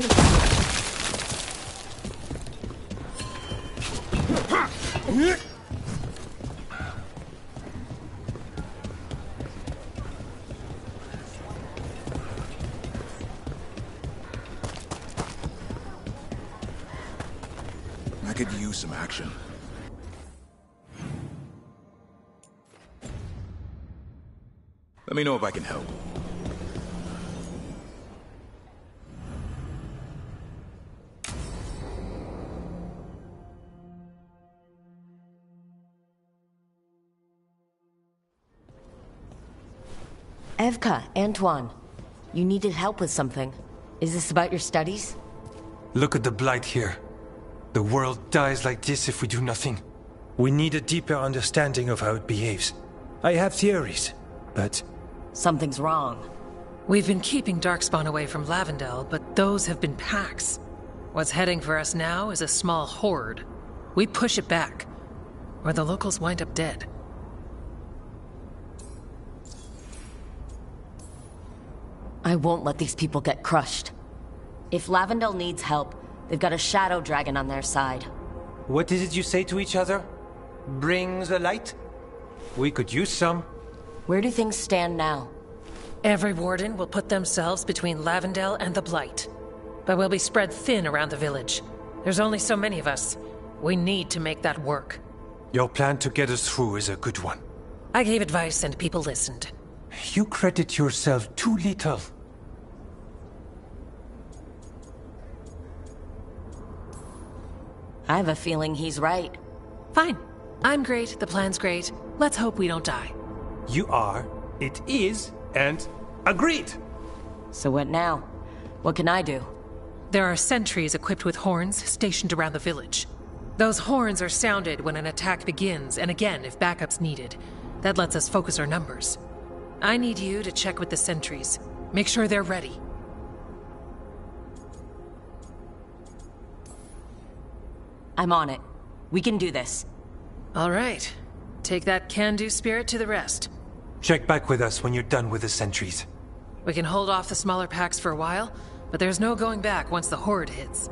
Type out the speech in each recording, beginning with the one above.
I could use some action. Let me know if I can help. Evka, Antoine, you needed help with something. Is this about your studies? Look at the blight here. The world dies like this if we do nothing. We need a deeper understanding of how it behaves. I have theories, but... Something's wrong. We've been keeping Darkspawn away from Lavendel, but those have been packs. What's heading for us now is a small horde. We push it back, or the locals wind up dead. I won't let these people get crushed. If Lavendel needs help, they've got a shadow dragon on their side. What is it you say to each other? Bring the light? We could use some. Where do things stand now? Every warden will put themselves between Lavendel and the Blight. But we'll be spread thin around the village. There's only so many of us. We need to make that work. Your plan to get us through is a good one. I gave advice and people listened. You credit yourself too little. I have a feeling he's right. Fine. I'm great, the plan's great. Let's hope we don't die. You are, it is, and agreed! So what now? What can I do? There are sentries equipped with horns stationed around the village. Those horns are sounded when an attack begins, and again if backup's needed. That lets us focus our numbers. I need you to check with the sentries. Make sure they're ready. I'm on it. We can do this. All right. Take that can-do spirit to the rest. Check back with us when you're done with the sentries. We can hold off the smaller packs for a while, but there's no going back once the horde hits.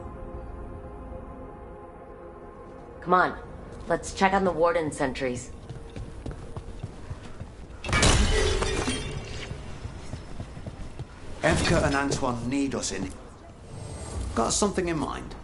Come on. Let's check on the warden sentries. Evka and Antoine need us in. Got something in mind?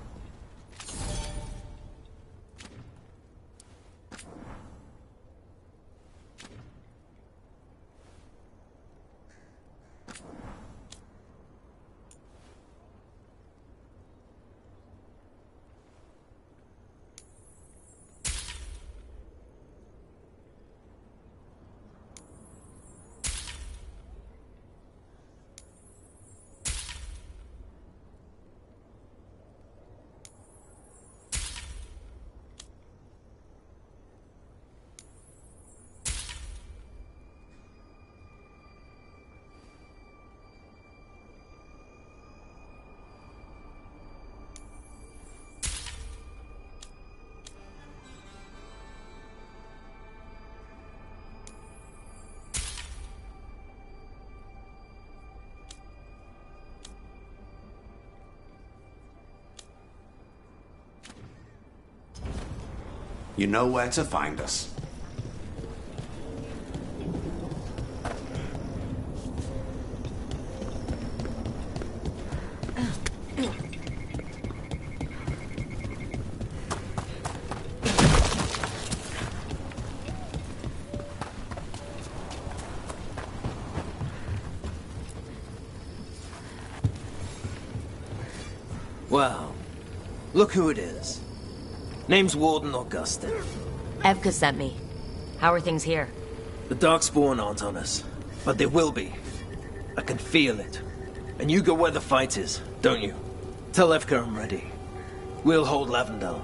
You know where to find us. Wow. Look who it is. Name's Warden Augustin. Evka sent me. How are things here? The Darkspawn aren't on us, but they will be. I can feel it. And you go where the fight is, don't you? Tell Evka I'm ready. We'll hold Lavendel.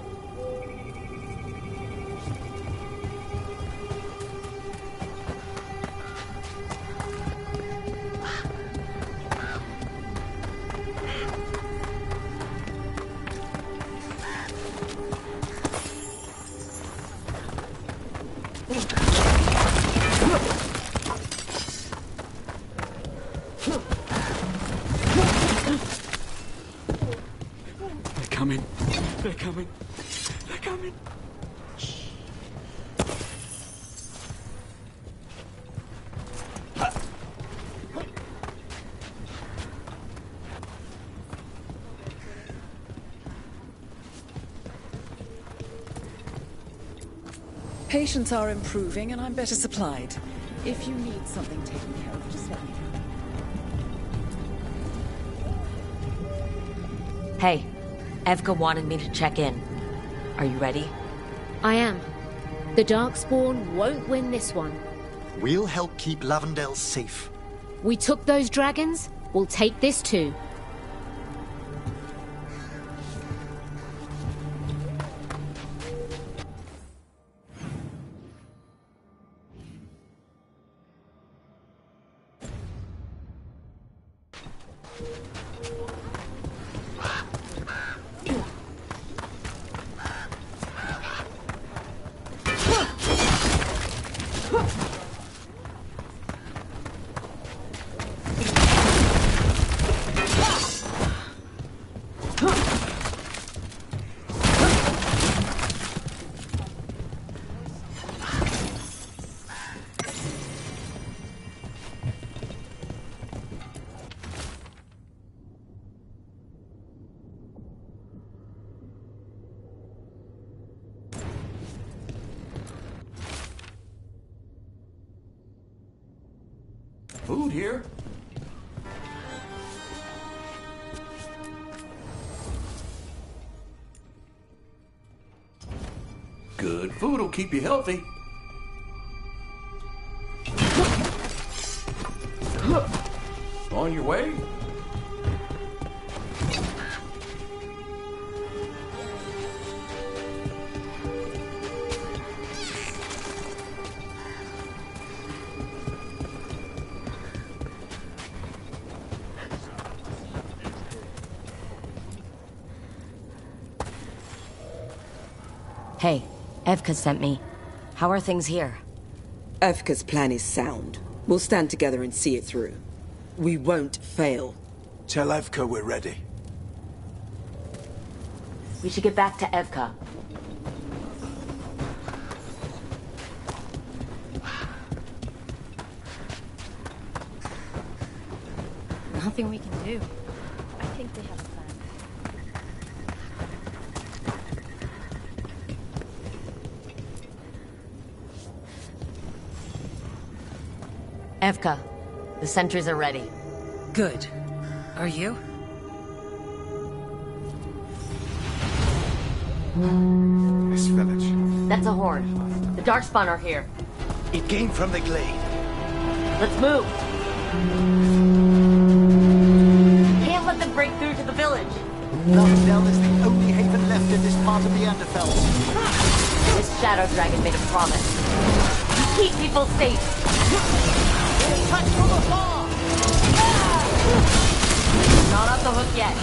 coming. They're coming. They're coming. Patients are improving and I'm better supplied. If you need something taken care of, just let me know. Hey, Evka wanted me to check in. Are you ready? I am. The Darkspawn won't win this one. We'll help keep Lavendale safe. We took those dragons, we'll take this too. Food here? Good food will keep you healthy. On your way? Hey, Evka sent me. How are things here? Evka's plan is sound. We'll stand together and see it through. We won't fail. Tell Evka we're ready. We should get back to Evka. Nothing we can do. I think they have a plan. Evka, the sentries are ready. Good. Are you? This village. That's a horn. The Darkspawn are here. It came from the glade. Let's move! Can't let them break through to the village. Lavendale is the only haven left in this part of the Underfell. This Shadow Dragon made a promise. To keep people safe. Attack from afar! Not off the hook yet.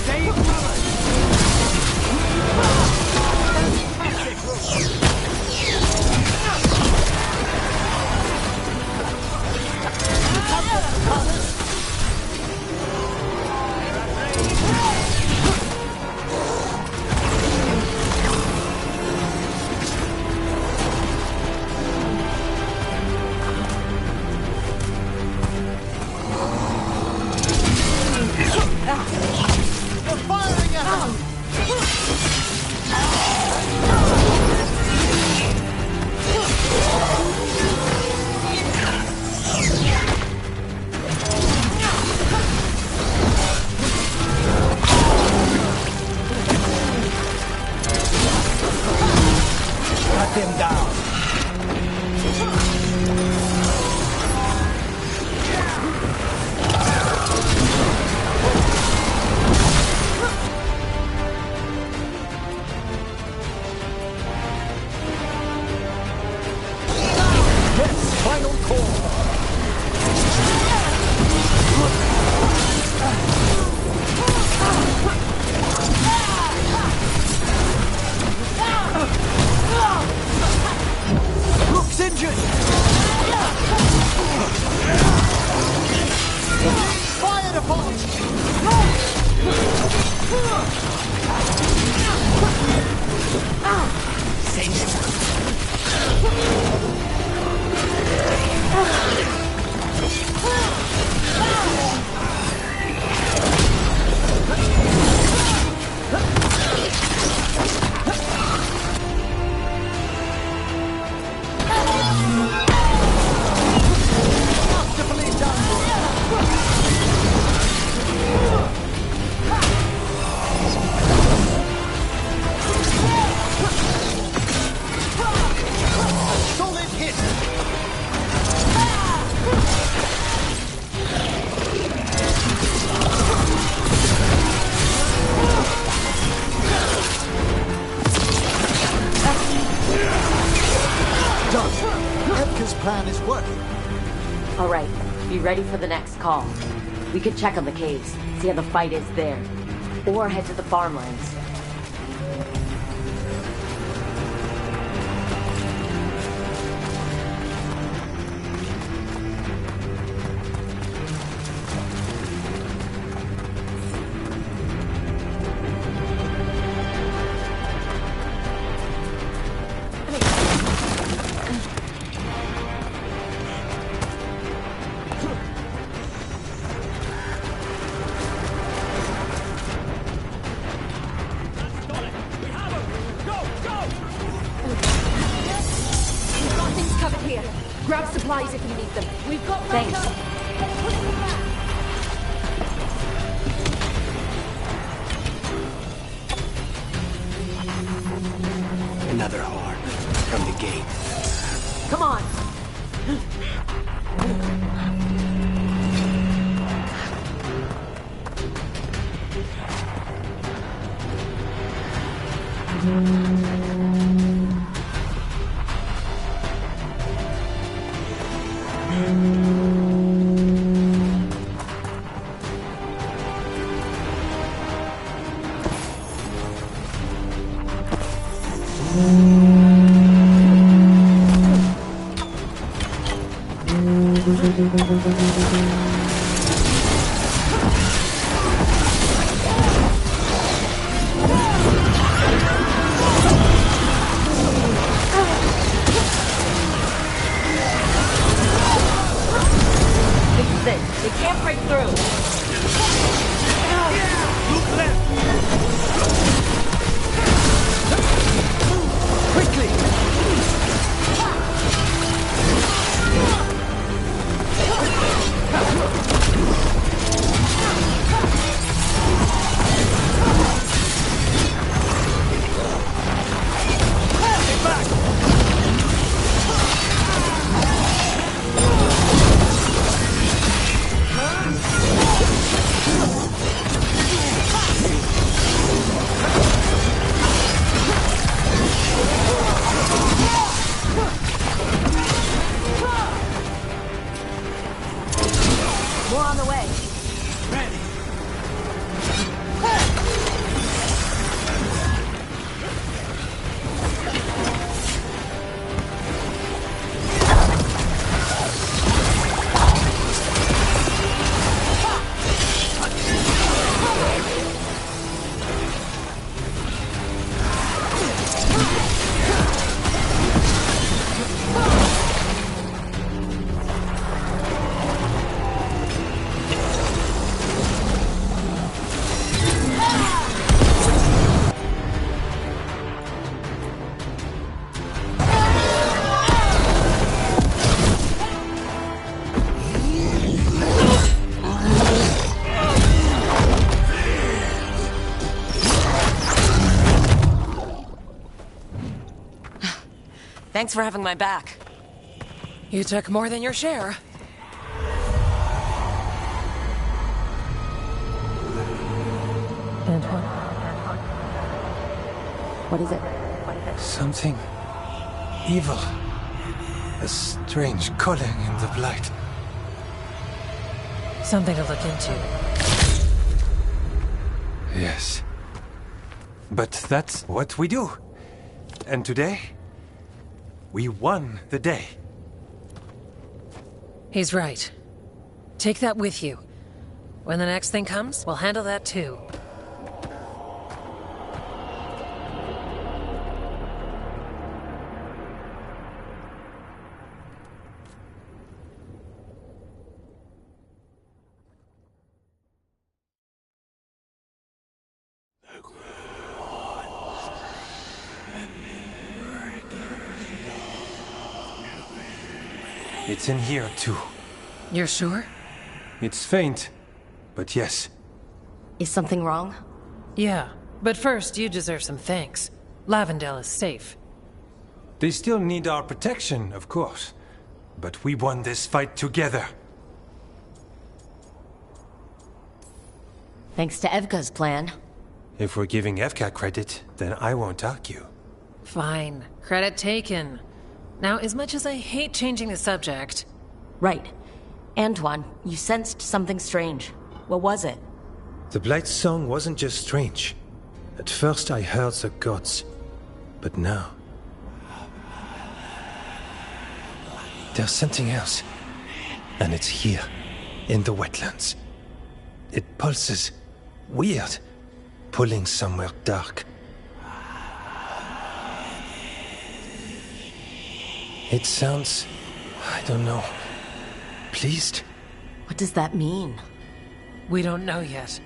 Stay covered! Edgar's plan is working. Alright, be ready for the next call. We could check on the caves, see how the fight is there. Or head to the farmlands. Grab supplies if you need them. We've got Thanks. Another horn from the gate. Come on! They can't break through. Look left! Quickly! Get back! More on the way. Ready. Thanks for having my back. You took more than your share. Antoine. What is it? Something evil. A strange calling in the blight. Something to look into. Yes. But that's what we do. And today, we won the day. He's right. Take that with you. When the next thing comes, we'll handle that too. It's in here, too. You're sure? It's faint, but yes. Is something wrong? Yeah, but first you deserve some thanks. Lavendale is safe. They still need our protection, of course. But we won this fight together. Thanks to Evka's plan. If we're giving Evka credit, then I won't argue. Fine. Credit taken. Now, as much as I hate changing the subject... Right. Antoine, you sensed something strange. What was it? The Blight's song wasn't just strange. At first I heard the gods. But now... there's something else. And it's here, in the wetlands. It pulses. Weird. Pulling somewhere dark. It sounds... I don't know... pleased? What does that mean? We don't know yet.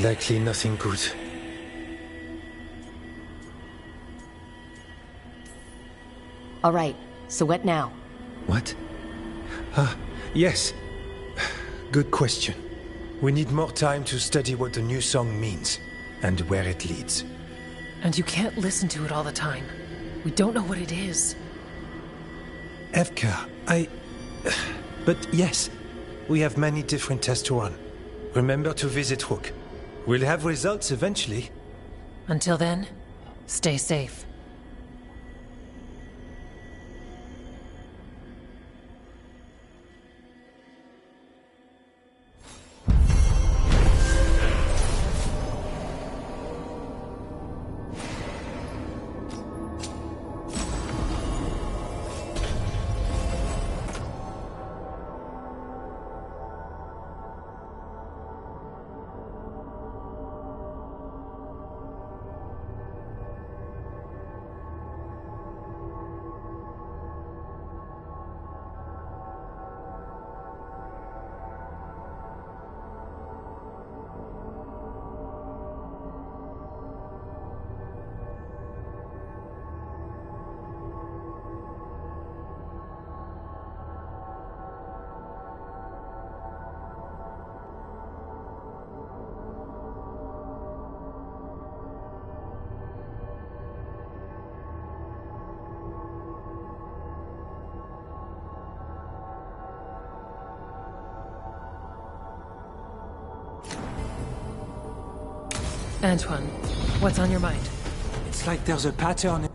Likely nothing good. All right, so what now? What? Ah, yes. Good question. We need more time to study what the new song means, and where it leads. And you can't listen to it all the time. We don't know what it is. Evka, But yes, we have many different tests to run. Remember to visit Rook. We'll have results eventually. Until then, stay safe. Antoine, what's on your mind? It's like there's a pattern.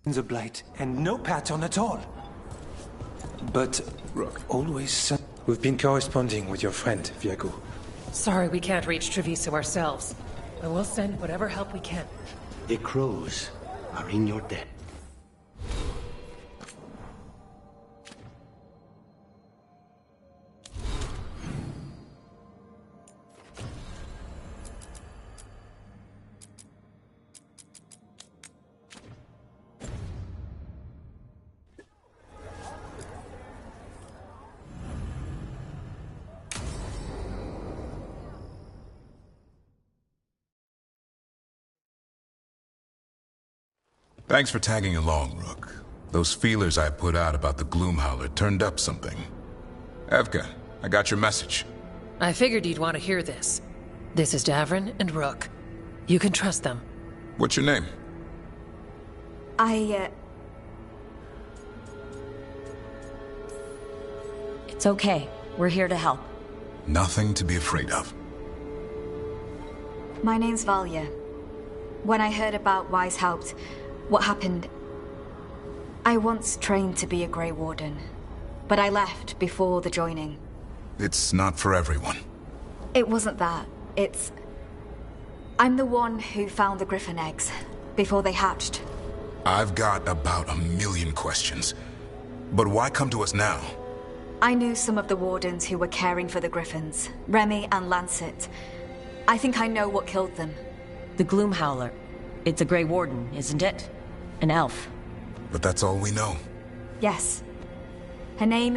The blight, and no pattern at all. But Rook. always... We've been corresponding with your friend, Viago. Sorry we can't reach Treviso ourselves, but we'll send whatever help we can. The crows are in your debt. Thanks for tagging along, Rook. Those feelers I put out about the Gloomhowler turned up something. Evka, I got your message. I figured you'd want to hear this. This is Davrin and Rook. You can trust them. What's your name? It's okay. We're here to help. Nothing to be afraid of. My name's Valia. When I heard about Wise Helped, what happened... I once trained to be a Grey Warden, but I left before the joining. It's not for everyone. It wasn't that. It's... I'm the one who found the griffin eggs before they hatched. I've got about 1,000,000 questions. But why come to us now? I knew some of the wardens who were caring for the griffins, Remy and Lancet. I think I know what killed them. The Gloom Howler. It's a Grey Warden, isn't it? An elf. But that's all we know. Yes. Her name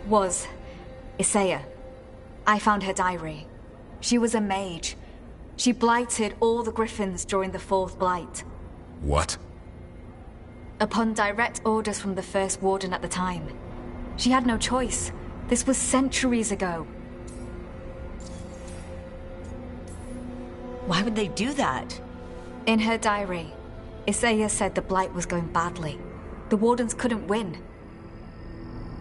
was Isaiah. I found her diary. She was a mage. She blighted all the griffins during the Fourth Blight. What? Upon direct orders from the First Warden at the time. She had no choice. This was centuries ago. Why would they do that? In her diary, Isaiah said the Blight was going badly. The Wardens couldn't win.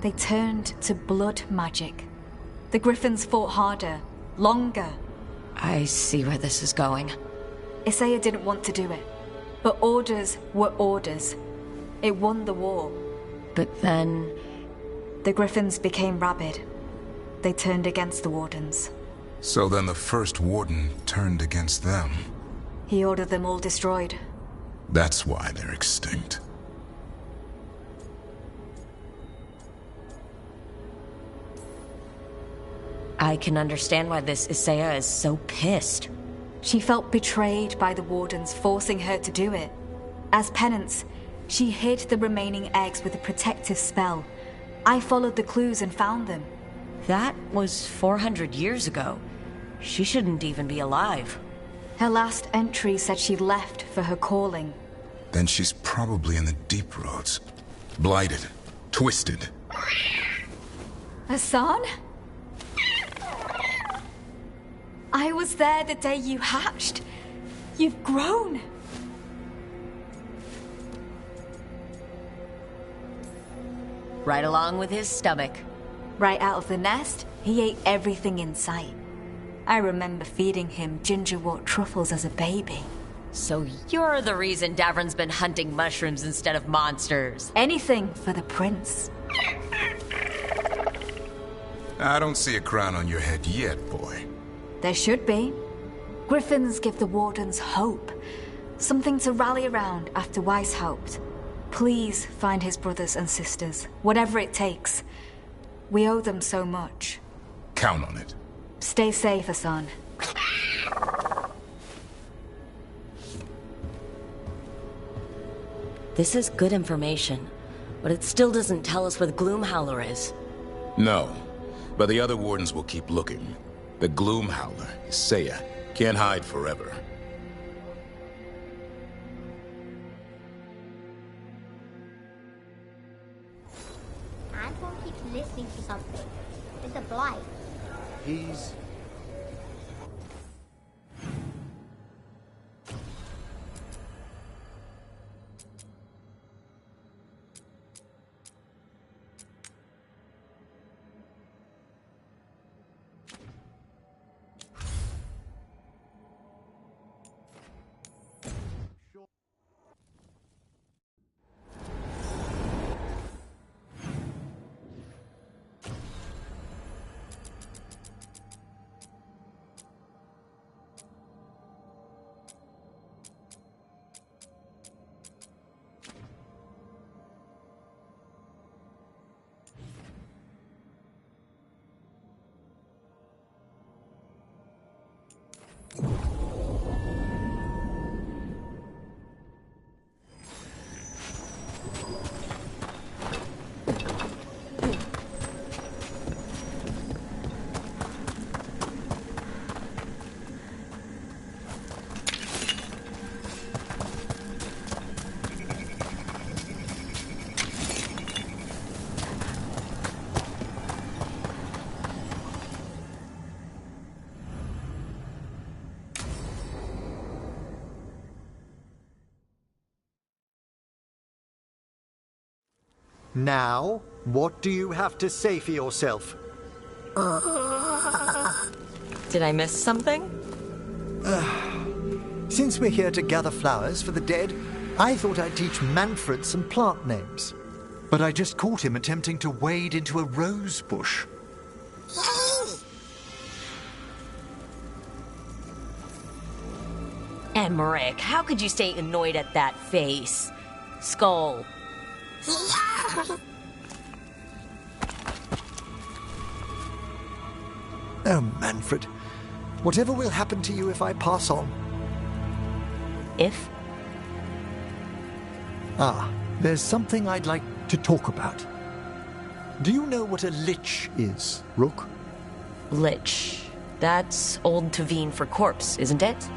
They turned to blood magic. The Griffins fought harder, longer. I see where this is going. Isaiah didn't want to do it, but orders were orders. It won the war. But then... The Griffins became rabid. They turned against the Wardens. So then the First Warden turned against them. He ordered them all destroyed. That's why they're extinct. I can understand why this Isaiah is so pissed. She felt betrayed by the Wardens forcing her to do it. As penance, she hid the remaining eggs with a protective spell. I followed the clues and found them. That was 400 years ago. She shouldn't even be alive. Her last entry said she left for her calling. Then she's probably in the deep roads. Blighted. Twisted. Hassan? I was there the day you hatched. You've grown. Right along with his stomach. Right out of the nest, he ate everything in sight. I remember feeding him gingerwort truffles as a baby. So you're the reason Davron's been hunting mushrooms instead of monsters. Anything for the prince. I don't see a crown on your head yet, boy. There should be. Griffins give the Wardens hope. Something to rally around after Weishaupt. Please find his brothers and sisters, whatever it takes. We owe them so much. Count on it. Stay safe, Hassan. This is good information, but it still doesn't tell us where the Gloom Howler is. No, but the other Wardens will keep looking. The Gloom Howler, Isaiah, can't hide forever. Anton keeps listening to something. It's a blight. He's... Now, what do you have to say for yourself? Did I miss something? Since we're here to gather flowers for the dead, I thought I'd teach Manfred some plant names. But I just caught him attempting to wade into a rose bush. Emmerich, how could you stay annoyed at that face? Skull. Oh, Manfred. Whatever will happen to you if I pass on? If? There's something I'd like to talk about. Do you know what a lich is, Rook? Lich. That's Old Tavine for corpse, isn't it?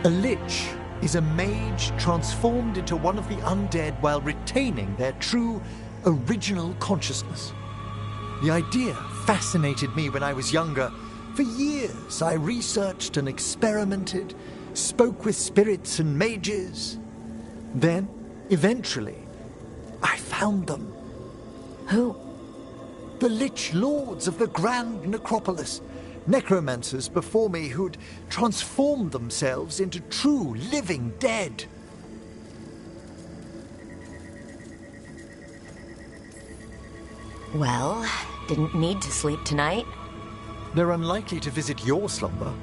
A lich is a mage transformed into one of the undead while retaining their true, original consciousness. The idea fascinated me when I was younger. For years, I researched and experimented, spoke with spirits and mages. Then, eventually, I found them. Who? The Lich Lords of the Grand Necropolis. Necromancers before me who'd transformed themselves into true living dead. Well, didn't need to sleep tonight. They're unlikely to visit your slumber.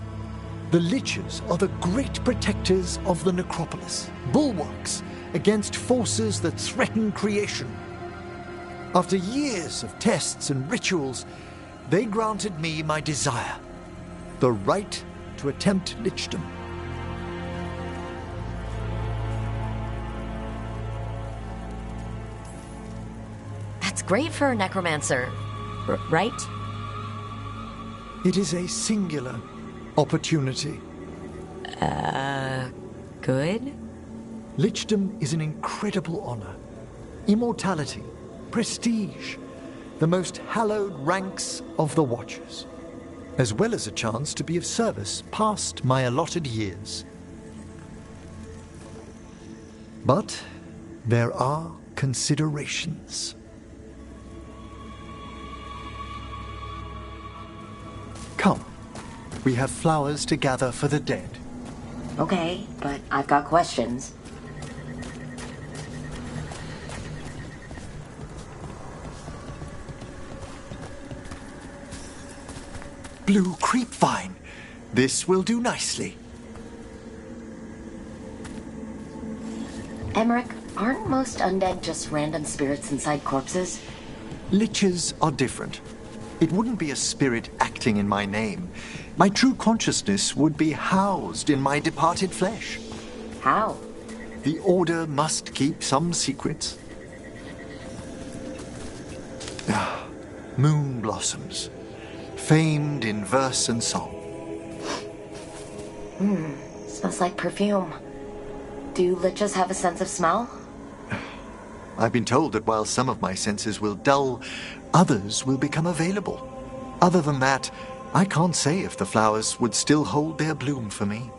The Liches are the great protectors of the Necropolis, bulwarks against forces that threaten creation. After years of tests and rituals, they granted me my desire, the right to attempt lichdom. That's great for a necromancer, right? It is a singular opportunity. Good? Lichdom is an incredible honor. Immortality, prestige, the most hallowed ranks of the Watchers, as well as a chance to be of service past my allotted years. But there are considerations. Come, we have flowers to gather for the dead. Okay, but I've got questions. Blue creepvine. This will do nicely. Emmerich, aren't most undead just random spirits inside corpses? Liches are different. It wouldn't be a spirit acting in my name. My true consciousness would be housed in my departed flesh. How? The Order must keep some secrets. Moon blossoms, famed in verse and song. Smells like perfume. Do liches have a sense of smell? I've been told that while some of my senses will dull, others will become available. Other than that, I can't say if the flowers would still hold their bloom for me.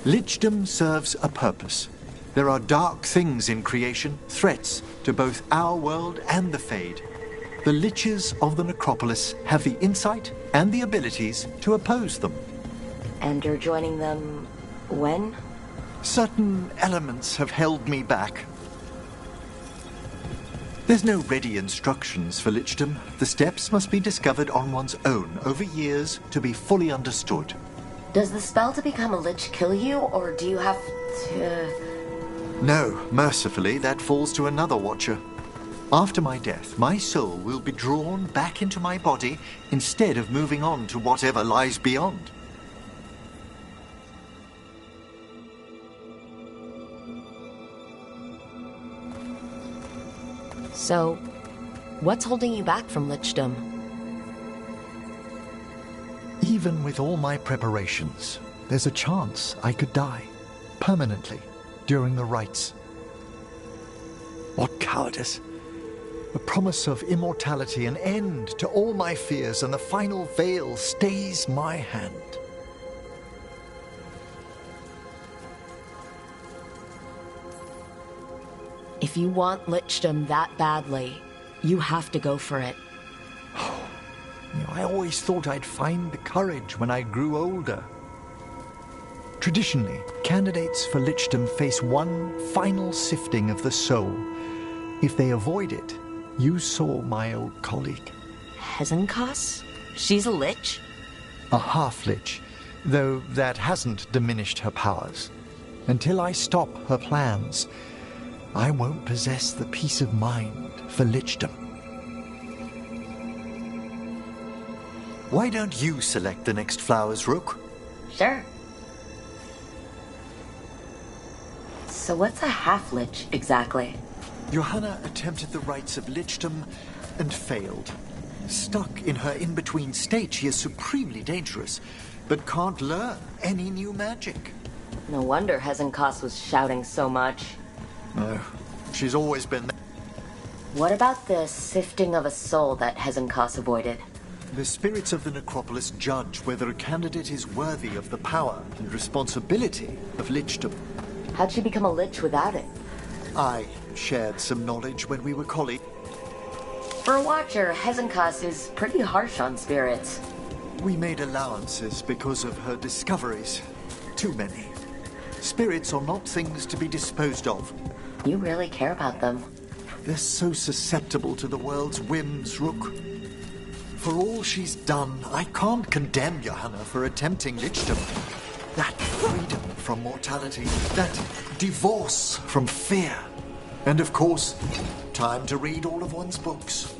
Lichdom serves a purpose. There are dark things in creation, threats to both our world and the Fade. The Liches of the Necropolis have the insight and the abilities to oppose them. And you're joining them when? Certain elements have held me back. There's no ready instructions for lichdom. The steps must be discovered on one's own over years to be fully understood. Does the spell to become a lich kill you, or do you have to... No, mercifully, that falls to another watcher. After my death, my soul will be drawn back into my body instead of moving on to whatever lies beyond. So, what's holding you back from lichdom? Even with all my preparations, there's a chance I could die, permanently, during the rites. What cowardice! The promise of immortality, an end to all my fears, and the final veil stays my hand. If you want lichdom that badly, you have to go for it. I always thought I'd find the courage when I grew older. Traditionally, candidates for lichdom face one final sifting of the soul. If they avoid it, you saw my old colleague. Hezenkas? She's a lich? A half-lich. though that hasn't diminished her powers. Until I stop her plans, I won't possess the peace of mind for lichdom. Why don't you select the next flowers, Rook? Sure. So what's a half-lich, exactly? Johanna attempted the rites of lichdom and failed. Stuck in her in-between state, she is supremely dangerous, but can't learn any new magic. No wonder Hezenkos was shouting so much. No, she's always been... What about the sifting of a soul that Hezenkos avoided? The spirits of the necropolis judge whether a candidate is worthy of the power and responsibility of lichdom. How'd she become a lich without it? I shared some knowledge when we were colleagues. For a Watcher, Hezenkos is pretty harsh on spirits. We made allowances because of her discoveries. Too many. Spirits are not things to be disposed of. You really care about them. They're so susceptible to the world's whims, Rook. For all she's done, I can't condemn Johanna for attempting lichdom. That freedom from mortality, that divorce from fear. And of course, time to read all of one's books.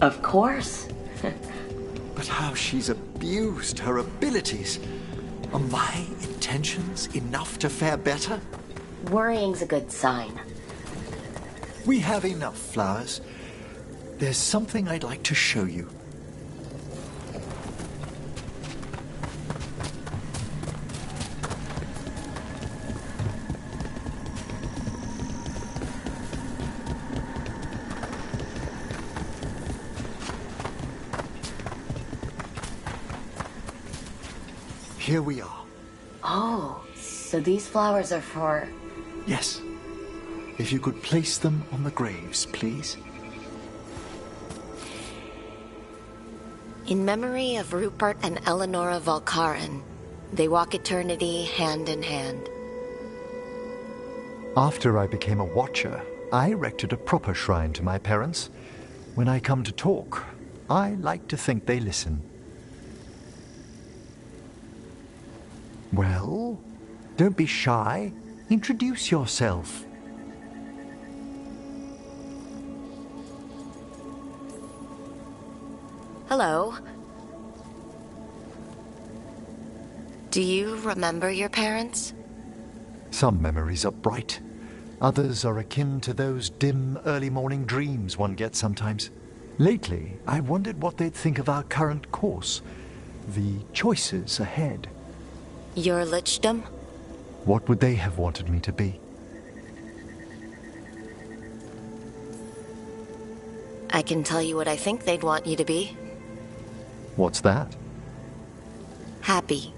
Of course. But how she's abused her abilities. Are my intentions enough to fare better? Worrying's a good sign. We have enough flowers. There's something I'd like to show you. Here we are. Oh, so these flowers are for... Yes. If you could place them on the graves, please. In memory of Rupert and Eleonora Volkaren, they walk eternity hand in hand. After I became a Watcher, I erected a proper shrine to my parents. When I come to talk, I like to think they listen. Well, don't be shy. Introduce yourself. Hello. Do you remember your parents? Some memories are bright. Others are akin to those dim early morning dreams one gets sometimes. Lately, I wondered what they'd think of our current course, the choices ahead. Your lichdom? What would they have wanted me to be? I can tell you what I think they'd want you to be. What's that? Happy.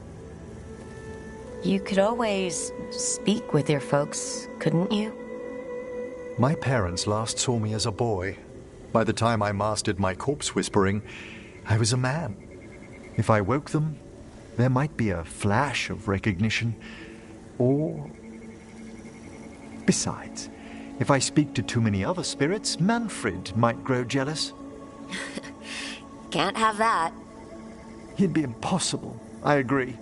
You could always speak with your folks, couldn't you? My parents last saw me as a boy. By the time I mastered my corpse whispering, I was a man. If I woke them, there might be a flash of recognition, or... Besides, if I speak to too many other spirits, Manfred might grow jealous. Can't have that. It'd be impossible, I agree.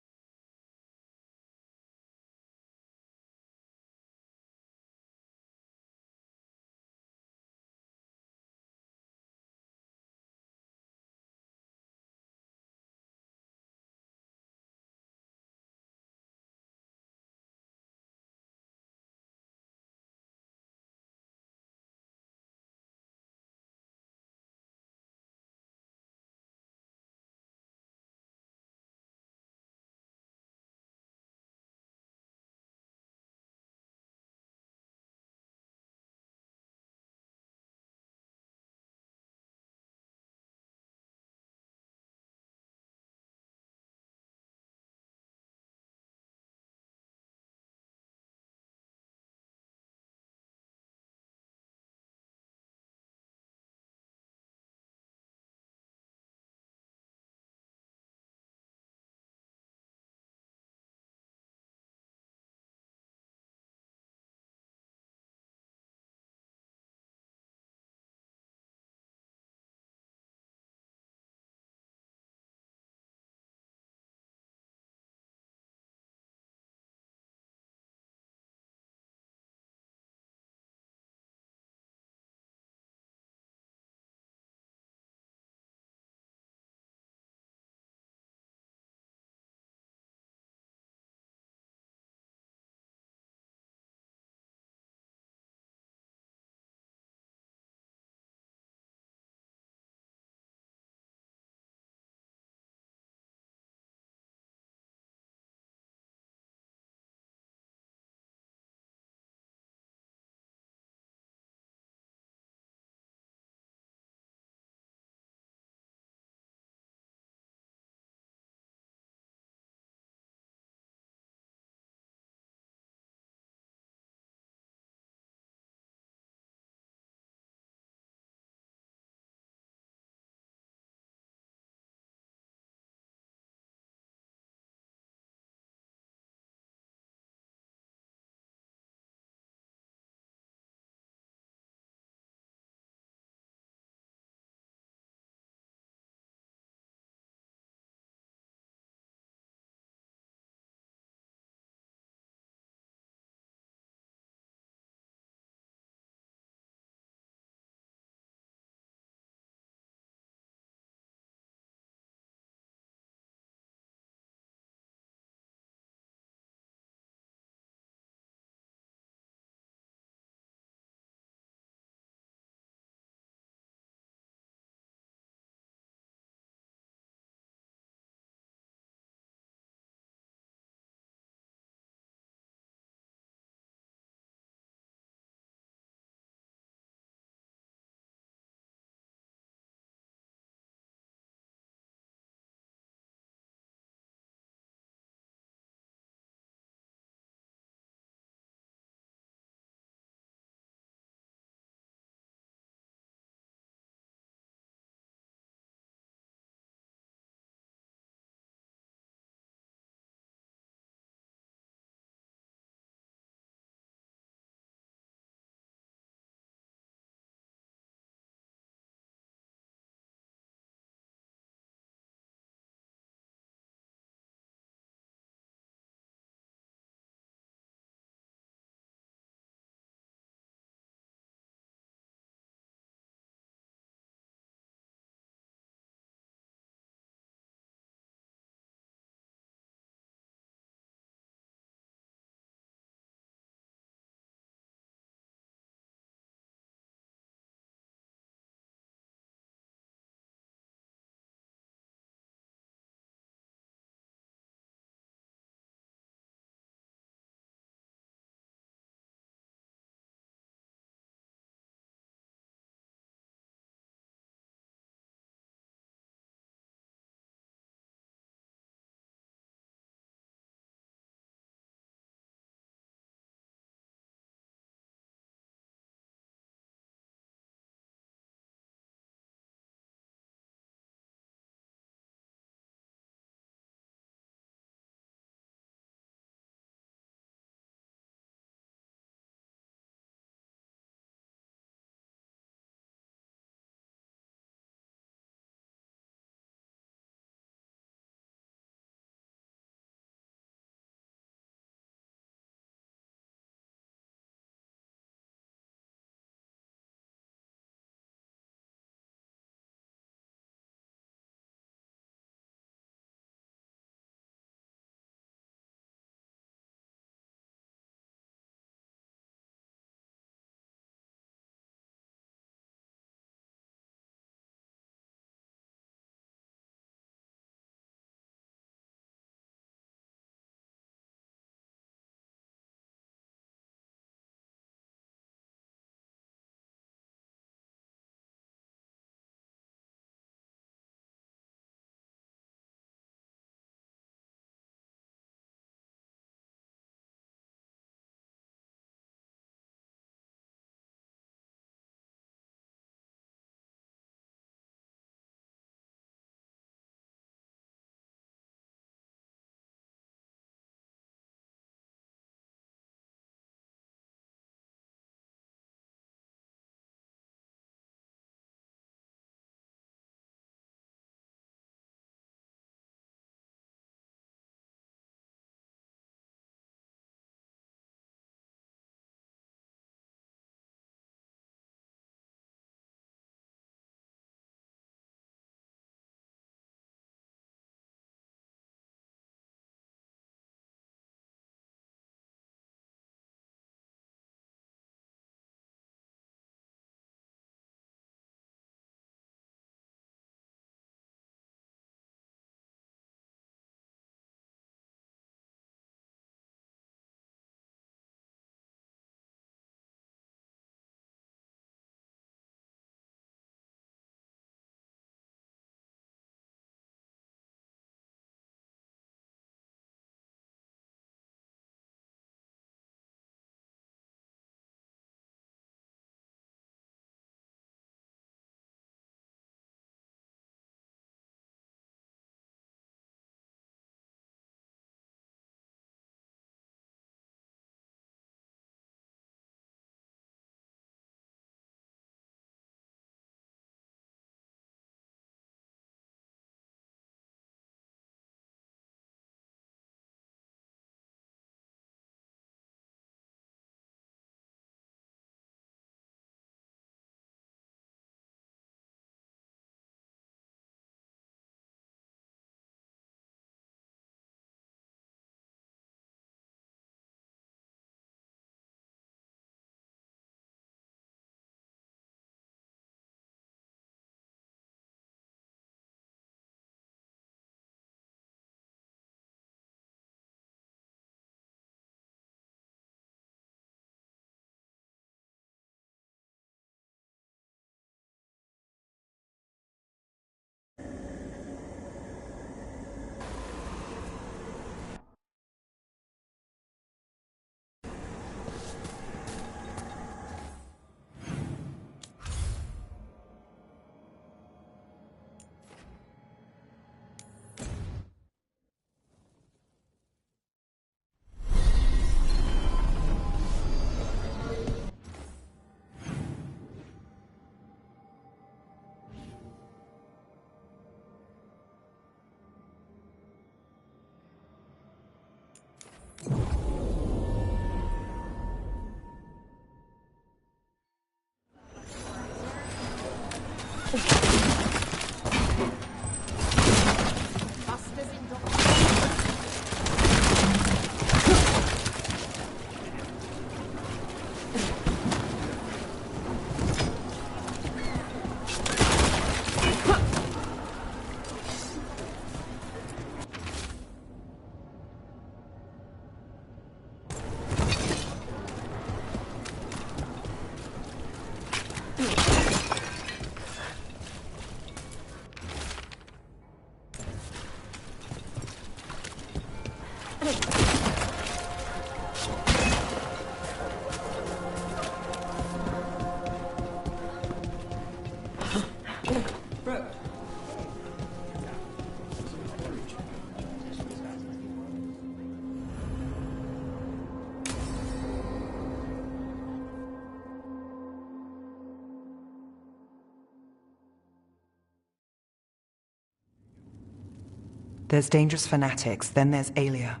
There's dangerous fanatics, then there's Alia.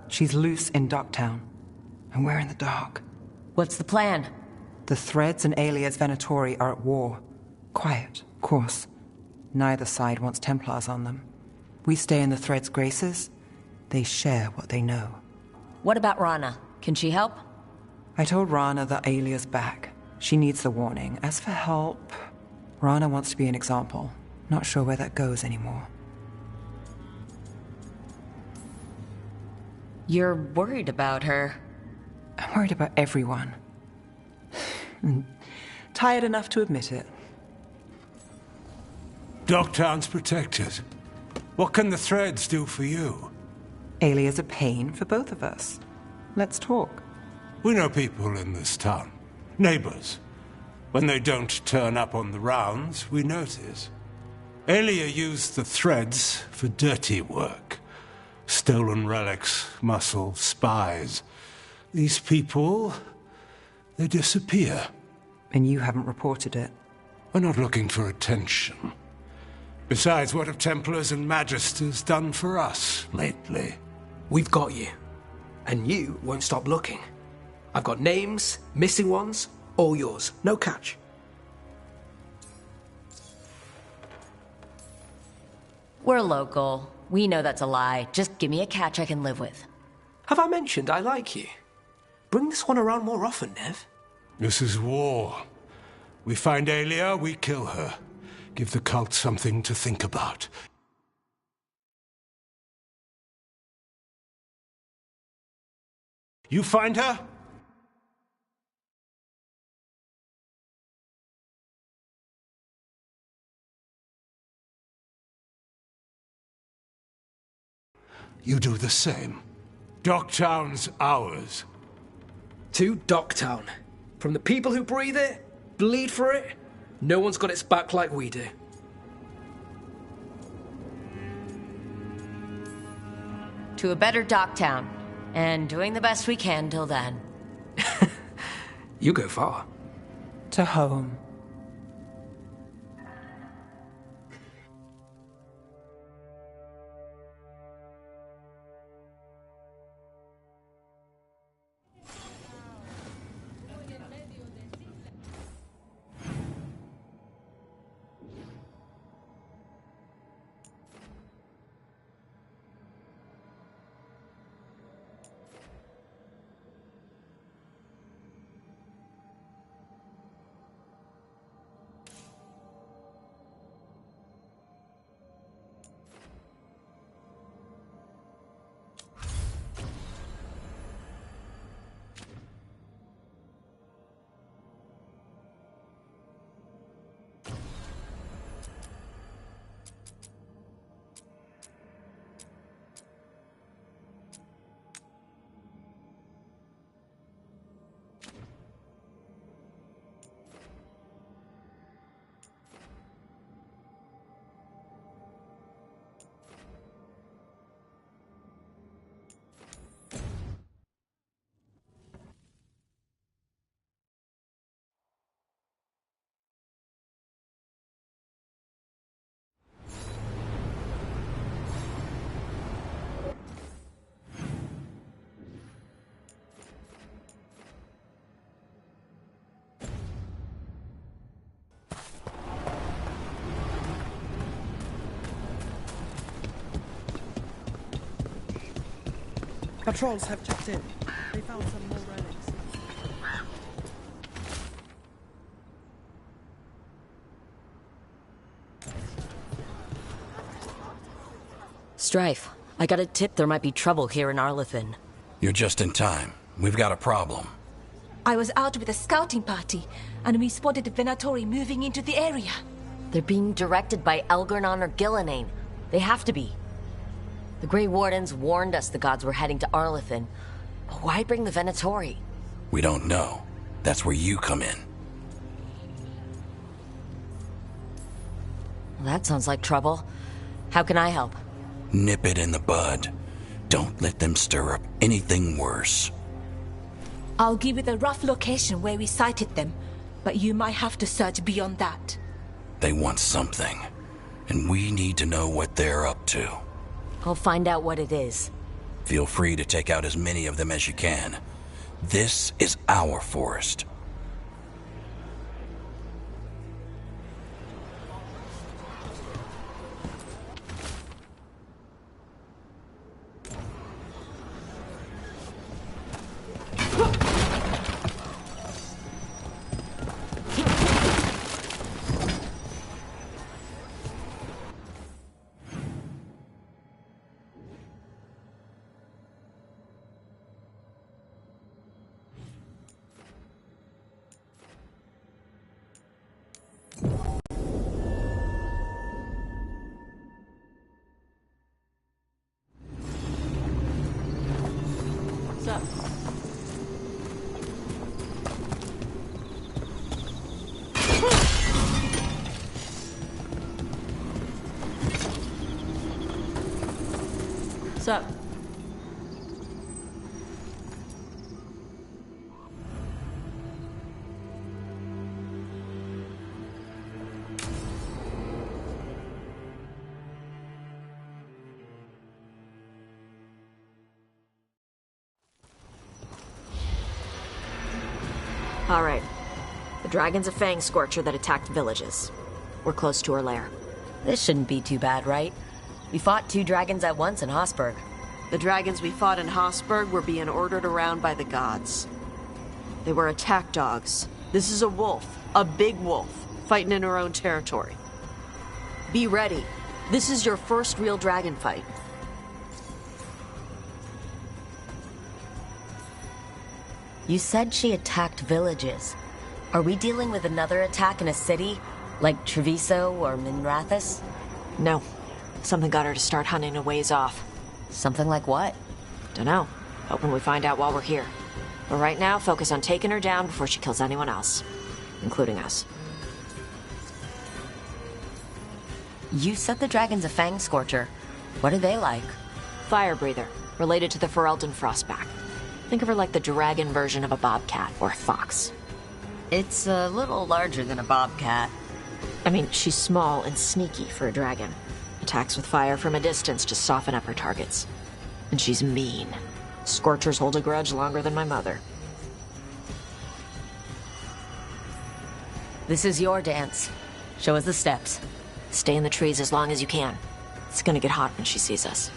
She's loose in Ducktown, and we're in the dark. What's the plan? The Threads and Alia's Venatori are at war. Quiet, of course. Neither side wants Templars on them. We stay in the Threads' graces. They share what they know. What about Rana? Can she help? I told Rana that Alia's back. She needs the warning. As for help, Rana wants to be an example. Not sure where that goes anymore. You're worried about her. I'm worried about everyone. Tired enough to admit it. Docktown's protected. What can the Threads do for you? Alia's a pain for both of us. Let's talk. We know people in this town. Neighbors. When they don't turn up on the rounds, we notice. Alia used the Threads for dirty work. Stolen relics, muscle, spies. These people, they disappear. And you haven't reported it. We're not looking for attention. Besides, what have Templars and Magisters done for us lately? We've got you. And you won't stop looking. I've got names, missing ones, all yours. No catch. We're local. We know that's a lie. Just give me a catch I can live with. Have I mentioned I like you? Bring this one around more often, Nev. This is war. We find Alia, we kill her. Give the cult something to think about. You find her? You do the same. Docktown's ours. To Docktown. From the people who breathe it, bleed for it, no one's got its back like we do. To a better Docktown. And doing the best we can till then. You go far. To home. Patrols have checked in. They found some more relics. Strife, I got a tip there might be trouble here in Arlethan. You're just in time. We've got a problem. I was out with a scouting party, and we spotted the Venatori moving into the area. They're being directed by Elgernon or Gillenane. They have to be. The Grey Wardens warned us the gods were heading to Arlethan. But why bring the Venatori? We don't know. That's where you come in. Well, that sounds like trouble. How can I help? Nip it in the bud. Don't let them stir up anything worse. I'll give you the rough location where we sighted them, but you might have to search beyond that. They want something, and we need to know what they're up to. I'll find out what it is. Feel free to take out as many of them as you can. This is our forest. What's up? All right. The dragon's a fang scorcher that attacked villages. We're close to her lair. This shouldn't be too bad, right? We fought 2 dragons at once in Hosburg. The dragons we fought in Hosburg were being ordered around by the gods. They were attack dogs. This is a wolf, a big wolf, fighting in her own territory. Be ready. This is your first real dragon fight. You said she attacked villages. Are we dealing with another attack in a city, like Treviso or Minrathous? No. Something got her to start hunting a ways off. Something like what? Dunno. Hoping we find out while we're here. But right now, focus on taking her down before she kills anyone else. Including us. You said the dragon's a fang scorcher. What are they like? Fire breather. Related to the Ferelden Frostback. Think of her like the dragon version of a bobcat or a fox. It's a little larger than a bobcat. I mean, she's small and sneaky for a dragon. Attacks with fire from a distance to soften up her targets. And she's mean. Scorchers hold a grudge longer than my mother. This is your dance. Show us the steps. Stay in the trees as long as you can. It's gonna get hot when she sees us.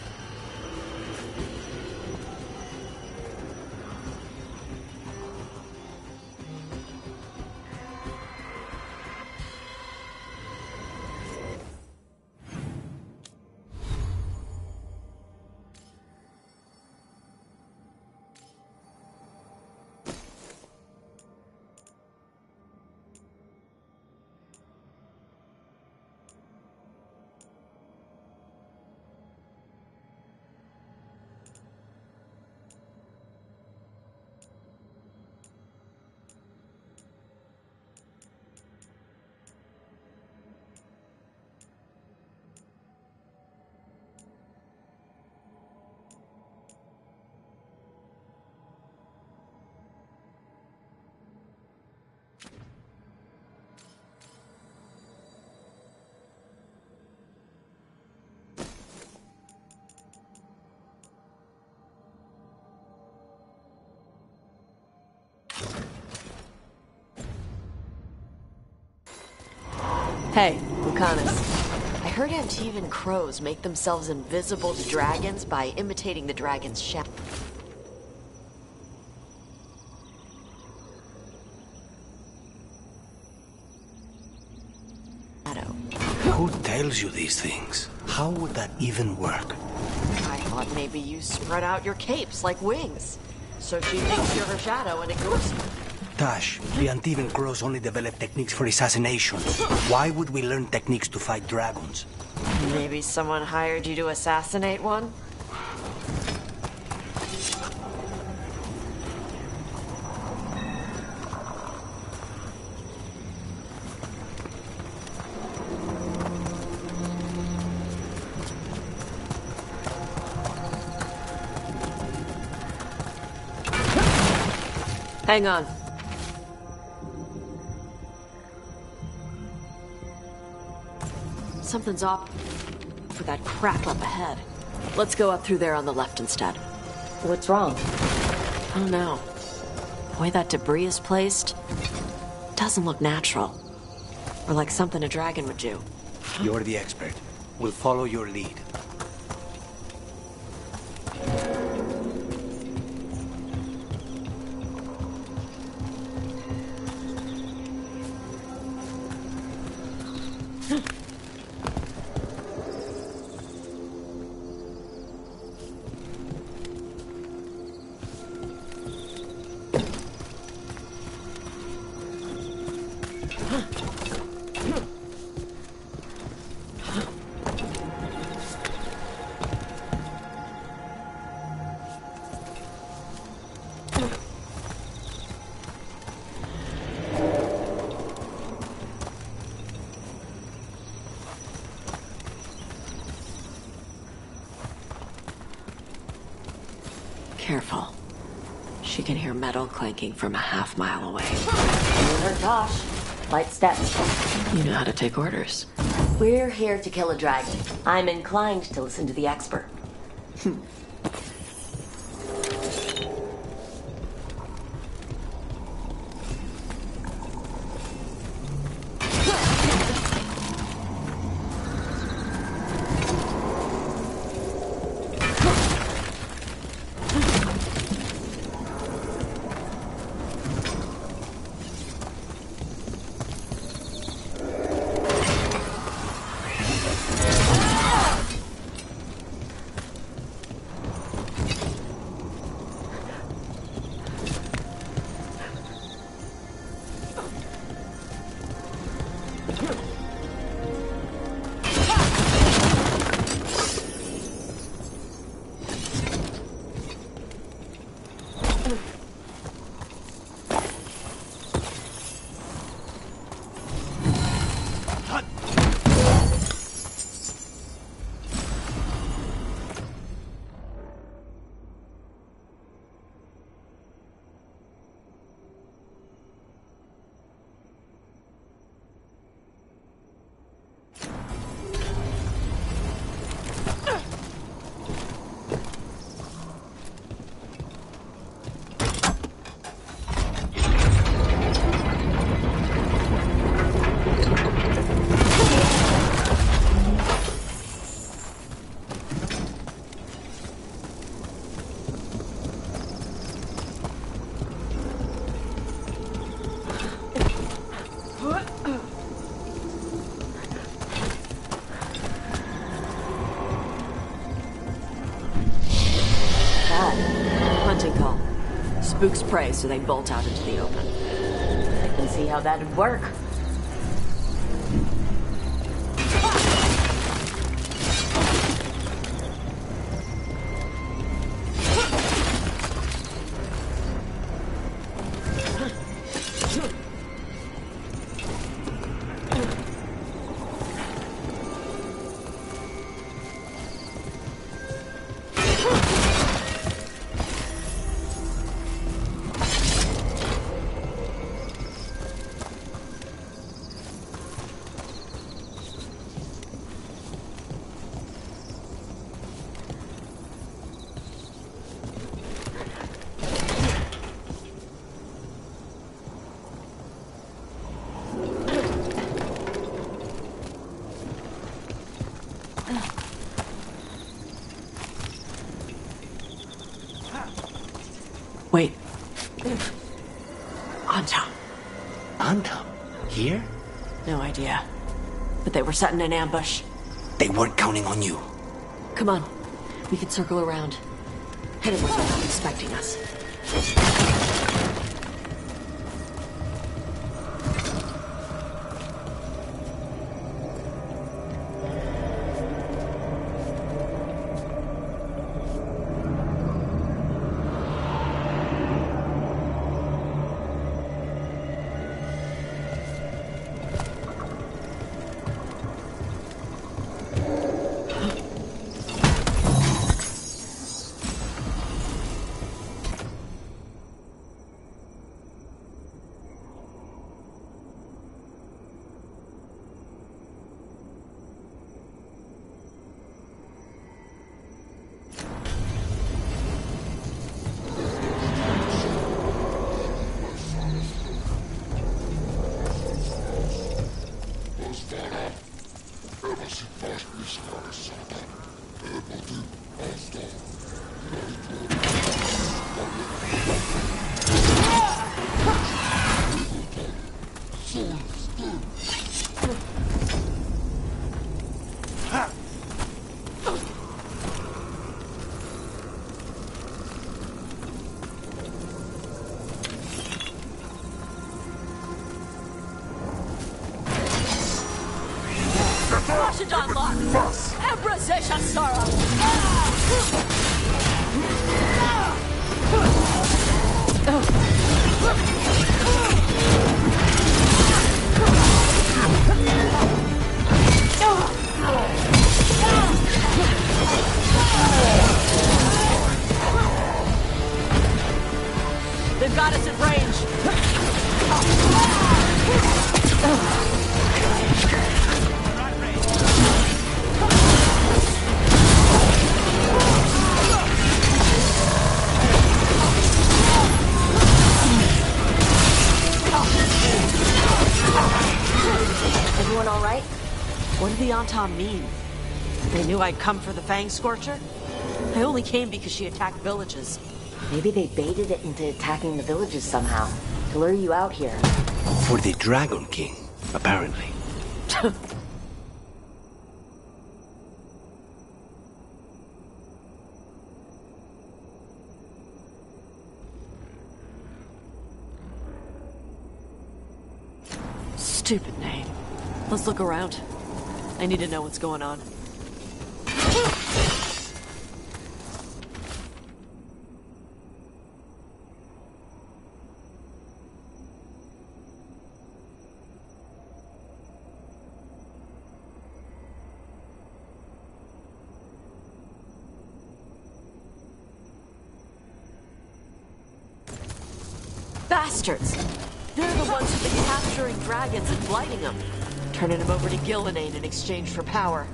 Hey, Lucanus. I heard Antivan crows make themselves invisible to dragons by imitating the dragon's shadow. Who tells you these things? How would that even work? I thought maybe you spread out your capes like wings. So she thinks you're her shadow and ignores you. Tash, the Antivan Crows only develop techniques for assassination. Why would we learn techniques to fight dragons? Maybe someone hired you to assassinate one? Hang on. Something's off with that crap up ahead. Let's go up through there on the left instead. What's wrong? I don't know. The way that debris is placed doesn't look natural. Or like something a dragon would do. You're the expert. We'll follow your lead. Careful. She can hear metal clanking from a half-mile away. You heard Tosh. Light steps. You know how to take orders. We're here to kill a dragon. I'm inclined to listen to the expert. Spooks prey, so they bolt out into the open. I can see how that'd work. Wait. Antam. Antam? Here? No idea. but they were setting an ambush. They weren't counting on you. Come on. We can circle around. Head in where they're not expecting us. They've got us at range. Everyone all right? What did the Anton mean? They knew I'd come for the Fang Scorcher? I only came because she attacked villages. Maybe they baited it into attacking the villages somehow, to lure you out here. For the Dragon King, apparently. Stupid name. Let's look around. I need to know what's going on. Bastards! They're the ones who've been capturing dragons and blighting them. Turning them over to Gillenane in exchange for power.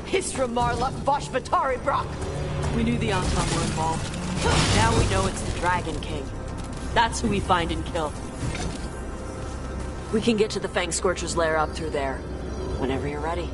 Histra Marluk Vashvatari Brock! We knew the Anton were involved. Now we know it's the Dragon King. That's who we find and kill. We can get to the Fang Scorcher's lair up through there. Whenever you're ready.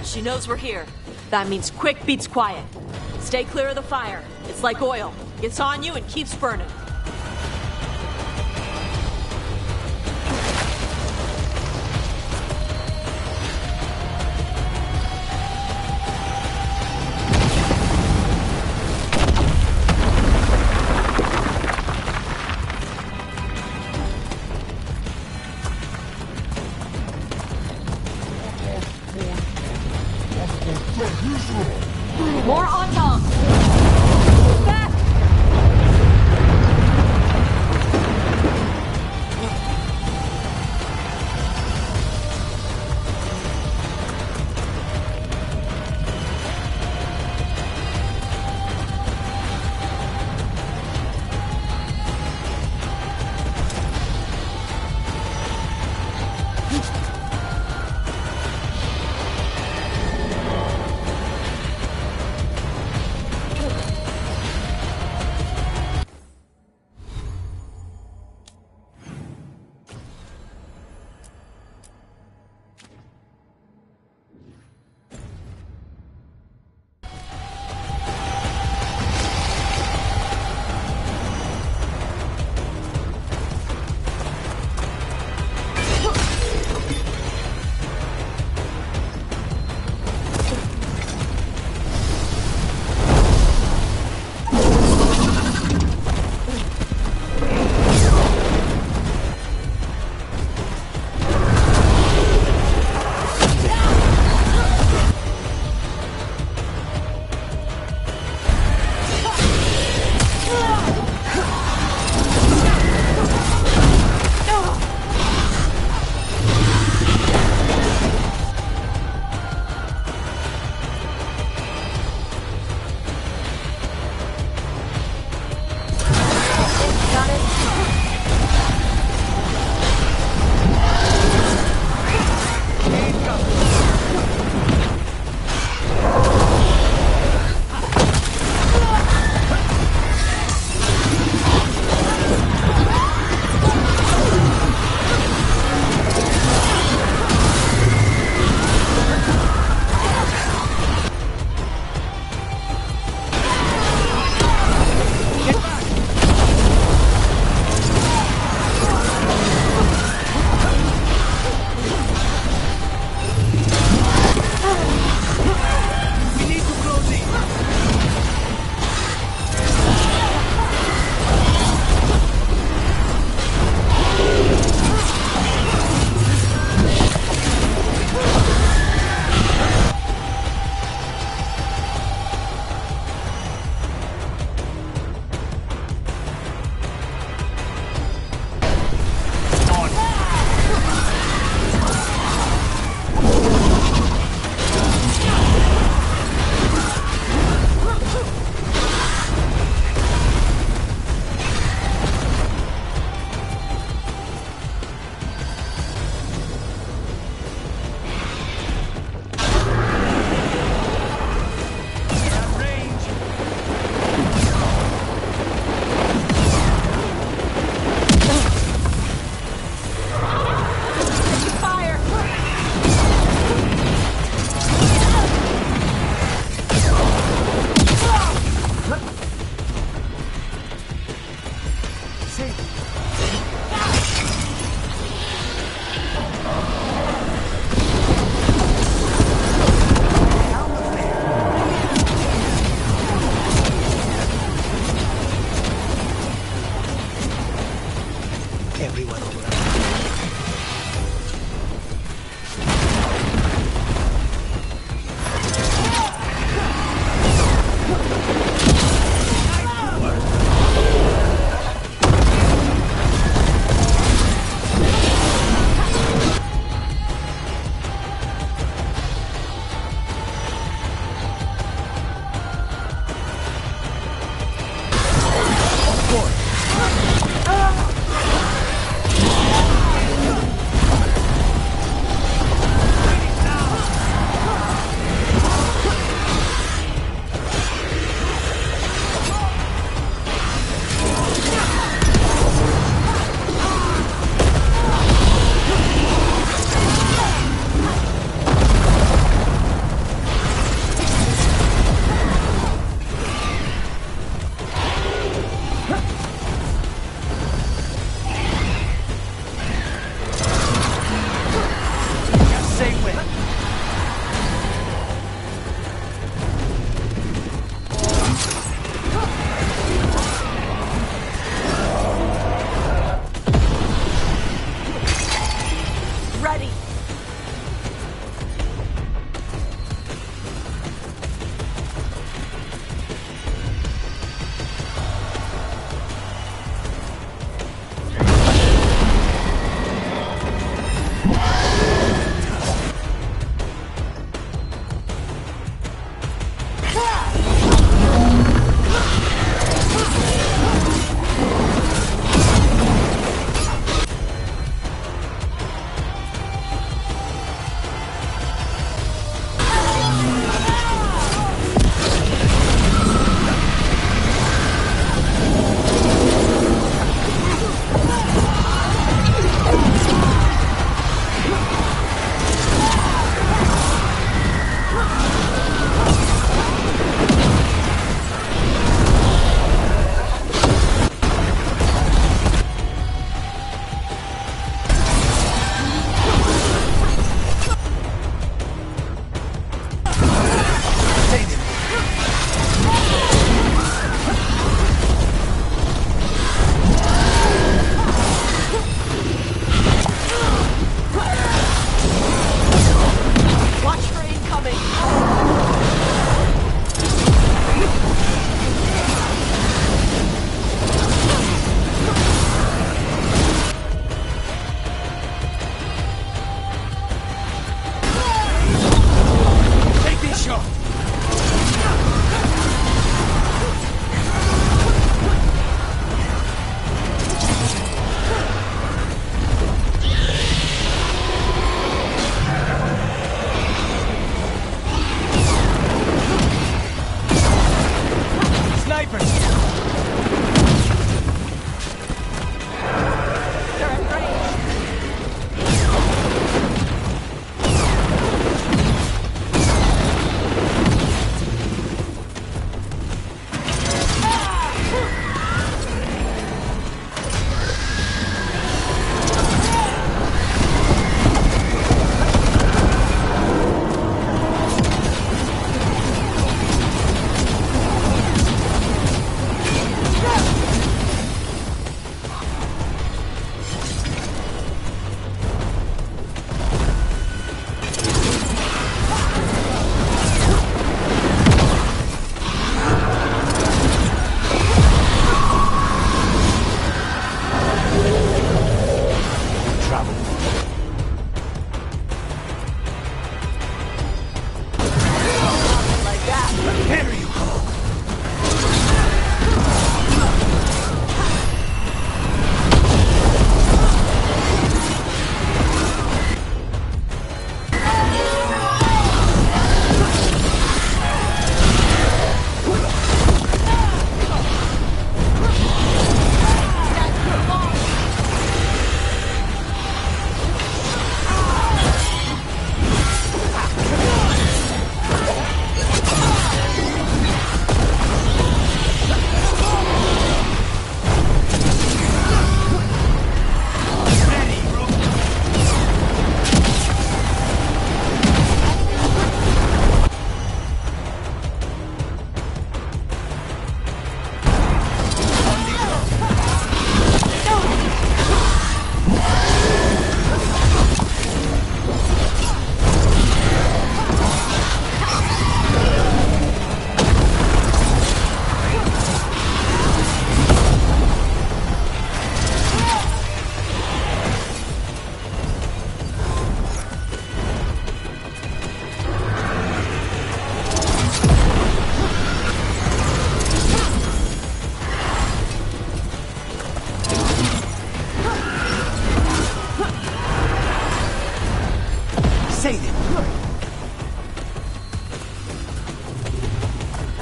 She knows we're here. That means quick beats quiet. Stay clear of the fire. It's like oil. Gets on you and keeps burning. More Anton! Back!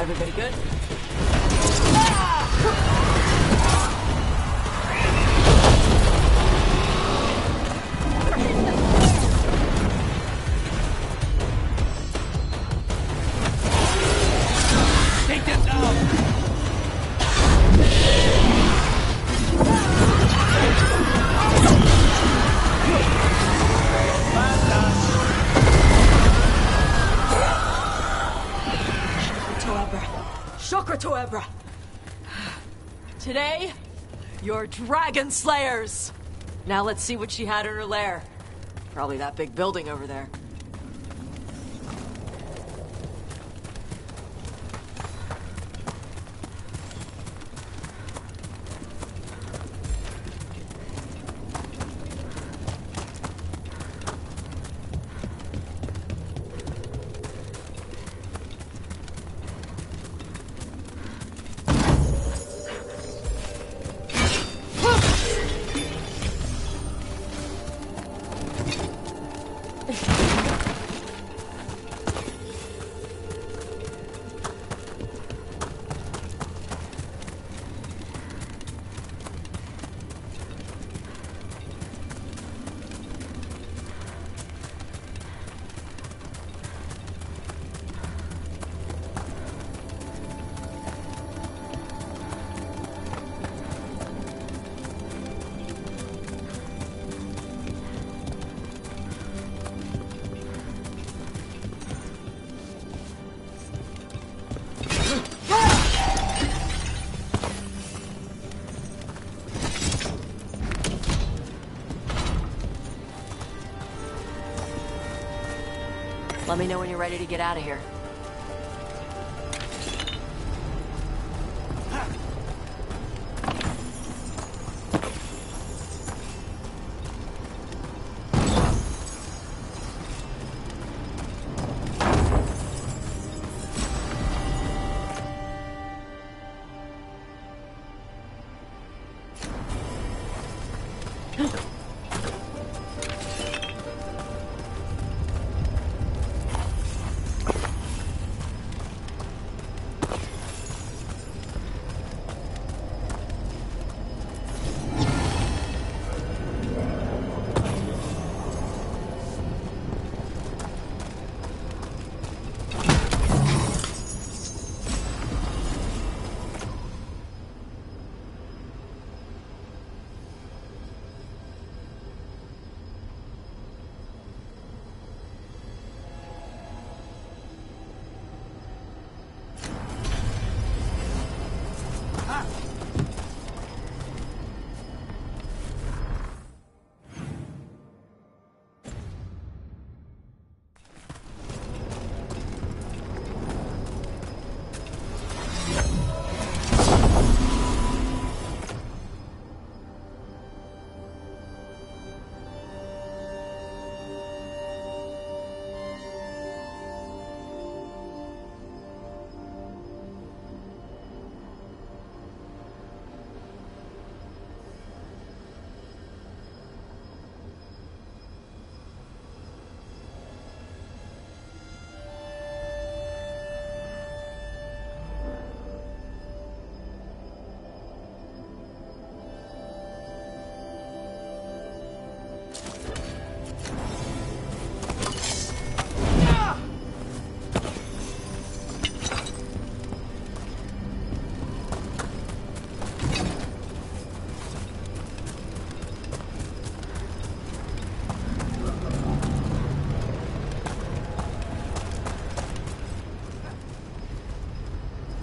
Everybody good? Take them down! Shukra to Ebra. Today, you're dragon slayers. Now let's see what she had in her lair. Probably that big building over there. Let me know when you're ready to get out of here.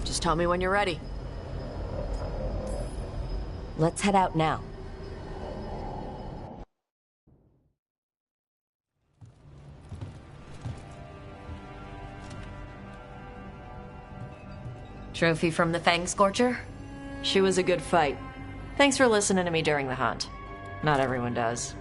Just tell me when you're ready. Let's head out now. Trophy from the Fang Scorcher? She was a good fight. Thanks for listening to me during the hunt. Not everyone does.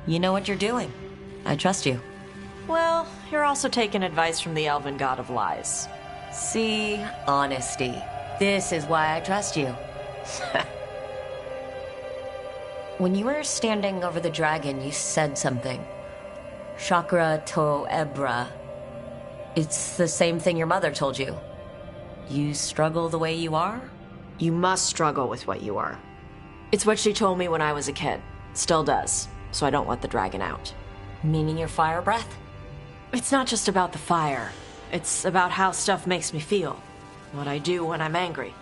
You know what you're doing. I trust you. Well, you're also taking advice from the elven god of lies. See? Honesty. This is why I trust you. When you were standing over the dragon, you said something. Chakra to Ebra. It's the same thing your mother told you. You struggle the way you are? You must struggle with what you are. It's what she told me when I was a kid. Still does. So I don't let the dragon out. Meaning your fire breath? It's not just about the fire. It's about how stuff makes me feel. What I do when I'm angry.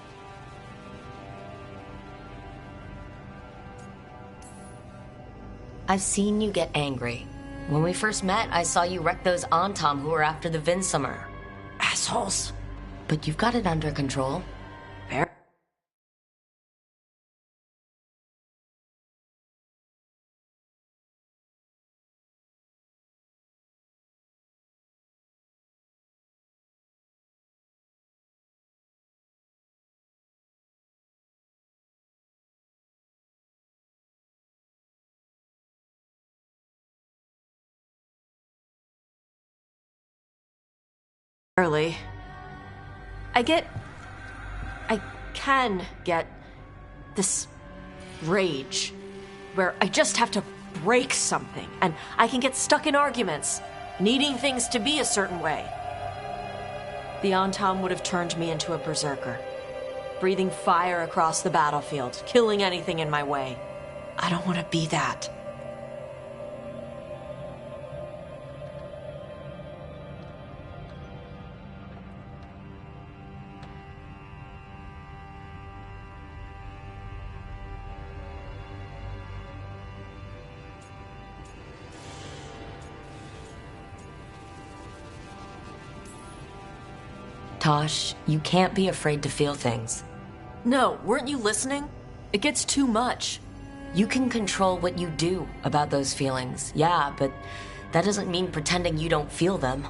I've seen you get angry. When we first met, I saw you wreck those Antom who were after the Vinsummer. Assholes. But you've got it under control. Fair. Early. I get I can get this rage where I just have to break something, and I can get stuck in arguments, needing things to be a certain way. The Antam would have turned me into a berserker, breathing fire across the battlefield, killing anything in my way. I don't want to be that. Tosh, you can't be afraid to feel things. No, weren't you listening? It gets too much. You can control what you do about those feelings, yeah, but that doesn't mean pretending you don't feel them.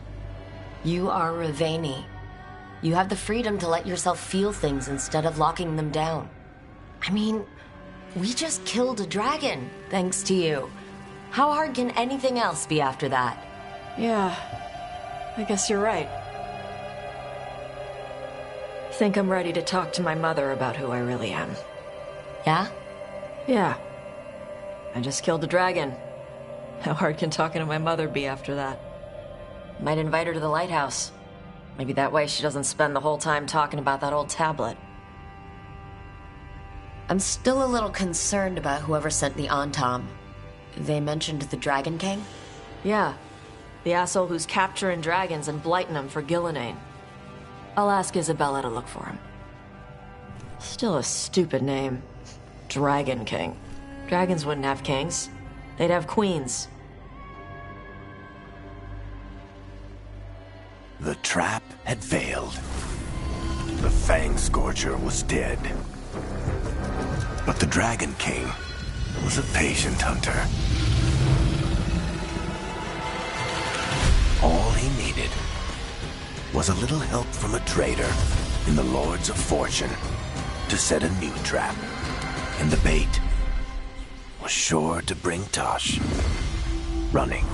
You are Raveni. You have the freedom to let yourself feel things instead of locking them down. I mean, we just killed a dragon, thanks to you. How hard can anything else be after that? Yeah, I guess you're right. I think I'm ready to talk to my mother about who I really am. Yeah? Yeah. I just killed a dragon. How hard can talking to my mother be after that? Might invite her to the lighthouse. Maybe that way she doesn't spend the whole time talking about that old tablet. I'm still a little concerned about whoever sent the Antam. They mentioned the Dragon King? Yeah. The asshole who's capturing dragons and blighting them for Gillenane. I'll ask Isabella to look for him. Still a stupid name. Dragon King. Dragons wouldn't have kings. They'd have queens. The trap had failed. The Fang Scorcher was dead. But the Dragon King was a patient hunter. All he needed was a little help from a trader in the Lords of Fortune to set a new trap. And the bait was sure to bring Tosh running.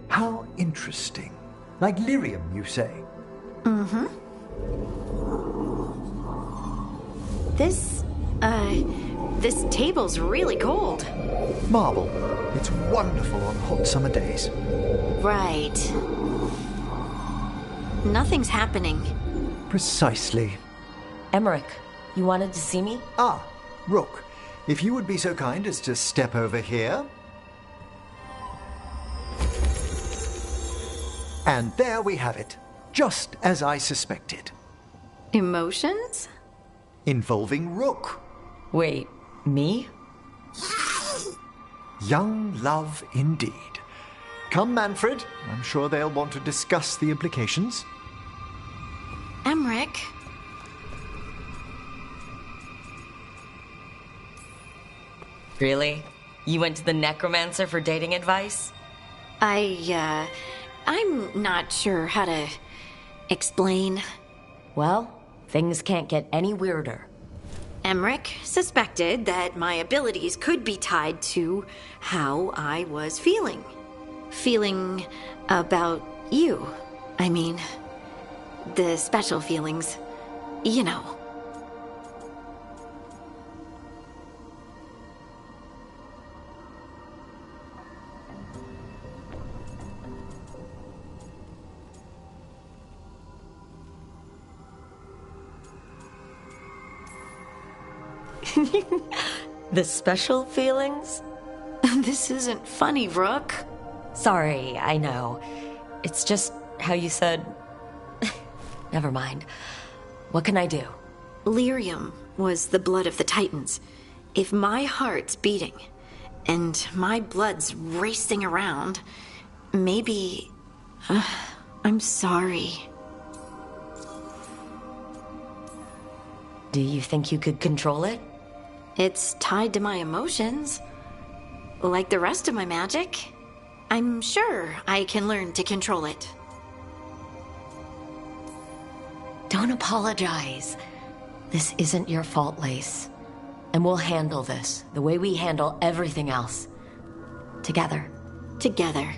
How interesting. Like lyrium, you say? Mm-hmm. This table's really cold. Marble. It's wonderful on hot summer days. Right. Nothing's happening. Precisely. Emmerich, you wanted to see me? Ah, Rook. If you would be so kind as to step over here. And there we have it. Just as I suspected. Emotions? Involving Rook. Wait, me? Young love indeed. Come, Manfred. I'm sure they'll want to discuss the implications. Emmerich. Really? You went to the necromancer for dating advice? I'm not sure how to explain. Well, things can't get any weirder. Emmerich suspected that my abilities could be tied to how I was feeling. Feeling about you. I mean, the special feelings. You know. The special feelings? This isn't funny, Rook. Sorry, I know. It's just how you said... Never mind. What can I do? Lyrium was the blood of the Titans. If my heart's beating and my blood's racing around, maybe... I'm sorry. Do you think you could control it? It's tied to my emotions. Like the rest of my magic. I'm sure I can learn to control it. Don't apologize. This isn't your fault, Lace. And we'll handle this the way we handle everything else. Together. Together.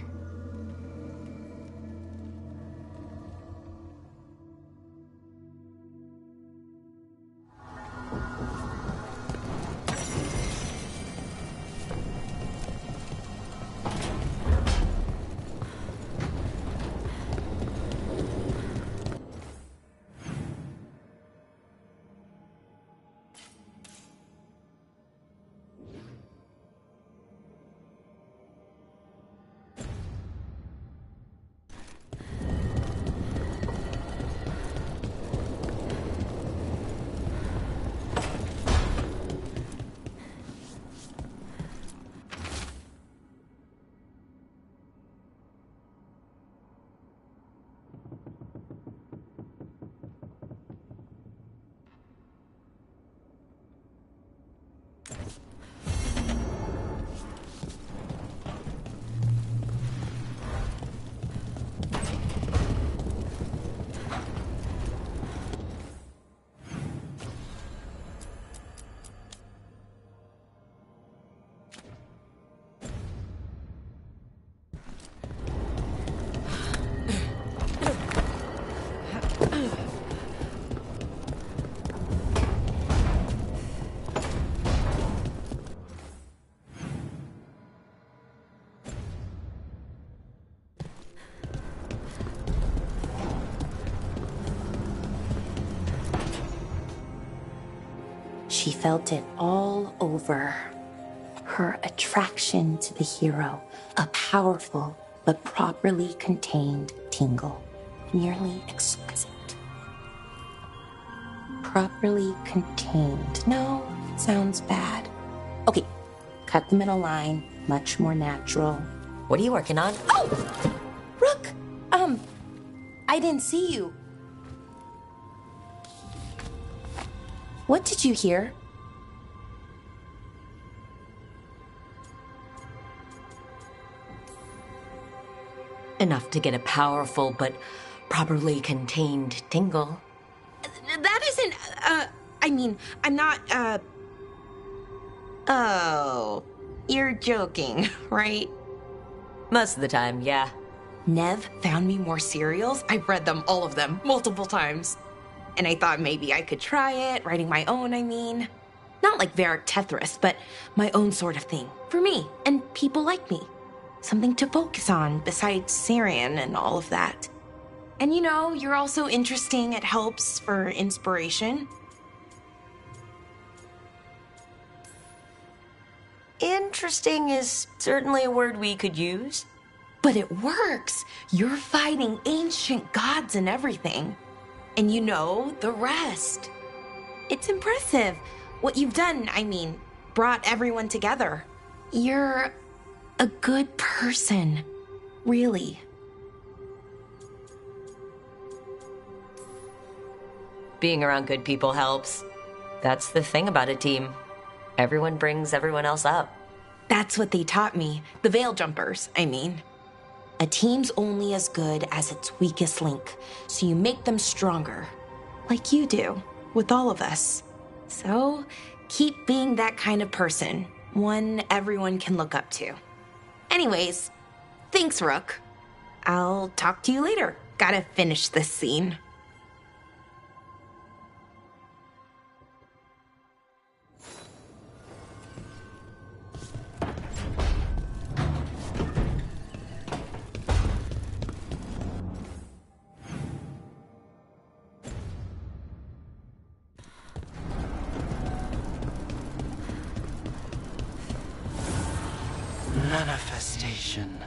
She felt it all over. Her attraction to the hero, a powerful but properly contained tingle, nearly exquisite. Properly contained. No, it sounds bad. Okay, cut the middle line, much more natural. What are you working on? Oh! Rook! I didn't see you. What did you hear? Enough to get a powerful but properly contained tingle. That isn't, I mean, I'm not, Oh, you're joking, right? Most of the time, yeah. Nev found me more cereals. I've read them, all of them, multiple times. And I thought maybe I could try it, writing my own, I mean. Not like Varric Tethrus, but my own sort of thing. For me, and people like me. Something to focus on, besides Syrian and all of that. And you know, you're also interesting. It helps for inspiration. Interesting is certainly a word we could use. But it works. You're fighting ancient gods and everything. And you know the rest. It's impressive. What you've done, I mean, brought everyone together. You're a good person. Really. Being around good people helps. That's the thing about a team. Everyone brings everyone else up. That's what they taught me. The Veil Jumpers, I mean. A team's only as good as its weakest link, so you make them stronger. Like you do, with all of us. So, keep being that kind of person. One everyone can look up to. Anyways, thanks, Rook. I'll talk to you later. Gotta finish this scene. Manifestation.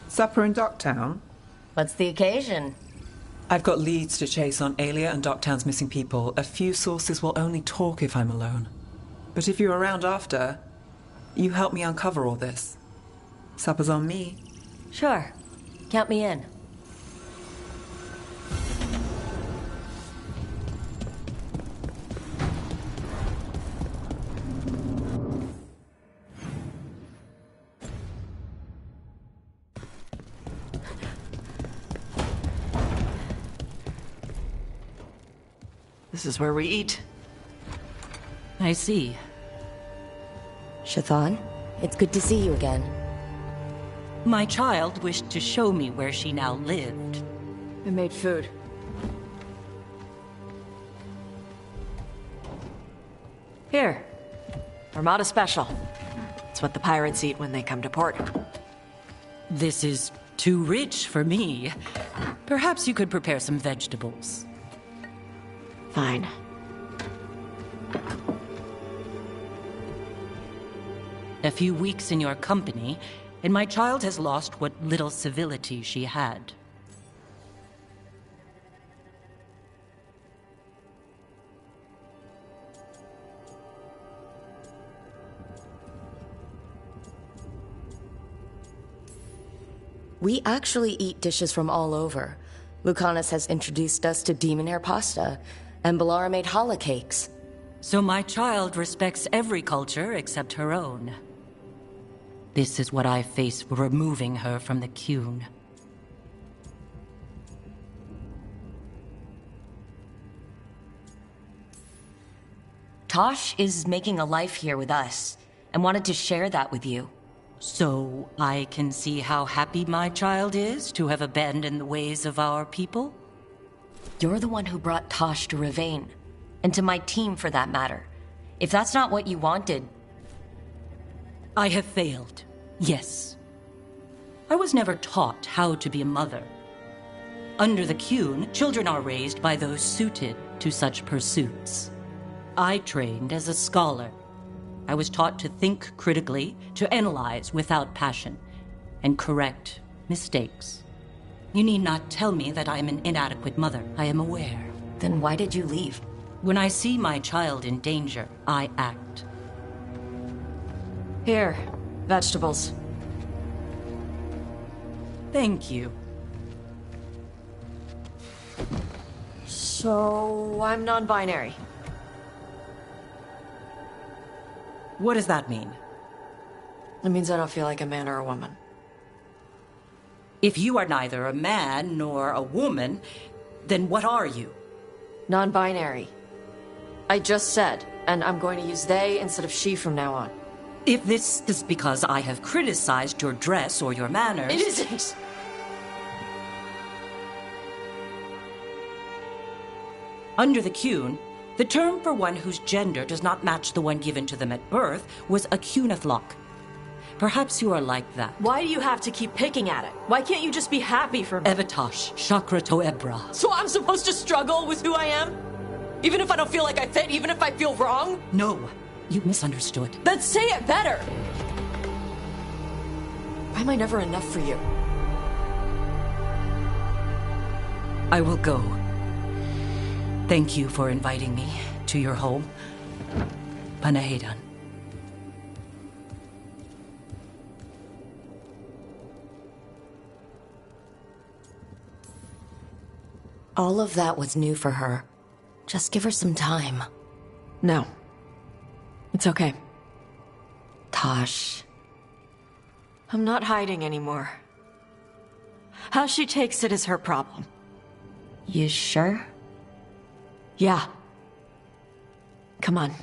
Supper in Docktown? What's the occasion? I've got leads to chase on Alia and Docktown's missing people. A few sources will only talk if I'm alone. But if you're around after, you help me uncover all this. Supper's on me. Sure. Count me in. This is where we eat. I see. Shathan, it's good to see you again. My child wished to show me where she now lived. I made food. Here. Armada Special. It's what the pirates eat when they come to port. This is too rich for me. Perhaps you could prepare some vegetables. Fine. A few weeks in your company, and my child has lost what little civility she had. We actually eat dishes from all over. Lucanus has introduced us to demon hair pasta, and Balara made challah cakes. So my child respects every culture except her own. This is what I face for removing her from the Qun. Tosh is making a life here with us, and wanted to share that with you. So I can see how happy my child is to have abandoned the ways of our people? You're the one who brought Tosh to Ravain, and to my team for that matter. If that's not what you wanted... I have failed, yes. I was never taught how to be a mother. Under the Qun, children are raised by those suited to such pursuits. I trained as a scholar. I was taught to think critically, to analyze without passion, and correct mistakes. You need not tell me that I am an inadequate mother. I am aware. Then why did you leave? When I see my child in danger, I act. Here, vegetables. Thank you. So, I'm non-binary. What does that mean? It means I don't feel like a man or a woman. If you are neither a man nor a woman, then what are you? Non-binary. I just said, and I'm going to use they instead of she from now on. If this is because I have criticized your dress or your manners... It isn't! Under the Qun, the term for one whose gender does not match the one given to them at birth was a Qunathlok. Perhaps you are like that. Why do you have to keep picking at it? Why can't you just be happy for me? Evatosh, Chakra to Ebra. So I'm supposed to struggle with who I am? Even if I don't feel like I fit, even if I feel wrong? No, you misunderstood. Then say it better! Why am I never enough for you? I will go. Thank you for inviting me to your home. Panahedan. All of that was new for her. Just give her some time. No. It's okay. Tosh. I'm not hiding anymore. How she takes it is her problem. You sure? Yeah. Come on.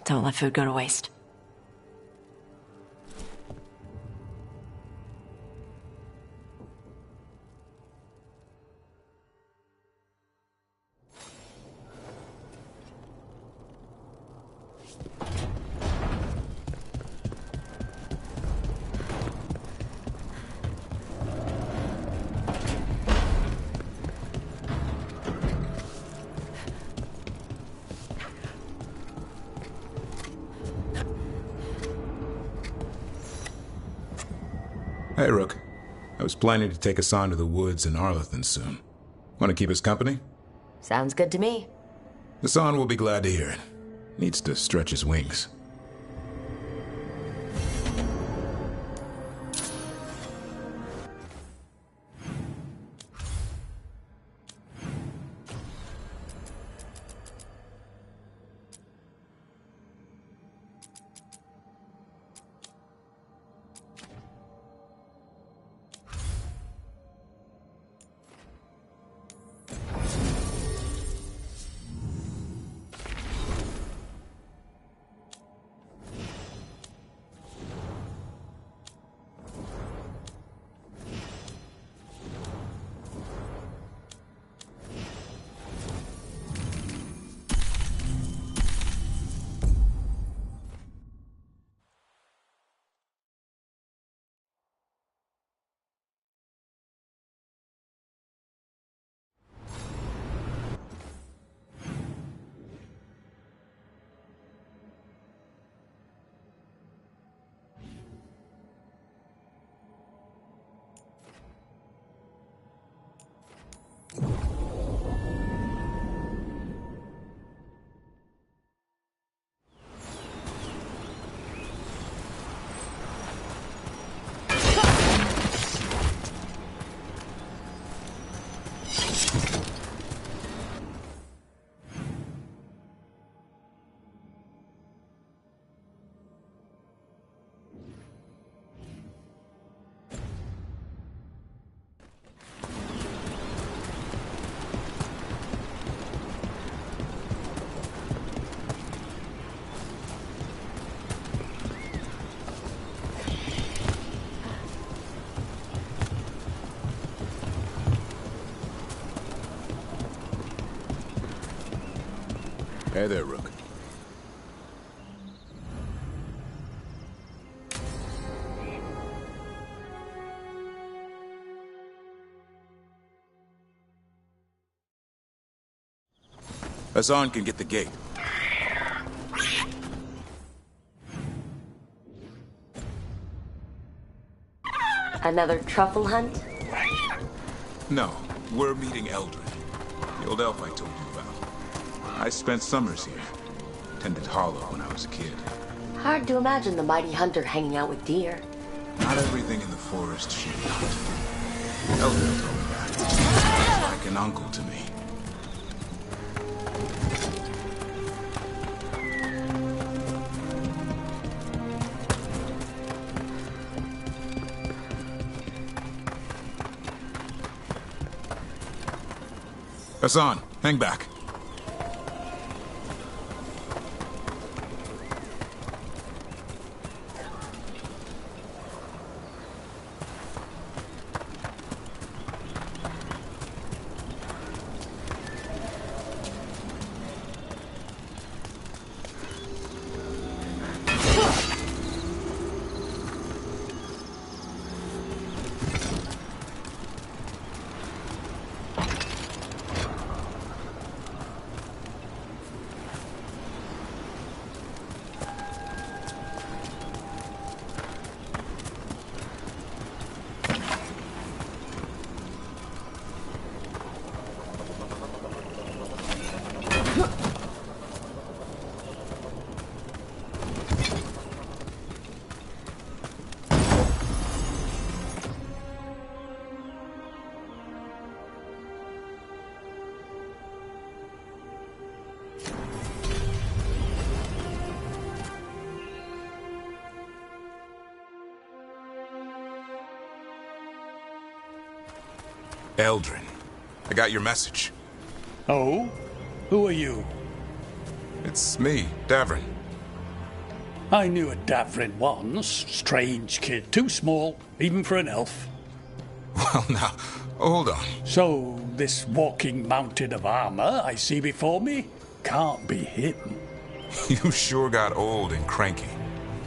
Don't let food go to waste. Hey, Rook. I was planning to take Hassan to the woods in Arlethan soon. Want to keep us company? Sounds good to me. Hassan will be glad to hear it. Needs to stretch his wings. Hey there, Rook. Hassan can get the gate. Another truffle hunt? No, we're meeting Eldrin, the old elf I told you about. I spent summers here. Tended Hollow when I was a kid. Hard to imagine the mighty hunter hanging out with deer. Not everything in the forest should hunt. Eldrin told me that. Like an uncle to me. Hassan, hang back. Eldrin, I got your message. Oh? Who are you? It's me, Davrin. I knew a Davrin once. Strange kid. Too small, even for an elf. Well, now, hold on. So, this walking mountain of armor I see before me can't be him. You sure got old and cranky.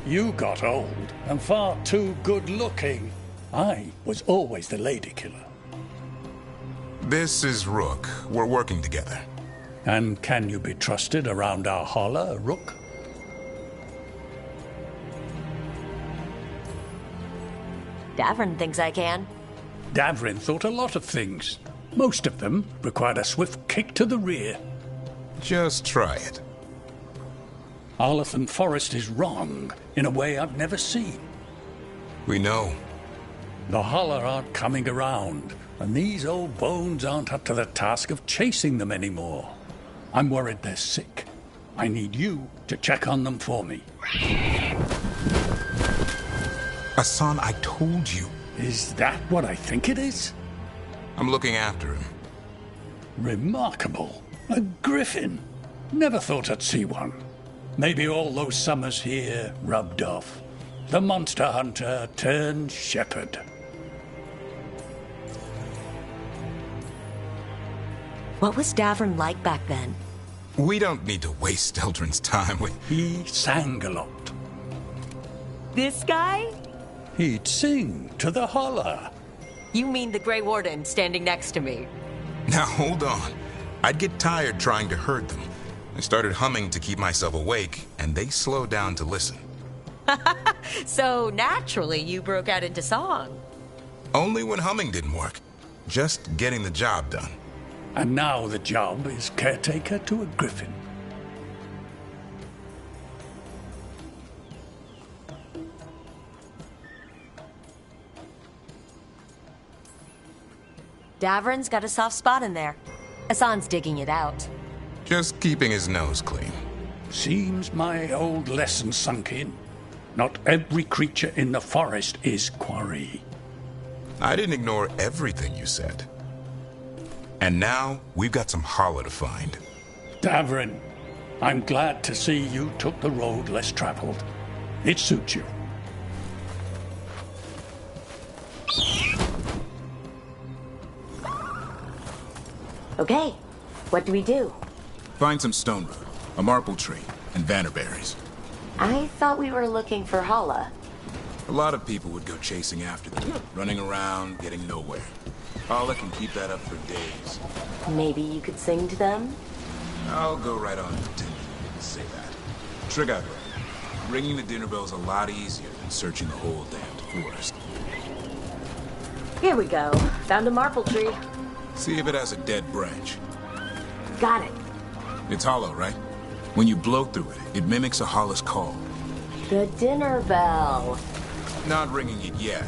You got old and far too good looking. I was always the lady killer. This is Rook. We're working together. And can you be trusted around our holler, Rook? Davrin thinks I can. Davrin thought a lot of things. Most of them required a swift kick to the rear. Just try it. Arlathan Forest is wrong in a way I've never seen. We know. The holler aren't coming around, and these old bones aren't up to the task of chasing them anymore. I'm worried they're sick. I need you to check on them for me. Hassan, I told you. Is that what I think it is? I'm looking after him. Remarkable. A griffin. Never thought I'd see one. Maybe all those summers here rubbed off. The monster hunter turned shepherd. What was Davrin like back then? We don't need to waste Eldrin's time. He sang a lot. This guy? He'd sing to the holler. You mean the Grey Warden standing next to me? Now hold on. I'd get tired trying to herd them. I started humming to keep myself awake, and they slowed down to listen. So naturally you broke out into song. Only when humming didn't work. Just getting the job done. And now the job is caretaker to a griffin. Davrin's got a soft spot in there. Hassan's digging it out. Just keeping his nose clean. Seems my old lesson sunk in. Not every creature in the forest is quarry. I didn't ignore everything you said. And now, we've got some holler to find. Davrin, I'm glad to see you took the road less traveled. It suits you. Okay, what do we do? Find some stone root, a marple tree, and vannerberries. I thought we were looking for Hala. A lot of people would go chasing after them, running around, getting nowhere. Hala can keep that up for days. Maybe you could sing to them? I'll go right on pretending you didn't say that. Trick out, brother. Ringing the dinner bell's a lot easier than searching the whole damned forest. Here we go. Found a marble tree. See if it has a dead branch. Got it. It's hollow, right? When you blow through it, it mimics a hollow's call. The dinner bell. Not ringing it yet.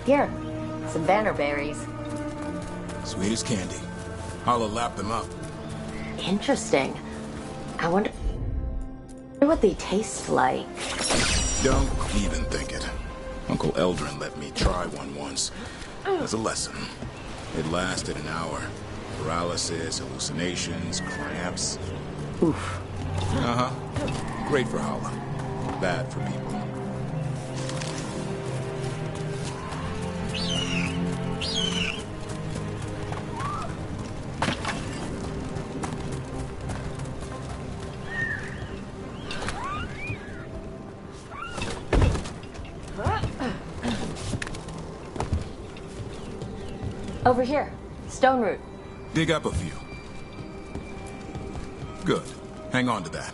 Here, some bannerberries. Sweet as candy. Holla lapped them up. Interesting. I wonder what they taste like. Don't even think it. Uncle Eldrin let me try one once. As a lesson. It lasted an hour. Paralysis, hallucinations, cramps. Oof. Uh-huh. Great for Holla. Bad for people. Over here. Stone root. Dig up a few. Good. Hang on to that.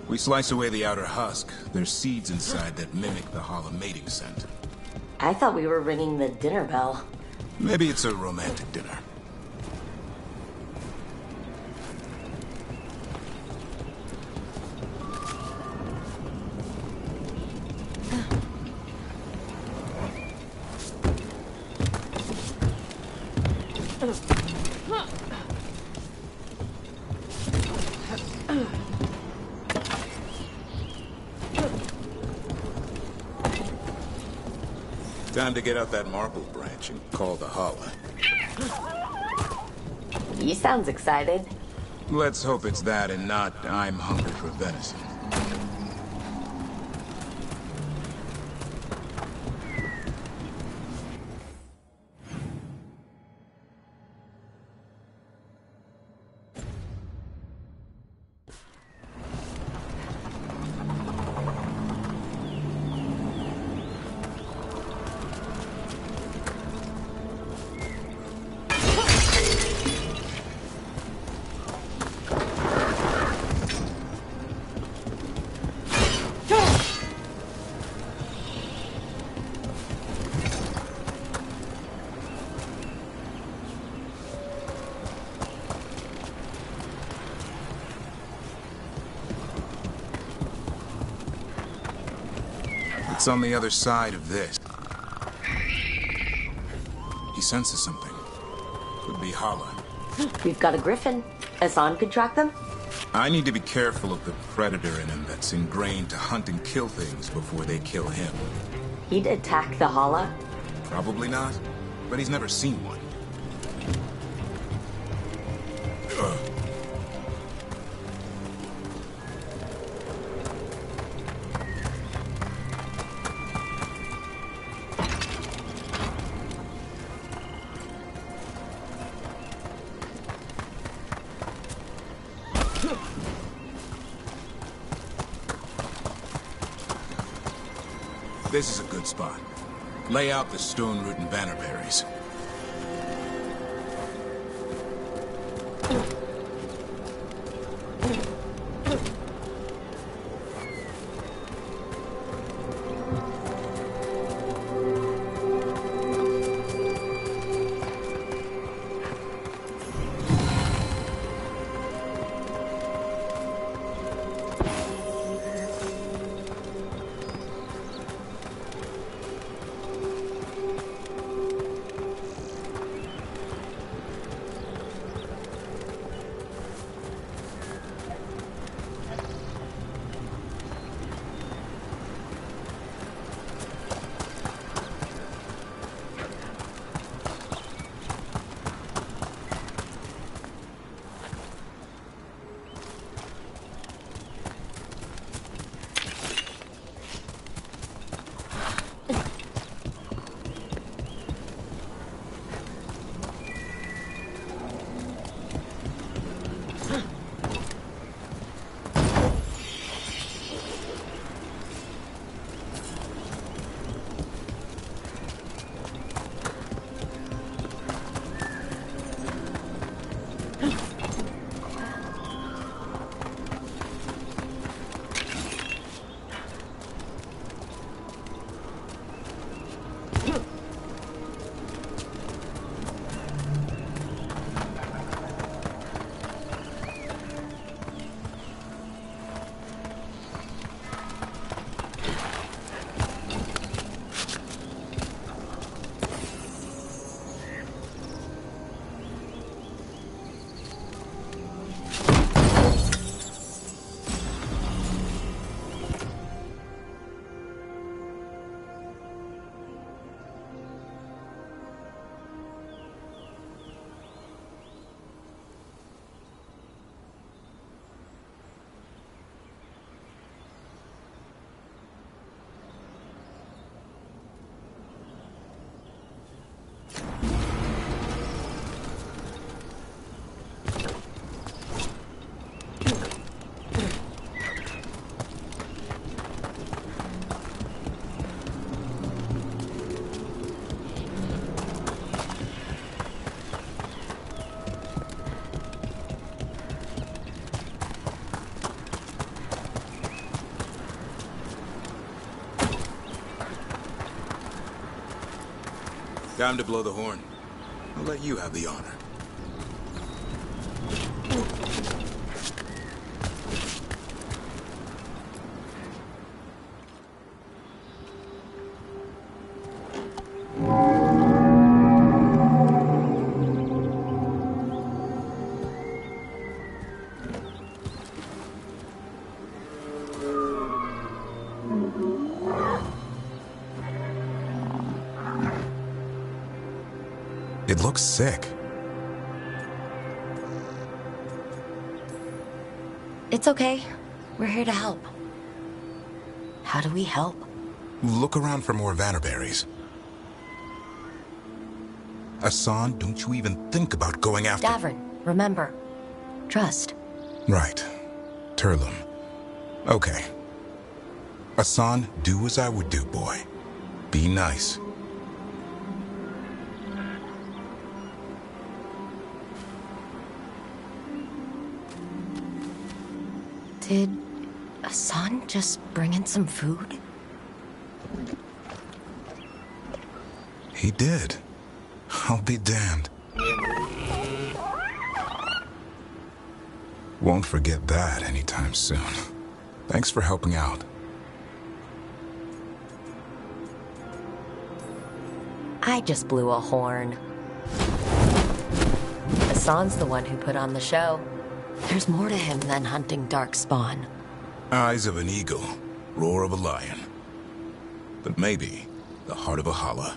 We slice away the outer husk. There's seeds inside that mimic the Holla mating scent. I thought we were ringing the dinner bell. Maybe it's a romantic dinner. Time to get out that marble branch and call the Holla. He sounds excited. Let's hope it's that and not I'm hungry for venison. It's on the other side of this. He senses something. Could be Holla. We've got a griffin. Hassan could track them? I need to be careful of the predator in him that's ingrained to hunt and kill things before they kill him. He'd attack the Holla? Probably not, but he's never seen one. This is a good spot. Lay out the stone root and bannerberries. Time to blow the horn. I'll let you have the honor. It looks sick. It's okay. We're here to help. How do we help? Look around for more Vannerberries. Asan, don't you even think about going after... Davrin, remember. Trust. Right. Turlum. Okay. Asan, do as I would do, boy. Be nice. Did Asan just bring in some food? He did. I'll be damned. Won't forget that anytime soon. Thanks for helping out. I just blew a horn. Asan's the one who put on the show. There's more to him than hunting darkspawn. Eyes of an eagle, roar of a lion. But maybe the heart of a holla.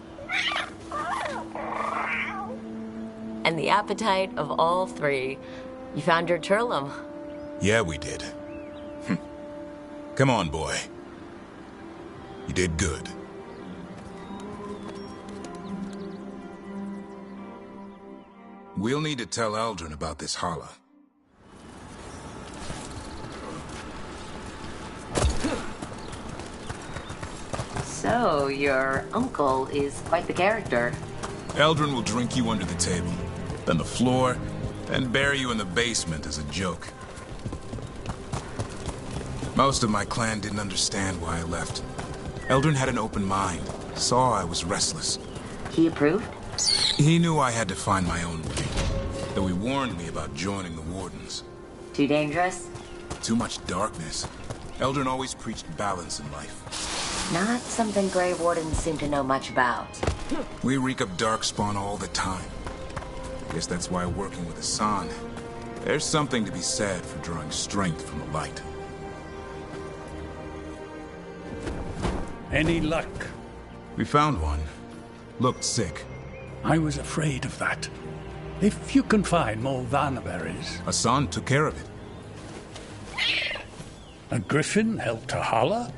And the appetite of all three. You found your Turlum. Yeah, we did. Come on, boy. You did good. We'll need to tell Eldrin about this holla. So, your uncle is quite the character. Eldrin will drink you under the table, then the floor, then bury you in the basement as a joke. Most of my clan didn't understand why I left. Eldrin had an open mind, saw I was restless. He approved? He knew I had to find my own way, though he warned me about joining the Wardens. Too dangerous? Too much darkness. Eldrin always preached balance in life. Not something Grey Wardens seem to know much about. We reek of darkspawn all the time. Guess that's why working with Asan, there's something to be said for drawing strength from the light. Any luck? We found one. Looked sick. I was afraid of that. If you can find more Vannerberries... Asan took care of it. A griffin helped a holla?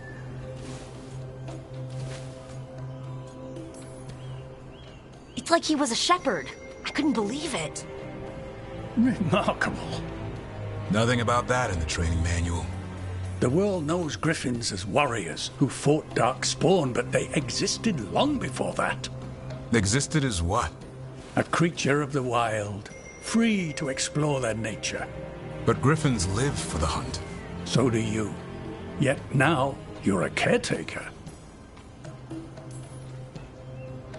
It's like he was a shepherd. I couldn't believe it. Remarkable. Nothing about that in the training manual. The world knows griffins as warriors who fought darkspawn, but they existed long before that. Existed as what? A creature of the wild, free to explore their nature. But griffins live for the hunt. So do you. Yet now, you're a caretaker.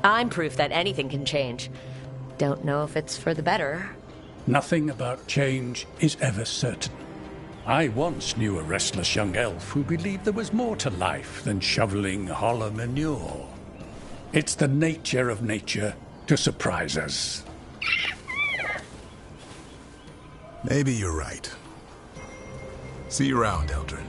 I'm proof that anything can change. Don't know if it's for the better. Nothing about change is ever certain. I once knew a restless young elf who believed there was more to life than shoveling hollow manure. It's the nature of nature to surprise us. Maybe you're right. See you around, Eldrin.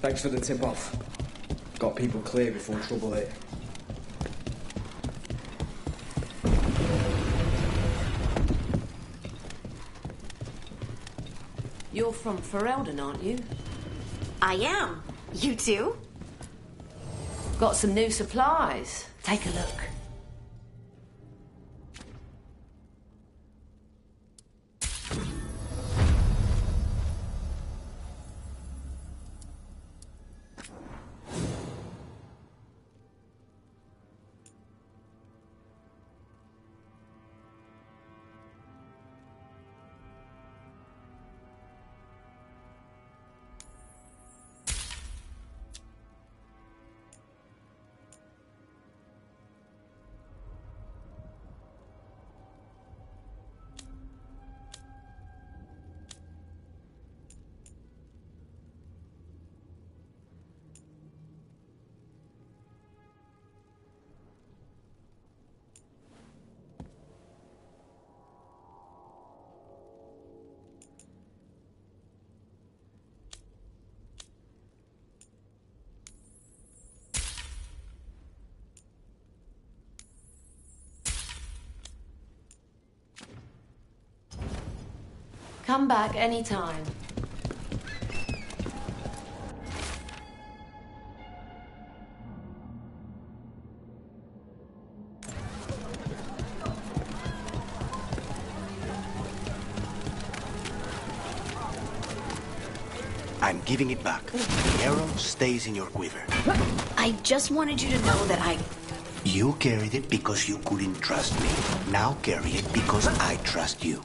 Thanks for the tip-off. Got people clear before trouble hit. You're from Ferelden, aren't you? I am. You too? Got some new supplies. Take a look. Come back anytime. I'm giving it back. The arrow stays in your quiver. I just wanted you to know that I... You carried it because you couldn't trust me. Now carry it because I trust you.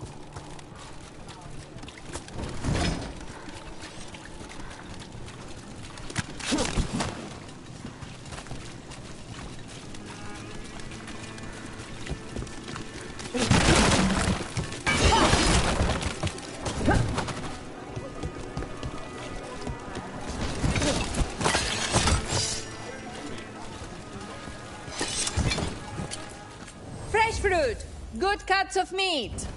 Fresh fruit! Good cuts of meat!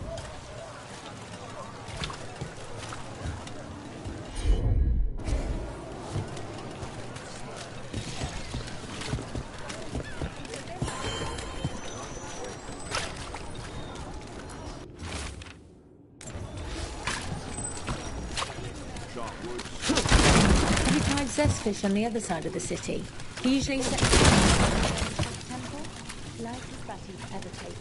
Have you tried zestfish on the other side of the city? He usually temple. Lightest batty ever tasted.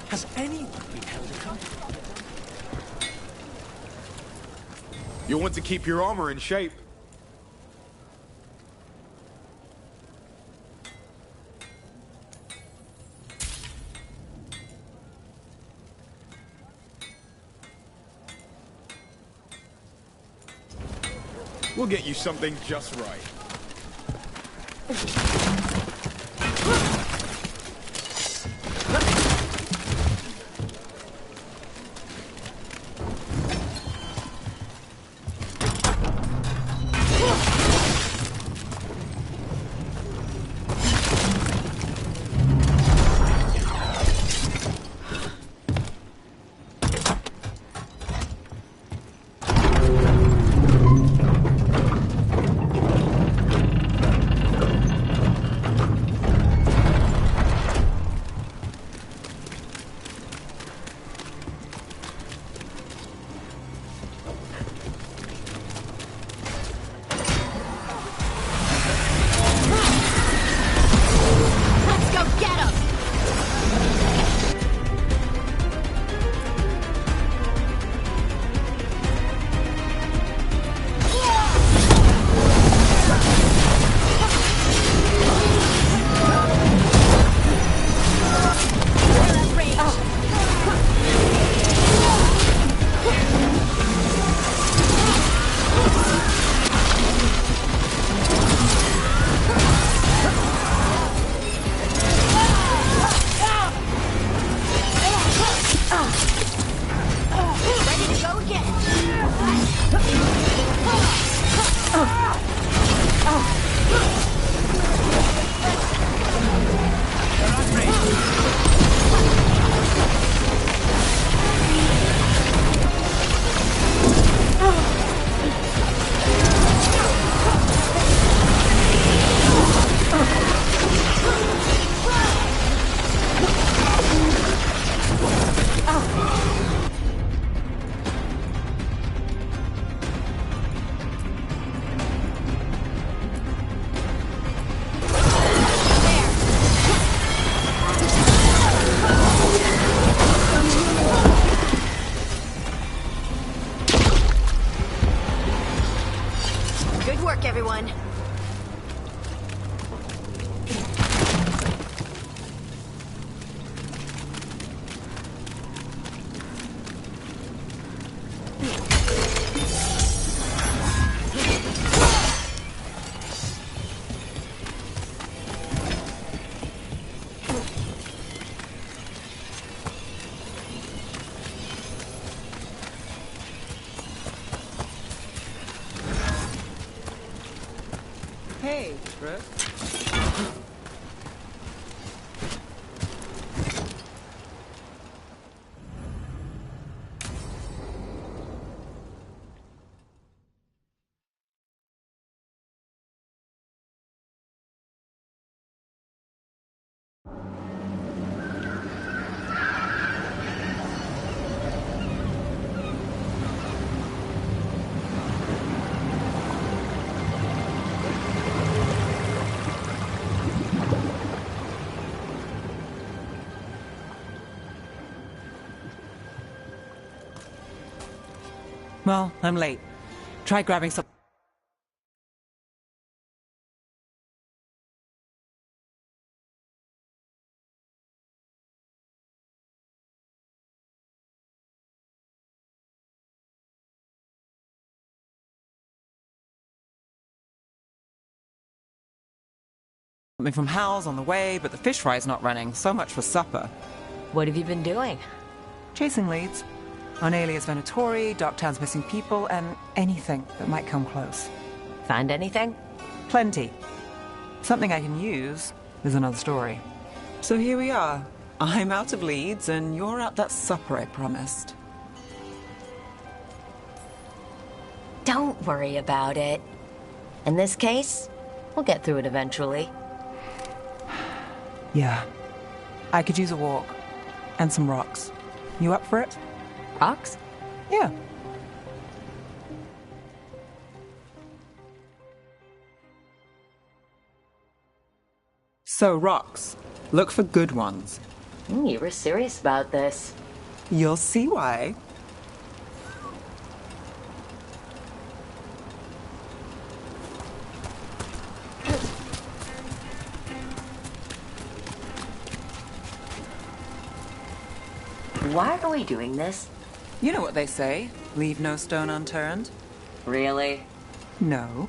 Has anyone been held accountable? You'll want to keep your armor in shape. We'll get you something just right. luck, everyone. Hey, Chris. Well, I'm late. Try grabbing some... something from Hal's on the way, but the fish fry's not running. So much for supper. What have you been doing? Chasing leads. On Alias Venatori, Dogtown's missing people, and anything that might come close. Find anything? Plenty. Something I can use is another story. So here we are. I'm out of leads, and you're at that supper I promised. Don't worry about it. In this case, we'll get through it eventually. Yeah. I could use a walk. And some rocks. You up for it? Rocks? Yeah. So, rocks. Look for good ones. You were serious about this. You'll see why. Why are we doing this? You know what they say. Leave no stone unturned. Really? No.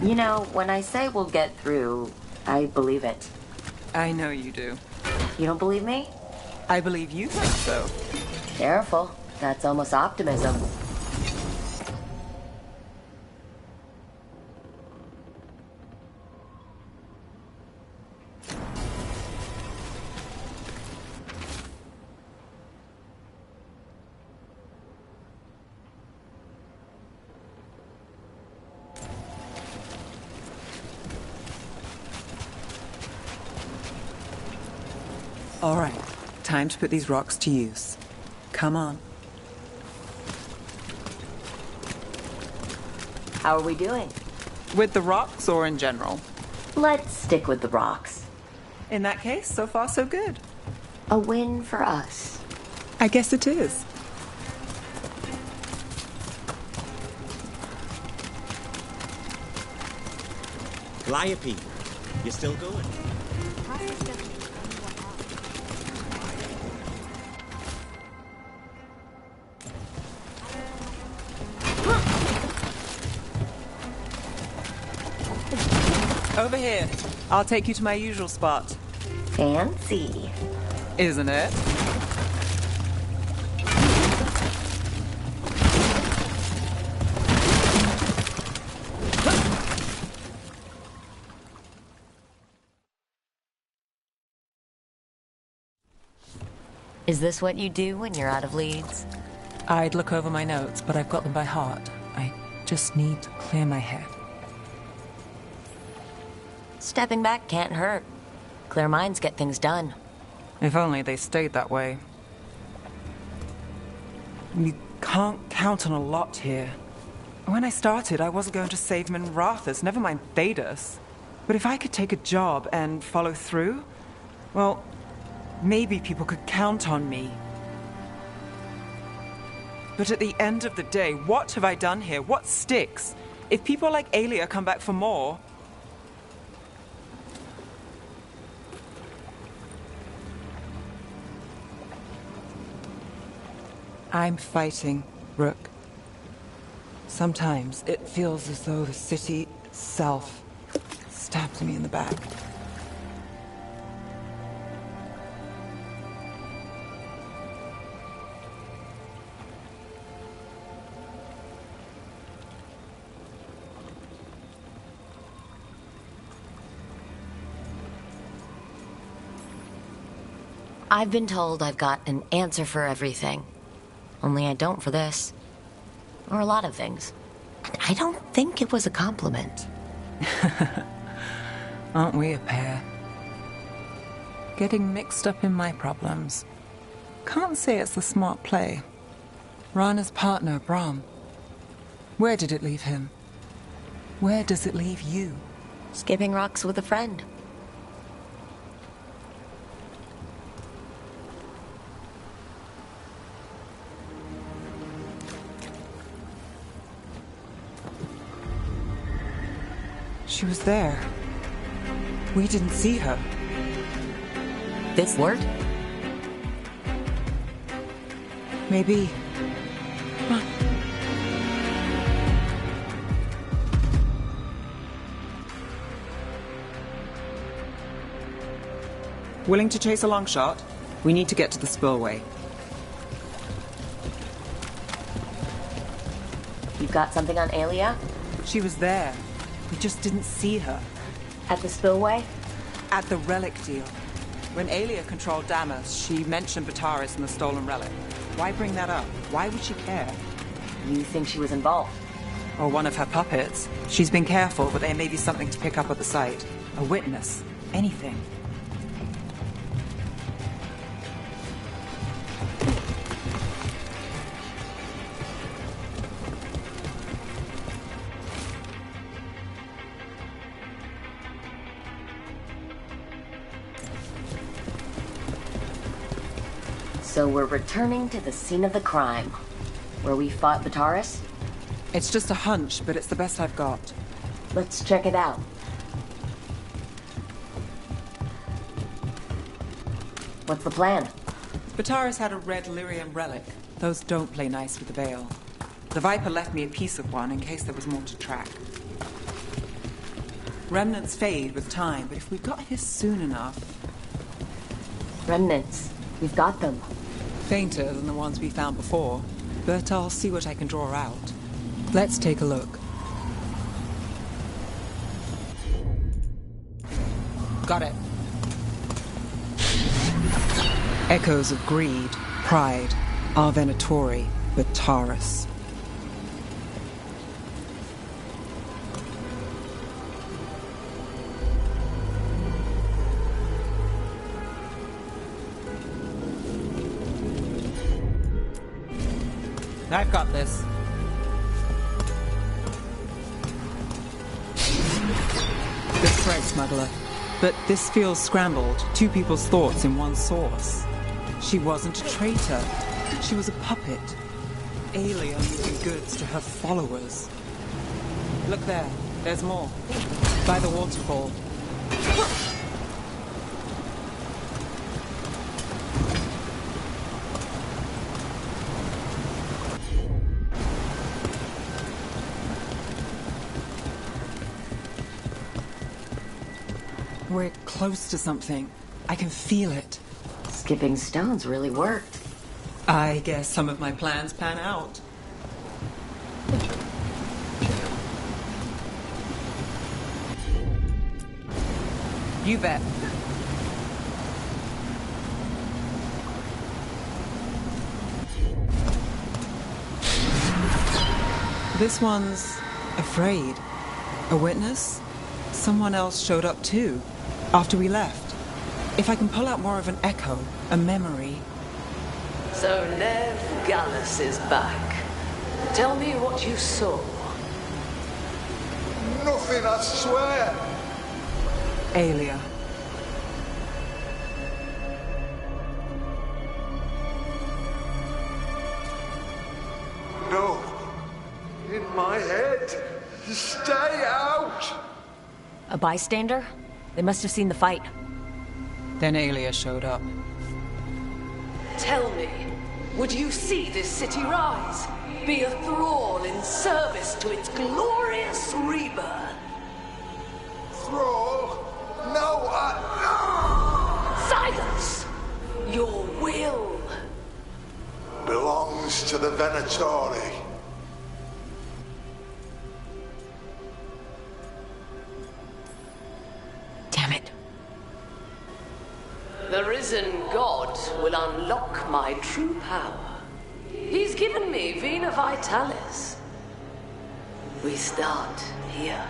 You know, when I say we'll get through, I believe it. I know you do. You don't believe me? I believe you think so. Careful. That's almost optimism. All right, time to put these rocks to use. Come on. How are we doing? With the rocks or in general? Let's stick with the rocks. In that case, so far so good. A win for us. I guess it is. Calliope, you still going? Over here. I'll take you to my usual spot. Fancy. Isn't it? Is this what you do when you're out of leads? I'd look over my notes, but I've got them by heart. I just need to clear my head. Stepping back can't hurt. Clear minds get things done. If only they stayed that way. You can't count on a lot here. When I started, I wasn't going to save Minrathous, never mind Thedas. But if I could take a job and follow through, well, maybe people could count on me. But at the end of the day, what have I done here? What sticks? If people like Aelia come back for more... I'm fighting, Rook. Sometimes it feels as though the city itself stabs me in the back. I've been told I've got an answer for everything. Only I don't for this. Or a lot of things. I don't think it was a compliment. Aren't we a pair? Getting mixed up in my problems. Can't say it's a smart play. Rana's partner, Brahm. Where did it leave him? Where does it leave you? Skipping rocks with a friend. She was there. We didn't see her. This word? Maybe. Huh. Willing to chase a long shot? We need to get to the spillway. You've got something on Aelia? She was there. We just didn't see her. At the spillway? At the relic deal. When Aelia controlled Damas, she mentioned Bataris and the stolen relic. Why bring that up? Why would she care? You think she was involved? Or one of her puppets. She's been careful, but there may be something to pick up at the site. A witness. Anything. So we're returning to the scene of the crime, where we fought Bataris? It's just a hunch, but it's the best I've got. Let's check it out. What's the plan? Bataris had a red lyrium relic. Those don't play nice with the Veil. The Viper left me a piece of one in case there was more to track. Remnants fade with time, but if we got here soon enough... Remnants. We've got them. Fainter than the ones we found before, but I'll see what I can draw out. Let's take a look. Got it. Echoes of greed, pride, our Venatori, but Taurus. I've got this. Good thread, smuggler. But this feels scrambled. Two people's thoughts in one source. She wasn't a traitor. She was a puppet. Alien moving goods to her followers. Look there. There's more. By the waterfall. We're close to something. I can feel it. Skipping stones really worked. I guess some of my plans pan out. You bet. This one's afraid. A witness? Someone else showed up too, after we left. If I can pull out more of an echo, a memory... So Nev Gallus is back. Tell me what you saw. Nothing, I swear. Aelia. No. In my head. Stay out. A bystander? They must have seen the fight. Then Aelia showed up. Tell me, would you see this city rise? Be a thrall in service to its glorious rebirth? Thrall? No, Silence! Your will belongs to the Venatori. Damn it. The risen god will unlock my true power. He's given me Vena Vitalis. We start here.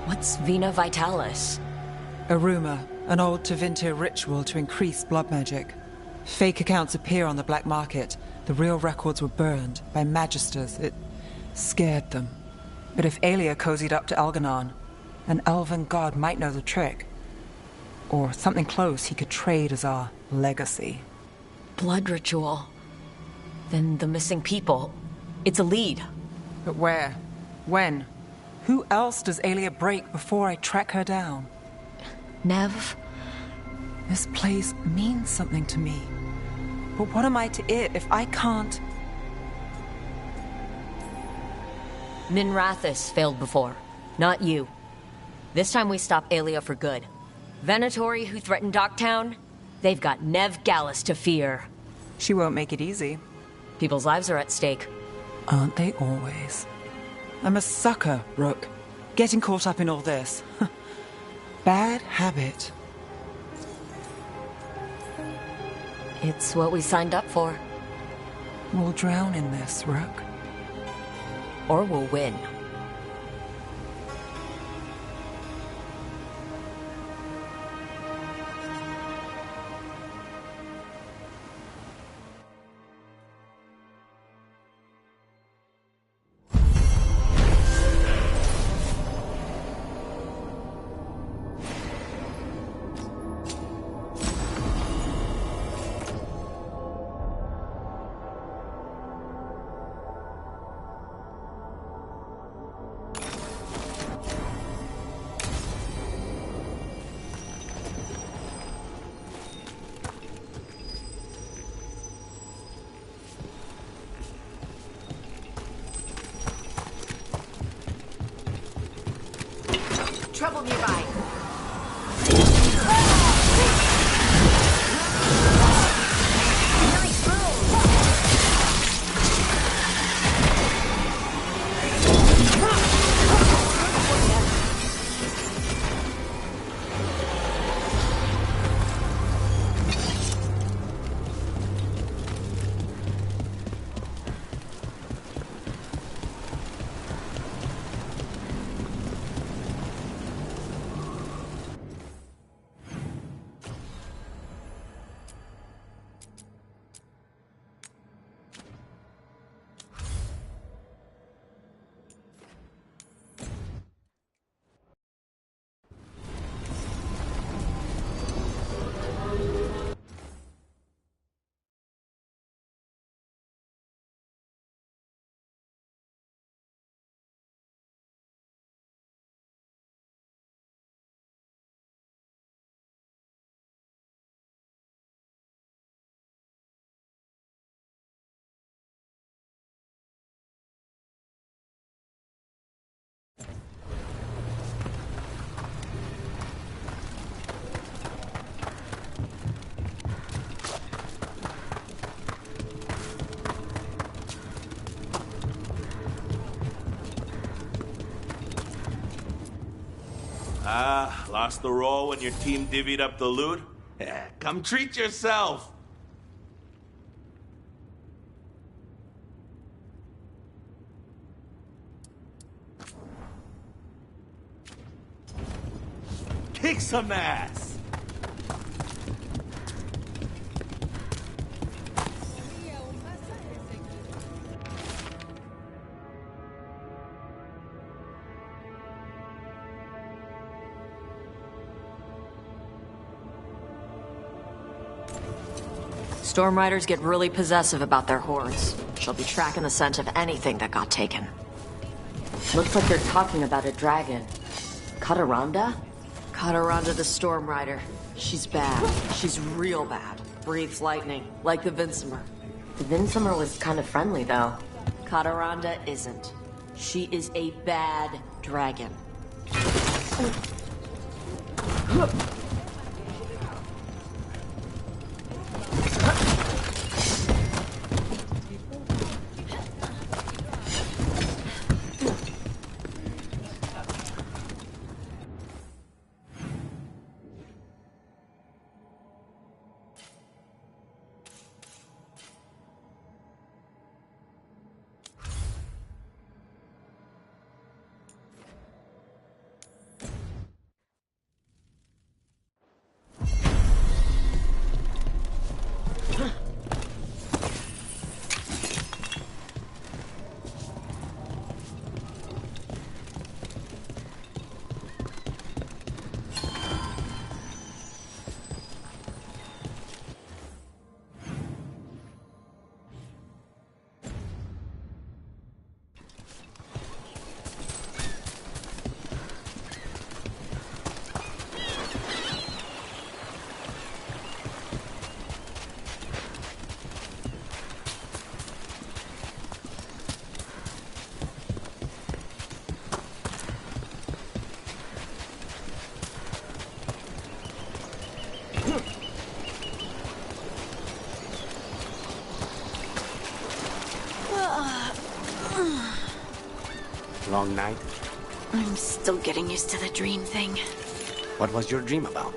What's Vena Vitalis? A rumor, an old Tevinter ritual to increase blood magic. Fake accounts appear on the black market. The real records were burned by magisters. It scared them. But if Aelia cozied up to Algernon, an elven god might know the trick. Or something close he could trade as our legacy. Blood ritual. Then the missing people. It's a lead. But where? When? Who else does Aelia break before I track her down? Nev? This place means something to me. But what am I to it if I can't... Minrathis failed before. Not you. This time we stop Aelia for good. Venatori, who threatened Docktown, they've got Nev Gallus to fear. She won't make it easy. People's lives are at stake. Aren't they always? I'm a sucker, Rook. Getting caught up in all this. Bad habit. It's what we signed up for. We'll drown in this, Rook. Or we'll win. trouble nearby. Ah, lost the roll when your team divvied up the loot? Yeah, come treat yourself! Kick some ass! Storm Riders get really possessive about their hordes. She'll be tracking the scent of anything that got taken. Looks like they're talking about a dragon. Kataranda? Kataranda the Storm Rider. She's bad. She's real bad. Breathes lightning, like the Vinsimer. The Vinsimer was kind of friendly, though. Kataranda isn't. She is a bad dragon. Long night? I'm still getting used to the dream thing. What was your dream about?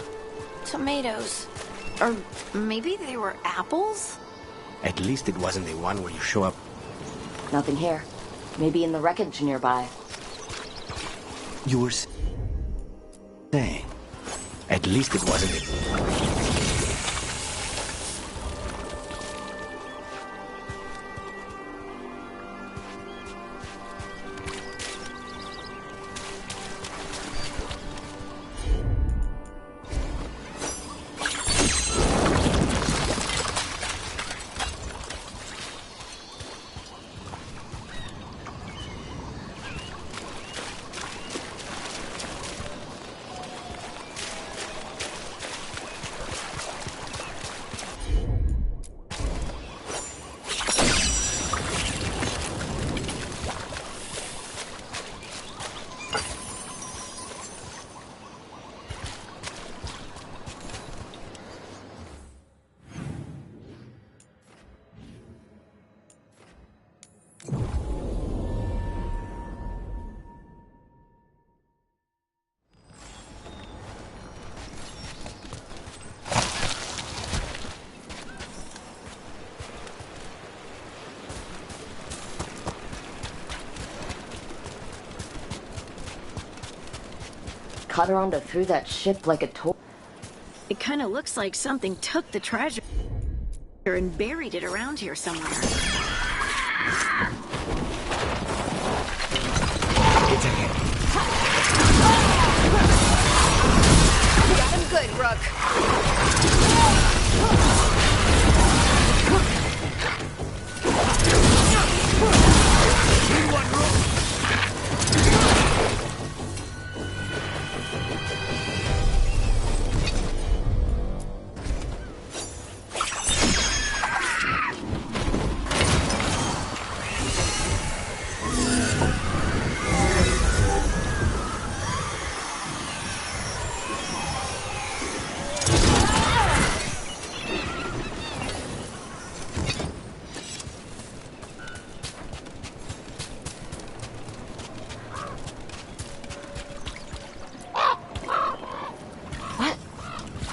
Tomatoes. Or maybe they were apples? At least it wasn't the one where you show up. Nothing here. Maybe in the wreckage nearby. You were saying. At least it wasn't it. caught her onto threw that ship like a toy. It kind of looks like something took the treasure and buried it around here somewhere. It's ahead. Got him good, Rook.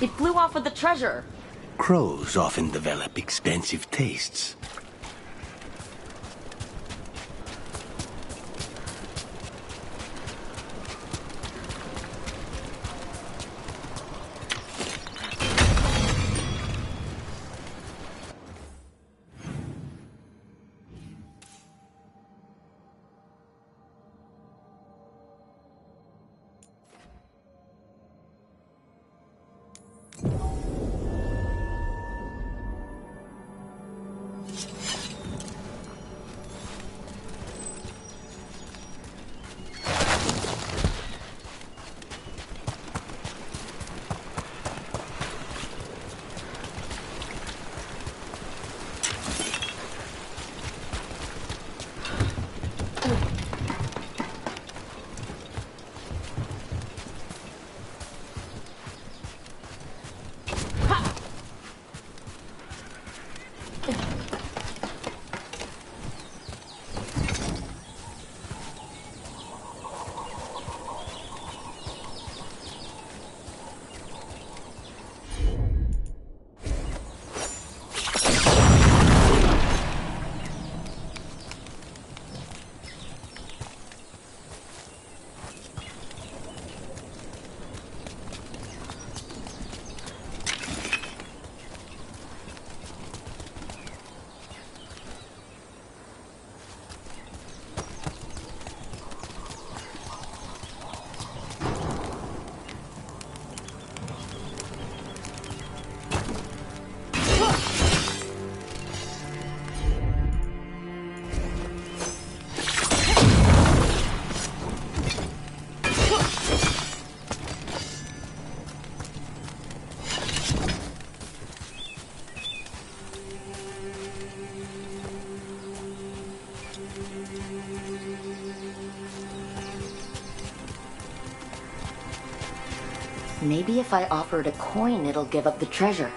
It flew off with the treasure. Crows often develop expensive tastes. Maybe if I offered a coin, it'll give up the treasure.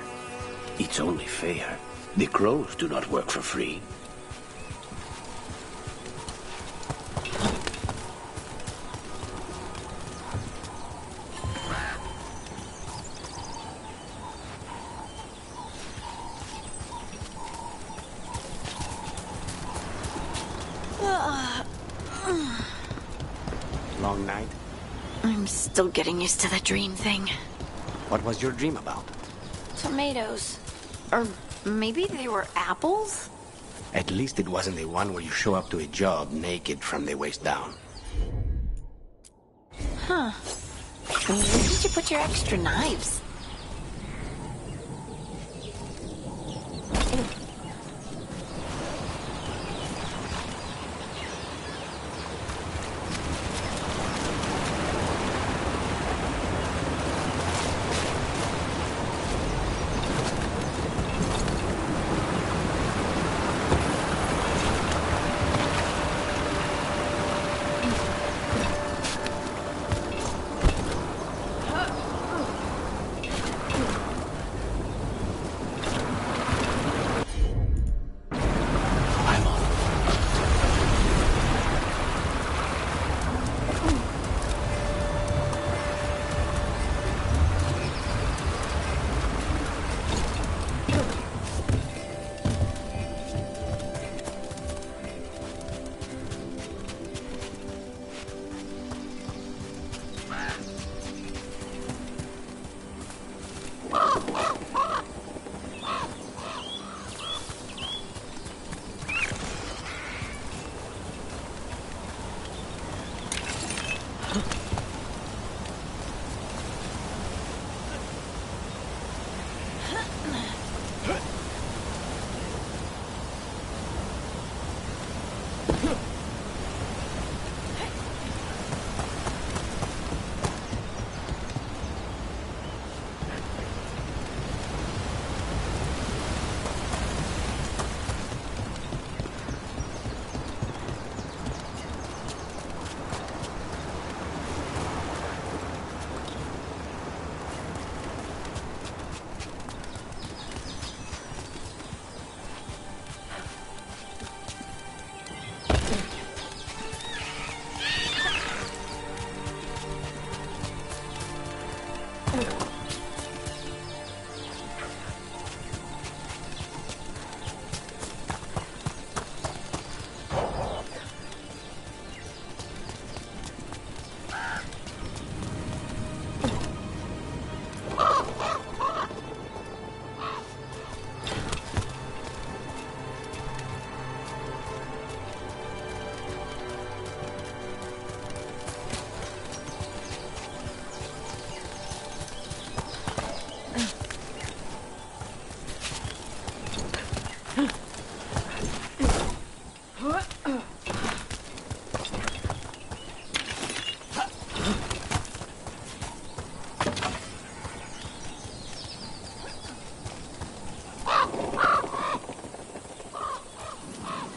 It's only fair. The crows do not work for free. Long night? I'm still getting used to the dream thing. What was your dream about? Tomatoes. Or maybe they were apples? At least it wasn't the one where you show up to a job naked from the waist down. Huh. Where did you put your extra knives?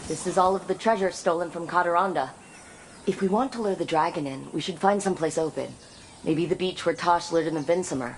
This is all of the treasure stolen from Cataranda. If we want to lure the dragon in, we should find someplace open. Maybe the beach where Tosh lured in the Vinsomer.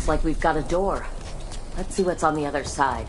Looks like we've got a door. Let's see what's on the other side.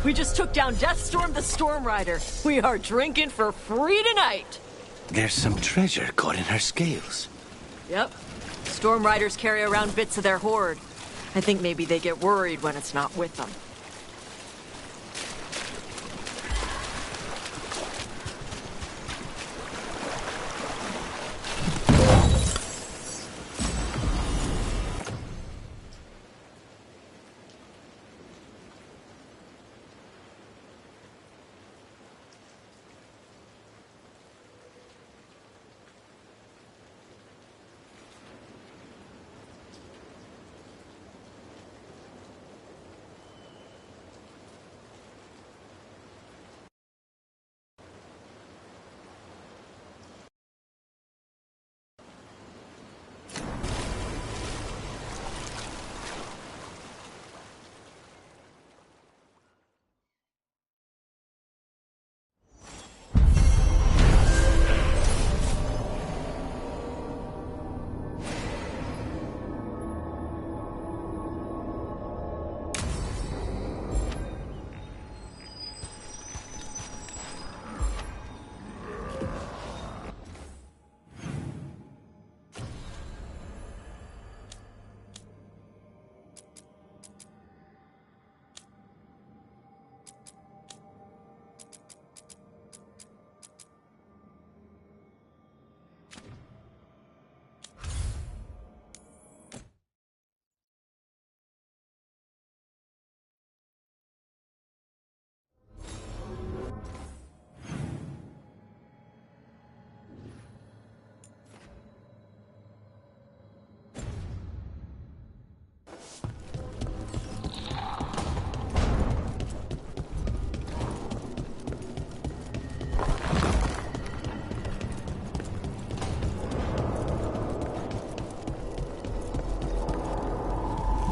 We just took down Deathstorm the Storm Rider. We are drinking for free tonight. There's some treasure caught in her scales. Yep. Storm Riders carry around bits of their hoard. I think maybe they get worried when it's not with them.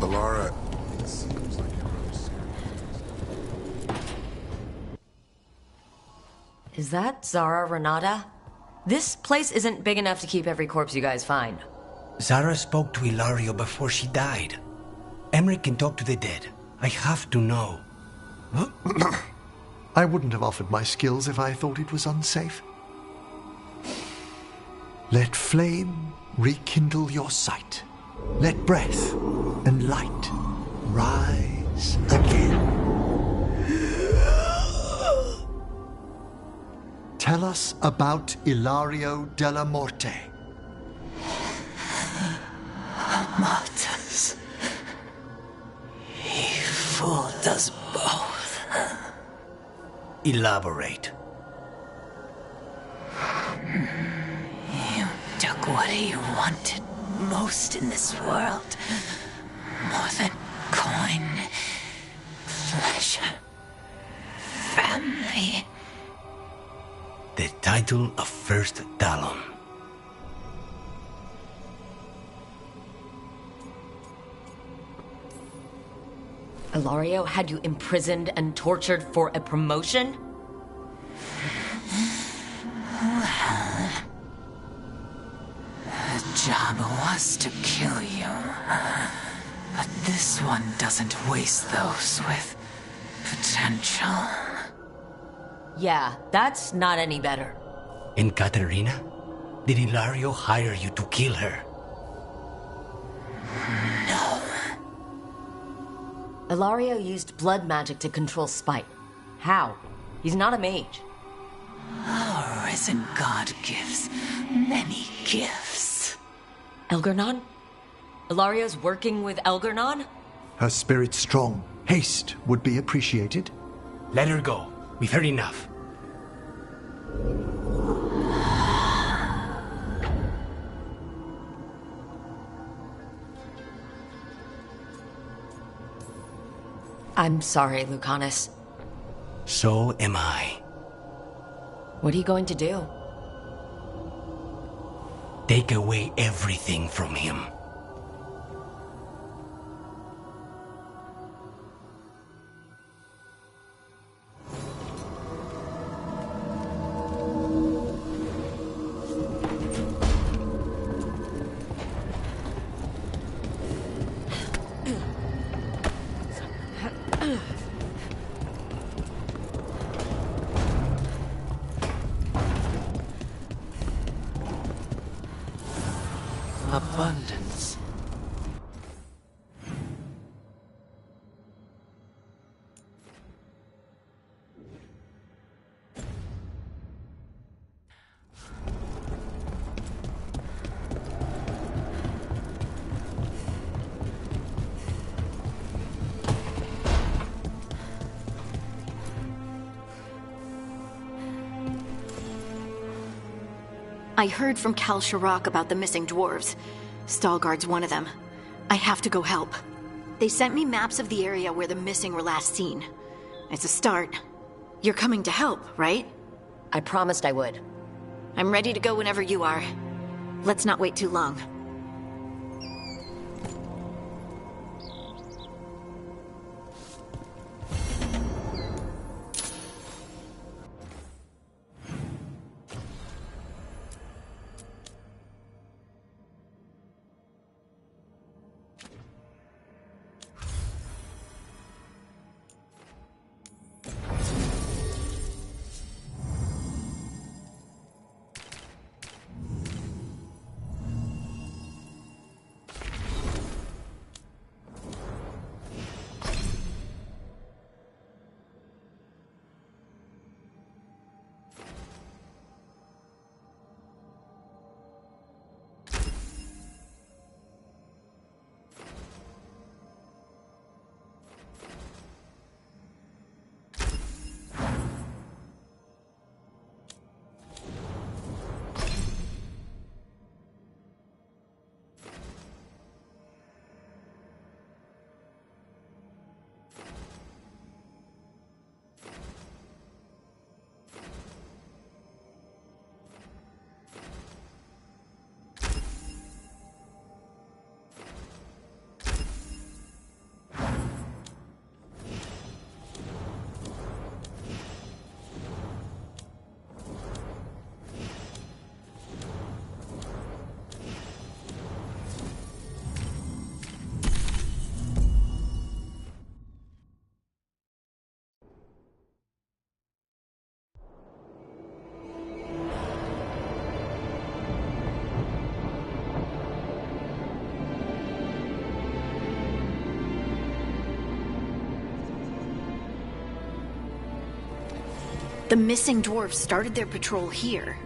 Laura, it seems like you're really serious. Is that Zara Renata? This place isn't big enough to keep every corpse you guys find. Zara spoke to Ilario before she died. Emmerich can talk to the dead. I have to know. I wouldn't have offered my skills if I thought it was unsafe. Let flame rekindle your sight. Let breath and light rise again. Tell us about Ilario della Morte. Martyrs. He fooled us both. Elaborate. You took what he wanted most in this world. More than coin, pleasure, family. The title of First Talon. Ilario had you imprisoned and tortured for a promotion? Well, a job was to kill you. But this one doesn't waste those with potential. Yeah, that's not any better. And Katerina? Did Ilario hire you to kill her? No. Ilario used blood magic to control Spite. How? He's not a mage. Our risen god gives many gifts. Elgernon? Ilario's working with Elgernon? Her spirit's strong. Haste would be appreciated. Let her go. We've heard enough. I'm sorry, Lucanus. So am I. What are you going to do? Take away everything from him. Abundance. I heard from Cal Sharrock about the missing dwarves. Stalguard's one of them. I have to go help. They sent me maps of the area where the missing were last seen. It's a start. You're coming to help, right? I promised I would. I'm ready to go whenever you are. Let's not wait too long. The missing dwarves started their patrol here.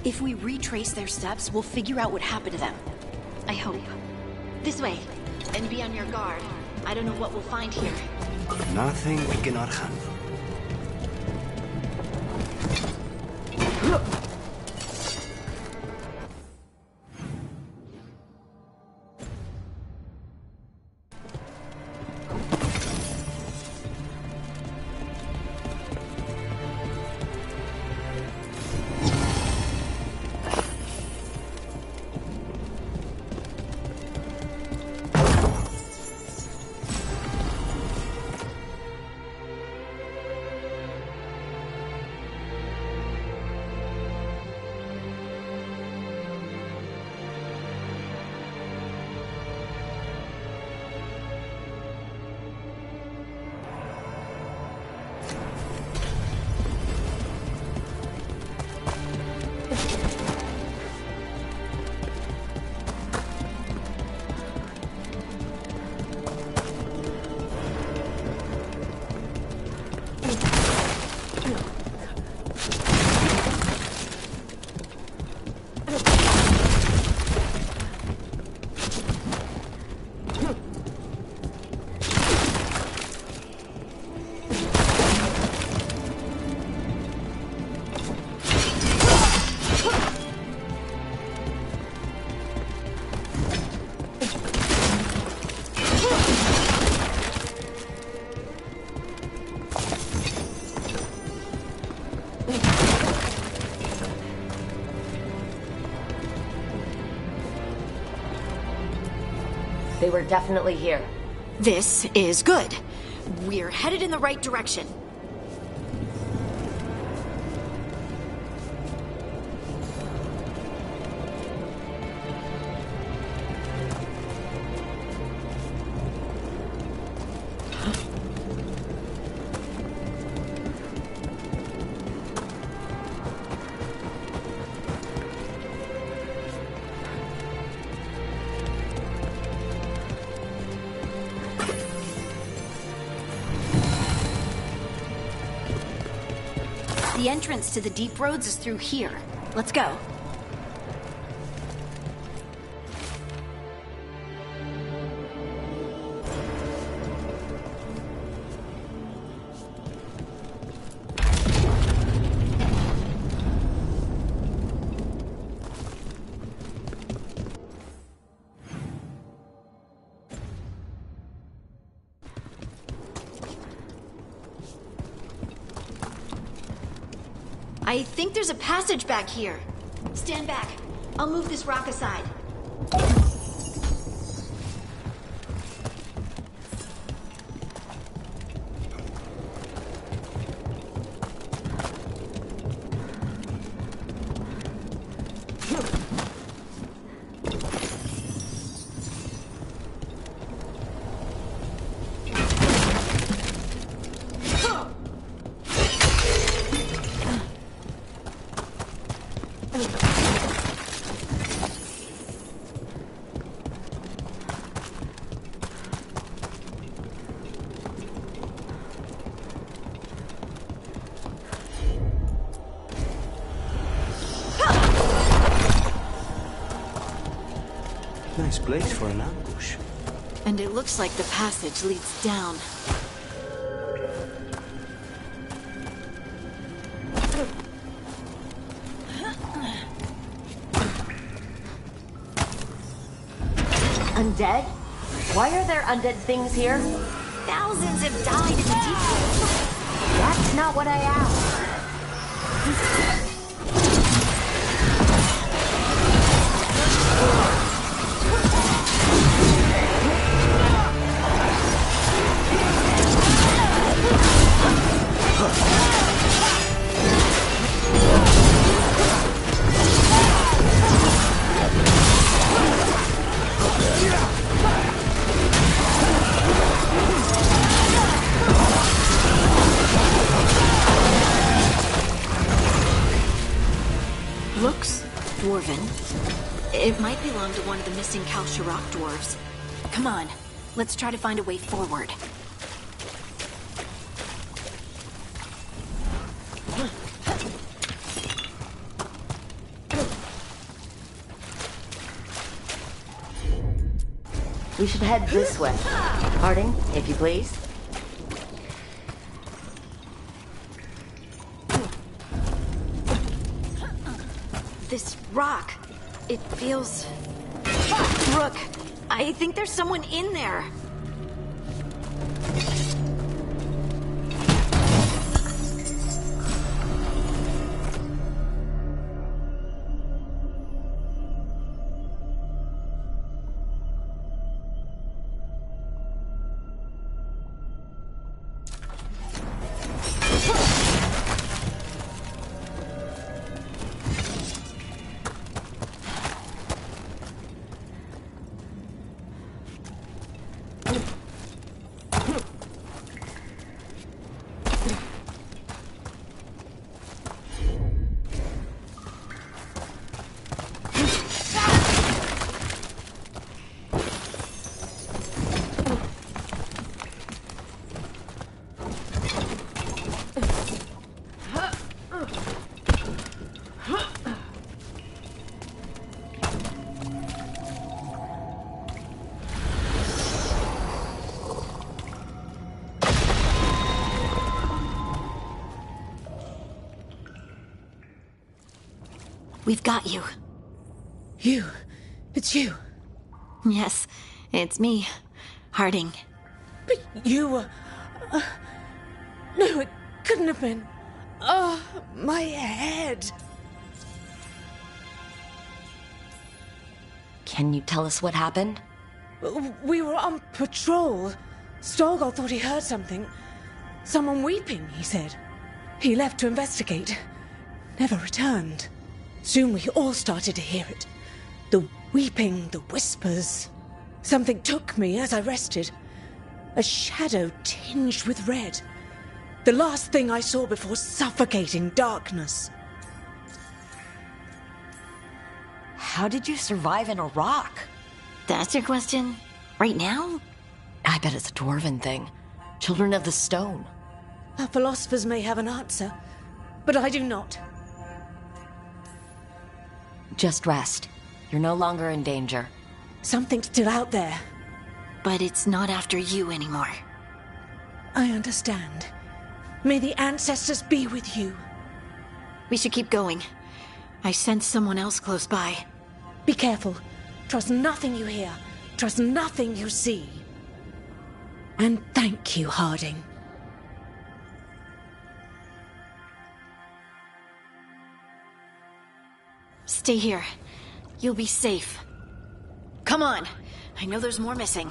If we retrace their steps, we'll figure out what happened to them. I hope. This way. And be on your guard. I don't know what we'll find here. Nothing we cannot handle. They were definitely here. This is good. We're headed in the right direction. The entrance to the deep roads is through here. Let's go. I think there's a passage back here. Stand back. I'll move this rock aside. Nice place for an ambush. And it looks like the passage leads down. Undead? Why are there undead things here? Thousands have died in the deep woods. That's not what I asked. Looks dwarven. It might belong to one of the missing Kalsharok dwarves. Come on, let's try to find a way forward. We should head this way. Harding, if you please. This rock, it feels... Rook, I think there's someone in there. We've got you. You? It's you? Yes, it's me, Harding. But you were... no, it couldn't have been. Oh, my head. Can you tell us what happened? We were on patrol. Stolgol thought he heard something. Someone weeping, he said. He left to investigate. Never returned. Soon we all started to hear it. The weeping, the whispers. Something took me as I rested. A shadow tinged with red. The last thing I saw before suffocating darkness. How did you survive in a rock? That's your question? Right now? I bet it's a dwarven thing. Children of the Stone. Our philosophers may have an answer, but I do not. Just rest. You're no longer in danger. Something's still out there. But it's not after you anymore. I understand. May the ancestors be with you. We should keep going. I sense someone else close by. Be careful. Trust nothing you hear. Trust nothing you see. And thank you, Harding. Stay here. You'll be safe. Come on. I know there's more missing.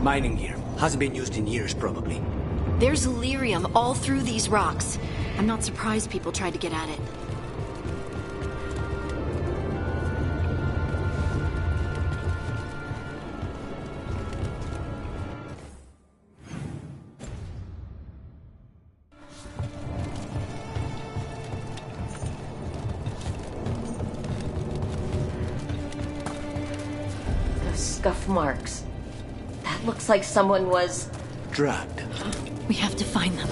Mining gear. Hasn't been used in years, probably. There's lyrium all through these rocks. I'm not surprised people tried to get at it. Those scuff marks. That looks like someone was... Dragged. We have to find them.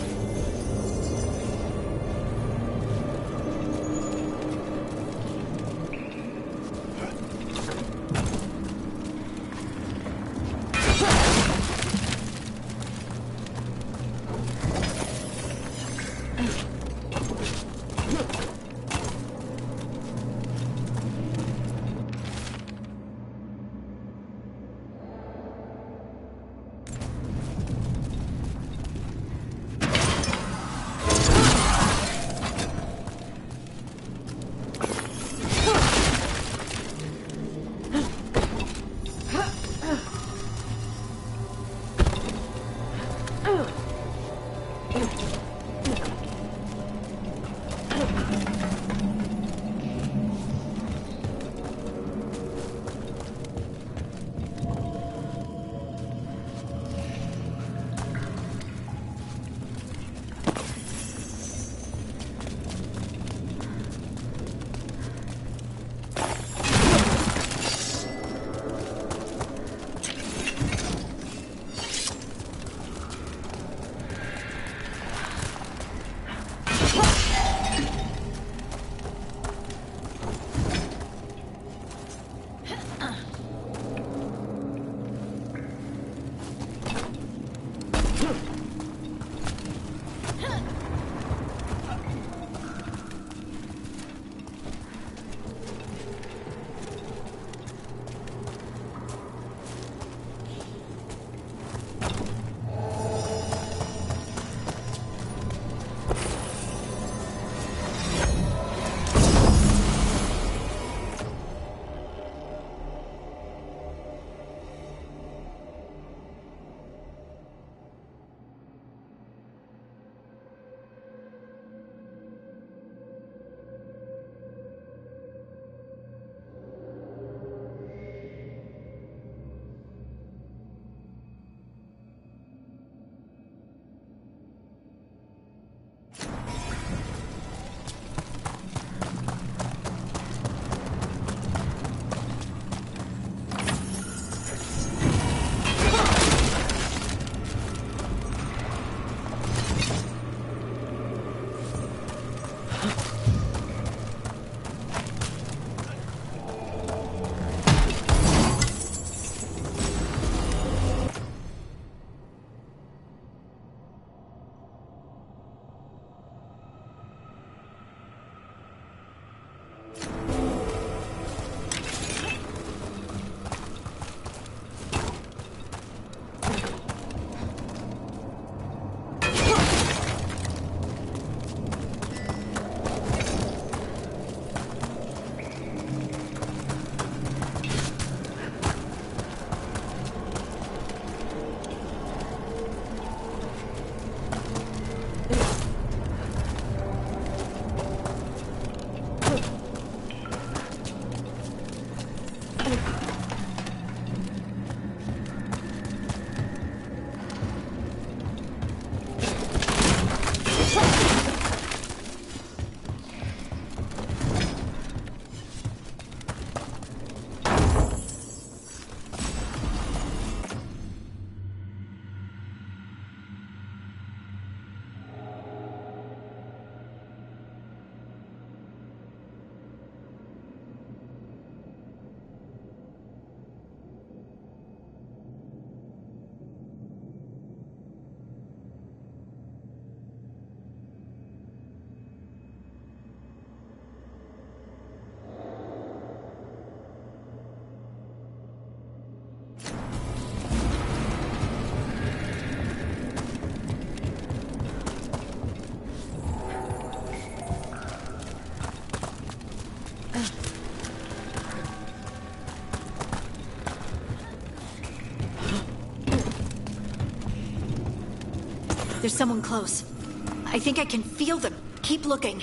There's someone close. I think I can feel them. Keep looking.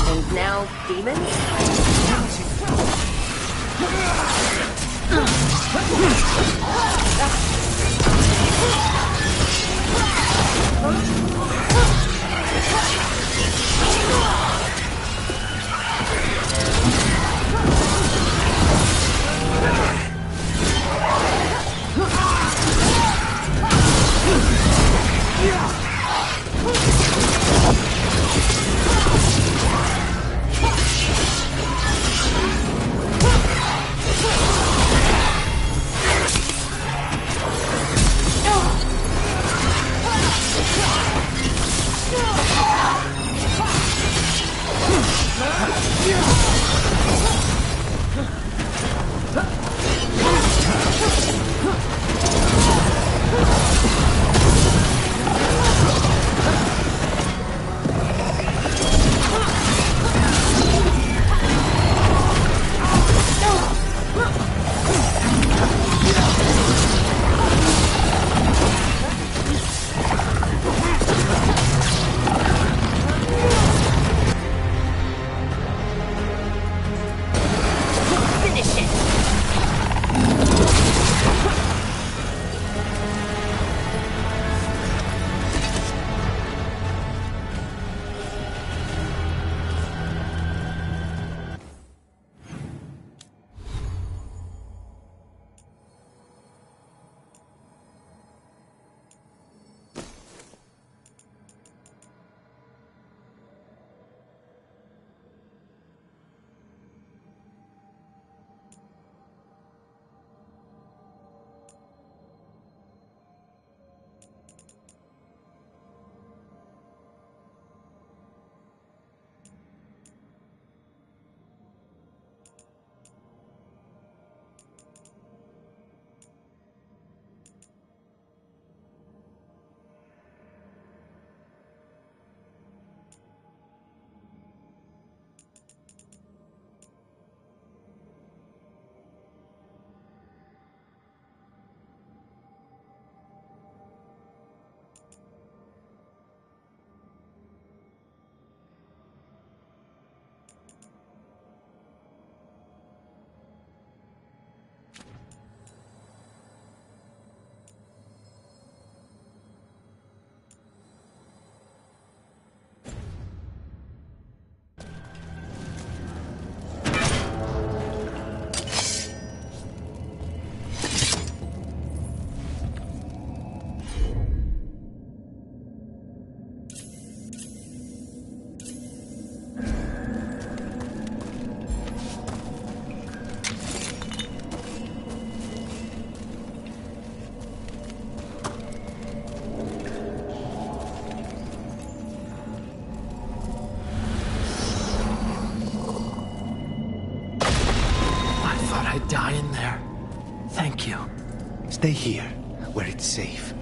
And now, demons? Die in there. Thank you. Stay here, where it's safe.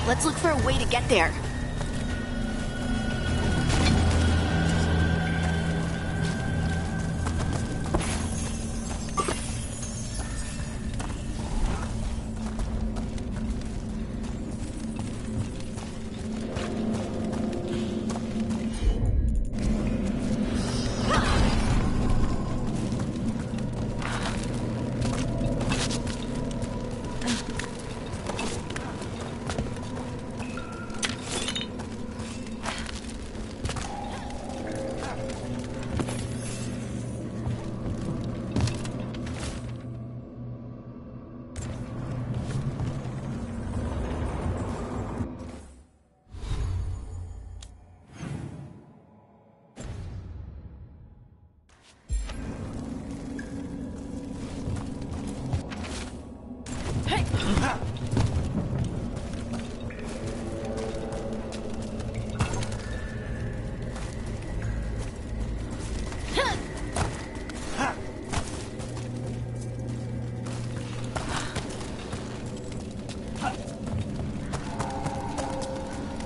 Let's look for a way to get there.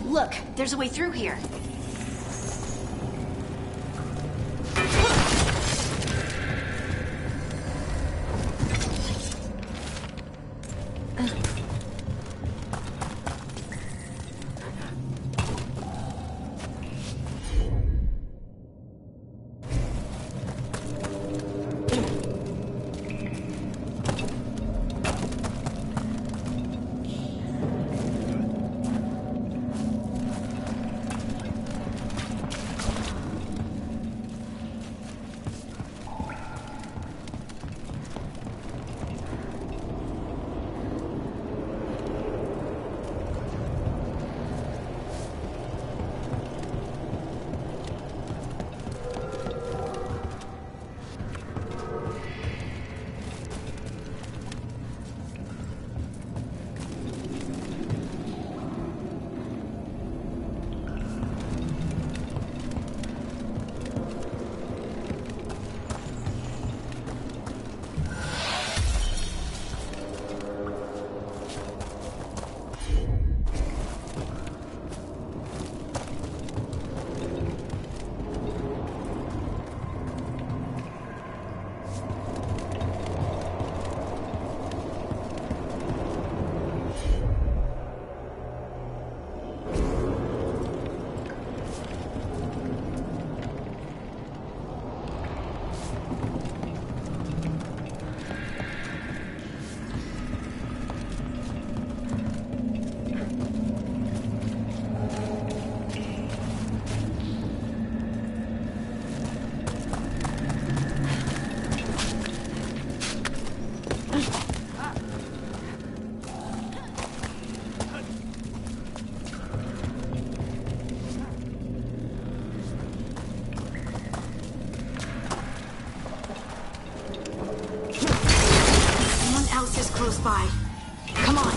Look, there's a way through here. Close by. Come on.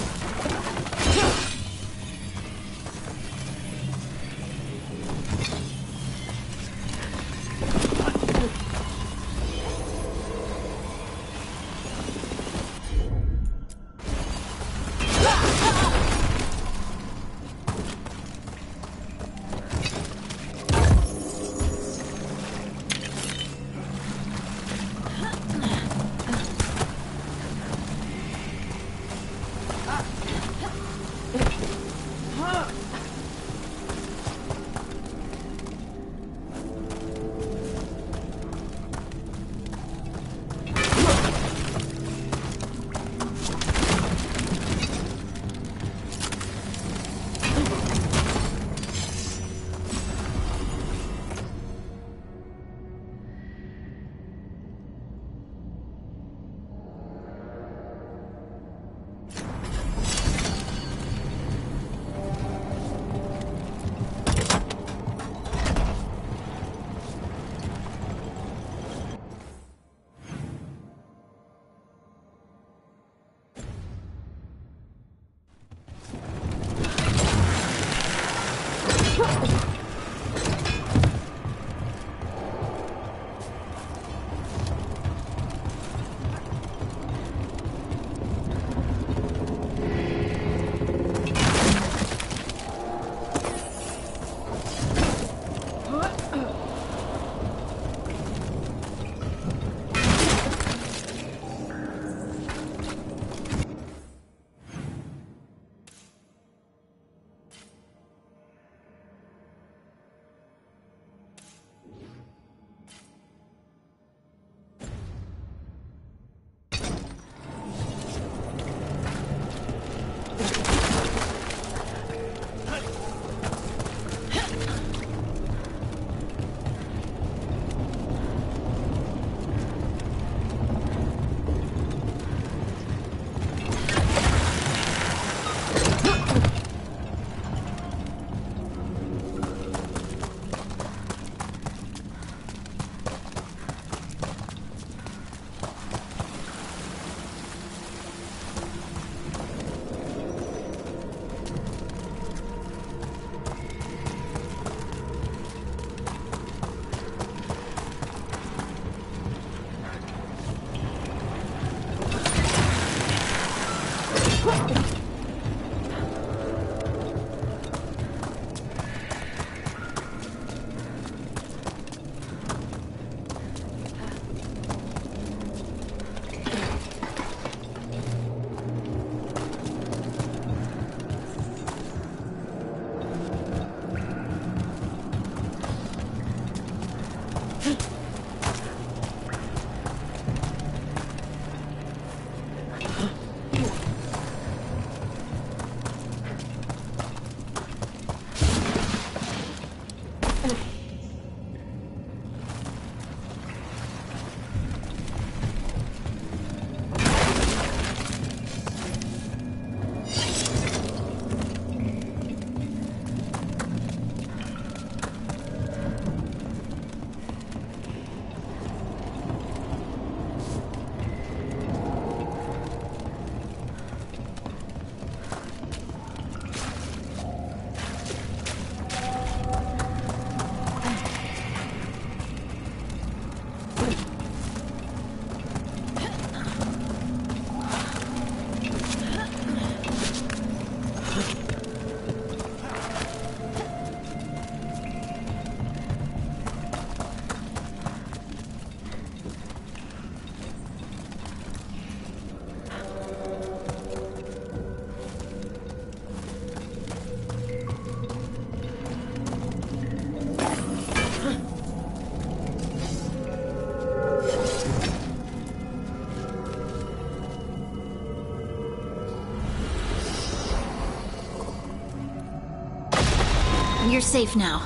You're safe now.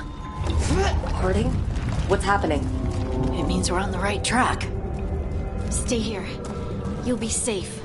Harding? What's happening? It means we're on the right track. Stay here. You'll be safe.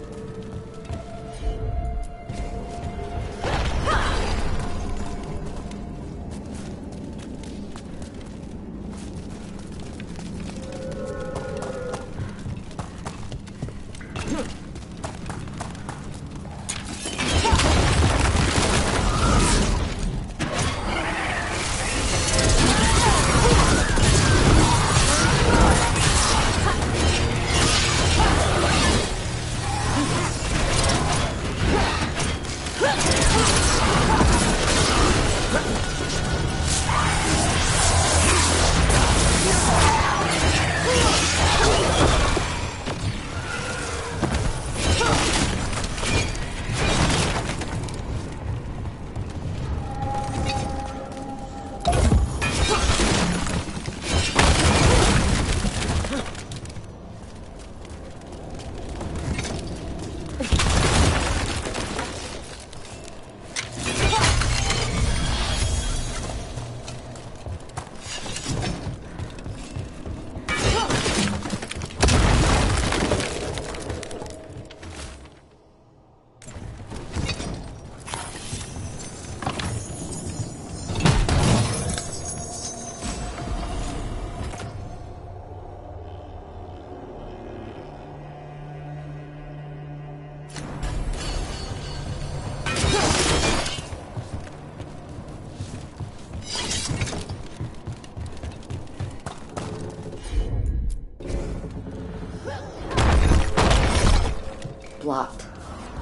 Blocked.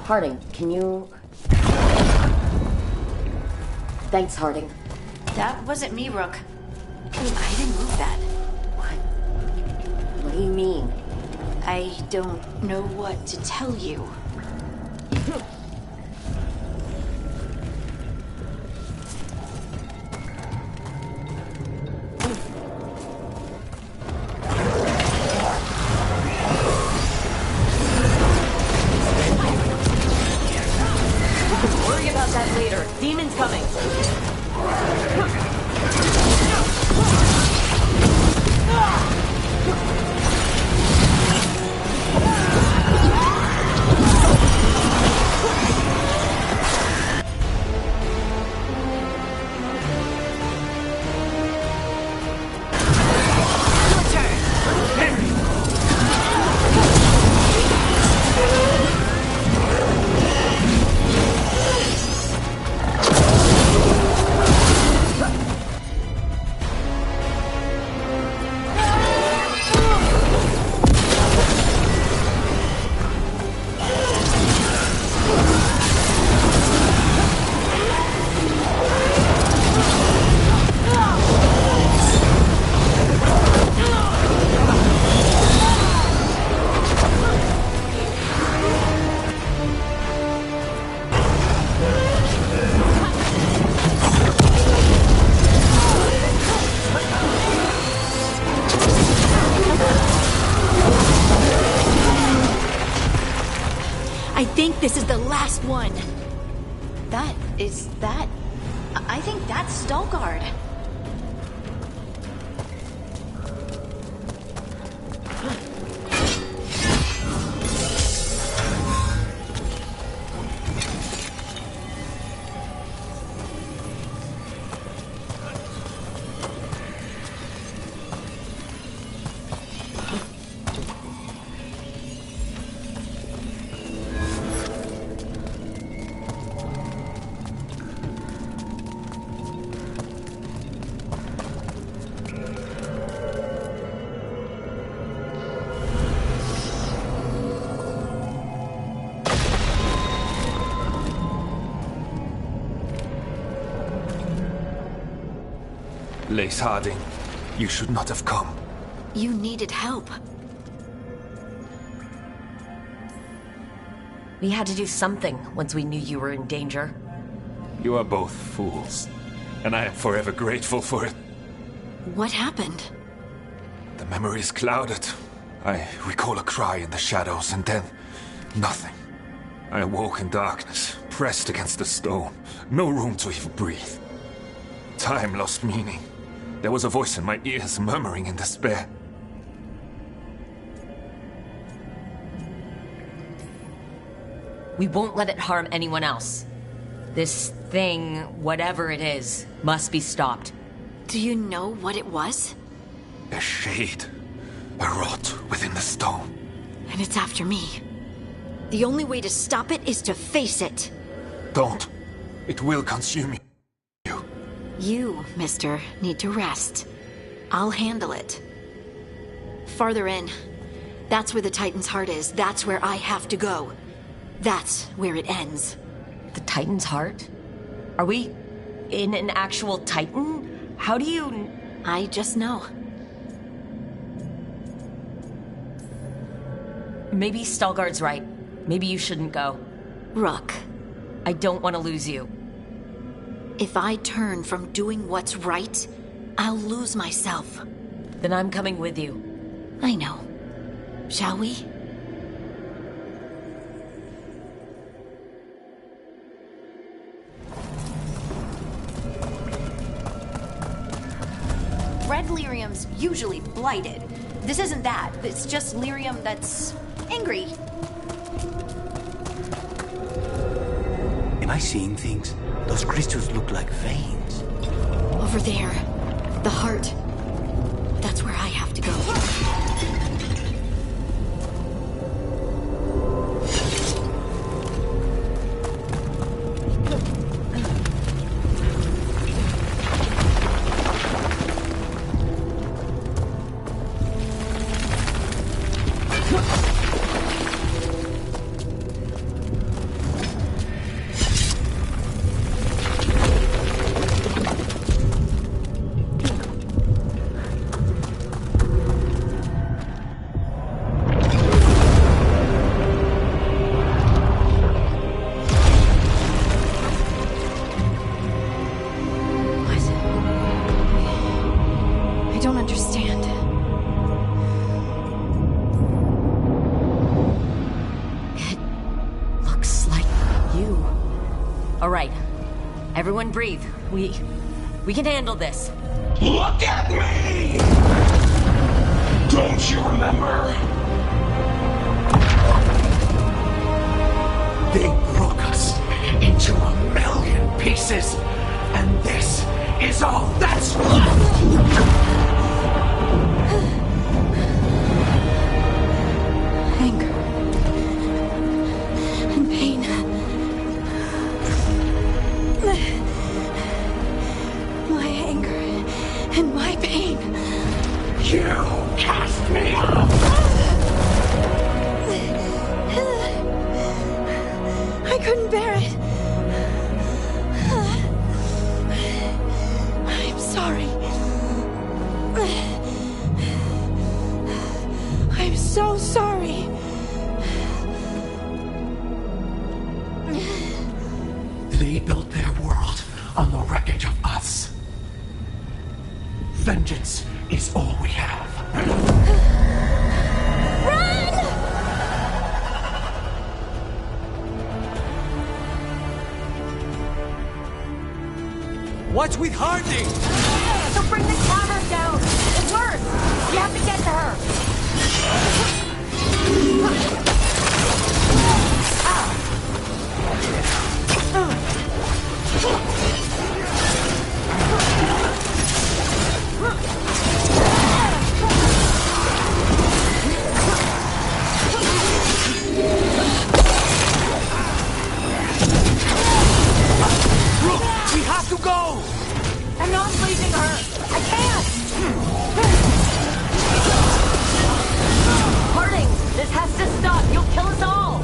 Harding, can you... Thanks, Harding. That wasn't me, Rook. I didn't move that. What do you mean? I don't know what to tell you. Worry about that later. Demon's coming. I think this is the last one. I think that's Stalgard. Lace Harding, you should not have come. You needed help. We had to do something once we knew you were in danger. You are both fools, and I am forever grateful for it. What happened? The memory is clouded. I recall a cry in the shadows, and then nothing. I awoke in darkness, pressed against the stone. No room to even breathe. Time lost meaning. There was a voice in my ears murmuring in despair. We won't let it harm anyone else. This thing, whatever it is, must be stopped. Do you know what it was? A shade. A rot within the stone. And it's after me. The only way to stop it is to face it. Don't. It will consume you. You, mister, need to rest. I'll handle it. Farther in. That's where the Titan's heart is. That's where I have to go. That's where it ends. The Titan's heart? Are we in an actual Titan? How do you... I just know. Maybe Stalgard's right. Maybe you shouldn't go. Rook. I don't want to lose you. If I turn from doing what's right, I'll lose myself. Then I'm coming with you. I know. Shall we? Red lyrium's usually blighted. This isn't that. It's just lyrium that's angry. Am I seeing things? Those crystals look like veins. Over there. The heart. That's where I have to go. Everyone breathe. We can handle this. Look at me! Don't you remember? They broke us into 1,000,000 pieces, and this is all that's left! You cast me off! I couldn't bear it. I'm sorry. I'm so sorry. They built their world on the wreckage of us. Vengeance is all we have. What's with Harding? So bring the clamor down. It works. You have to get to her. We have to go! I'm not leaving her. I can't. Harding, this has to stop. You'll kill us all.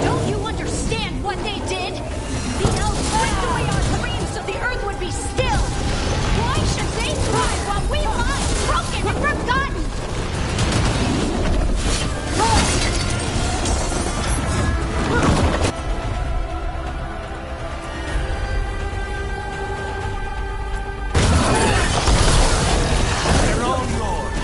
Don't you understand what they did? The elves wiped away our dreams so the earth would be still. Why should they thrive while we lie broken and forgotten? They're all yours.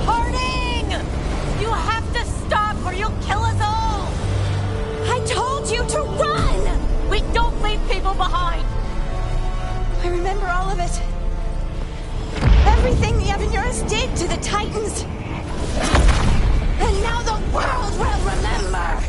Harding! You have to stop or you'll kill us all! I told you to run! We don't leave people behind. I remember all of it. Everything the Avenurus did to the Titans. And now the world will remember!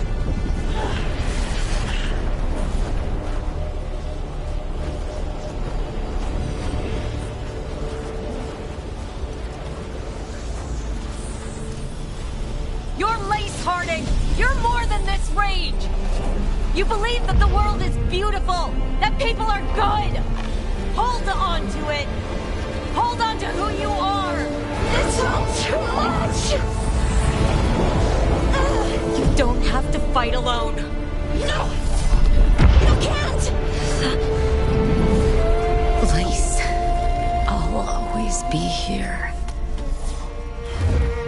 You're Lace, Harding. You're more than this rage. You believe that the world is beautiful, that people are good. Hold on to it. Hold on to who you are. It's all too much! You don't have to fight alone. No! You can't! Lace, I'll always be here.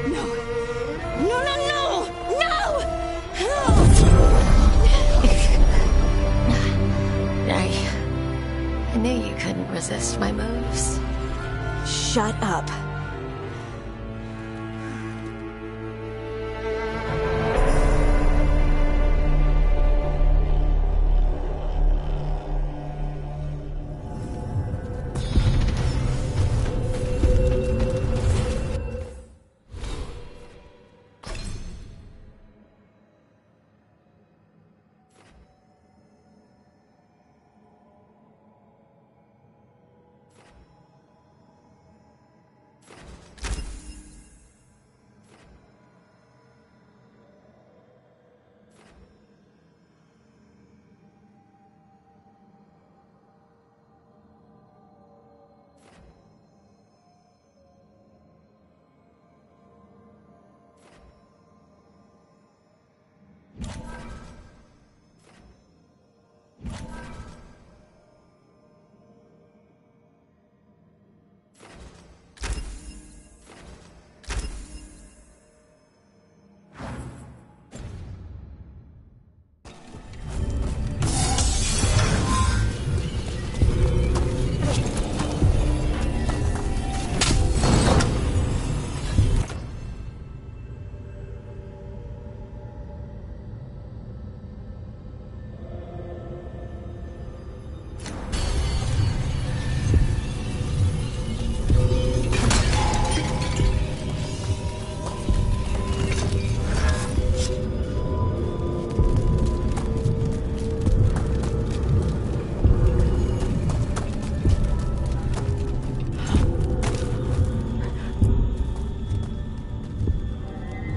No! No, no, no! No! I knew you couldn't resist my moves. Shut up.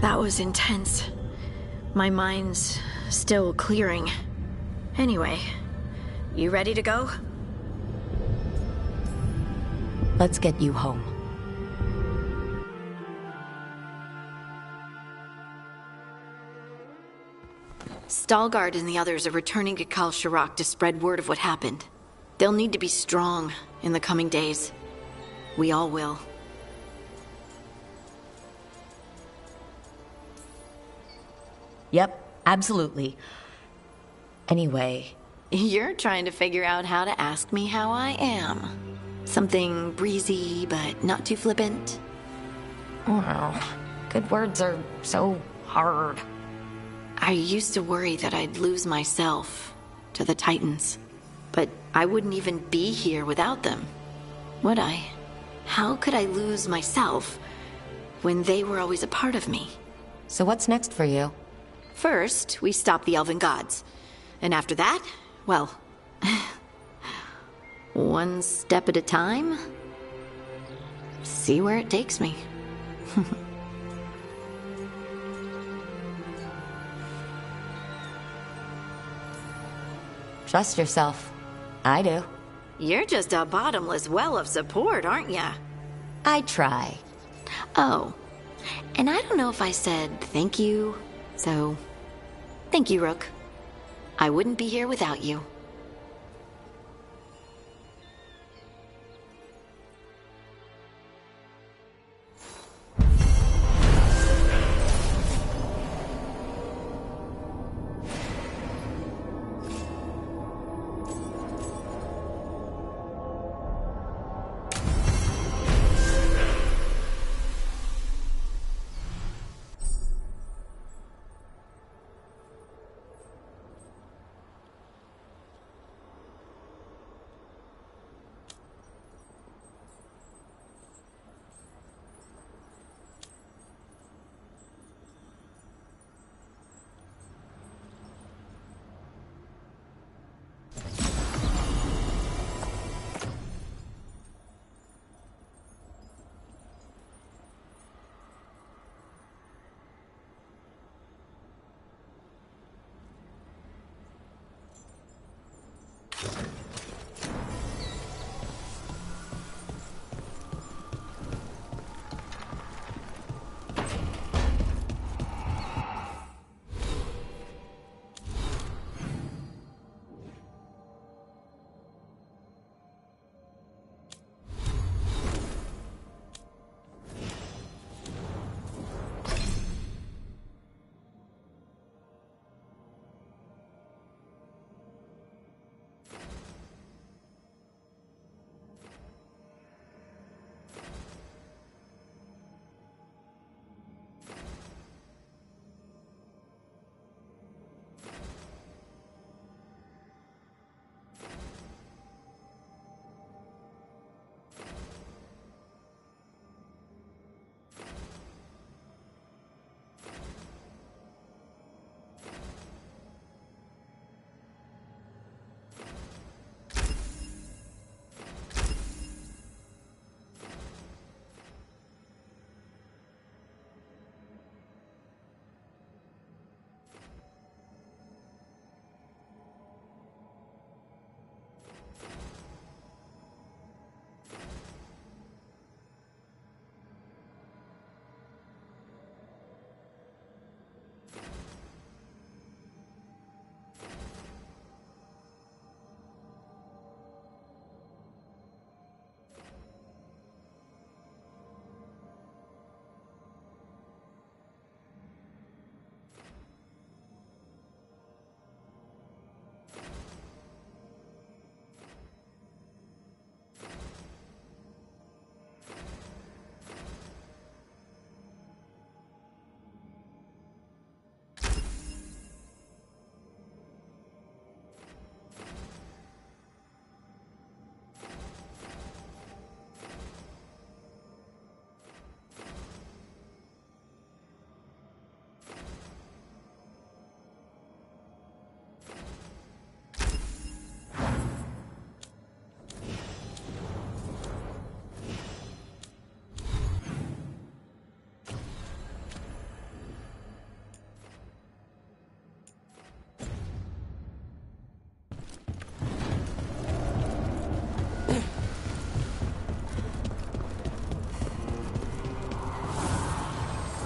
That was intense. My mind's still clearing. Anyway, you ready to go? Let's get you home. Stalgard and the others are returning to Kal Shirak to spread word of what happened. They'll need to be strong in the coming days. We all will. Yep, absolutely. Anyway... You're trying to figure out how to ask me how I am. Something breezy, but not too flippant. Well, good words are so hard. I used to worry that I'd lose myself to the Titans. But I wouldn't even be here without them, would I? How could I lose myself when they were always a part of me? So what's next for you? First, we stop the Elven Gods. And after that, well, one step at a time. See where it takes me. Trust yourself. I do. You're just a bottomless well of support, aren't ya? I try. Oh, and I don't know if I said thank you, so thank you, Rook. I wouldn't be here without you.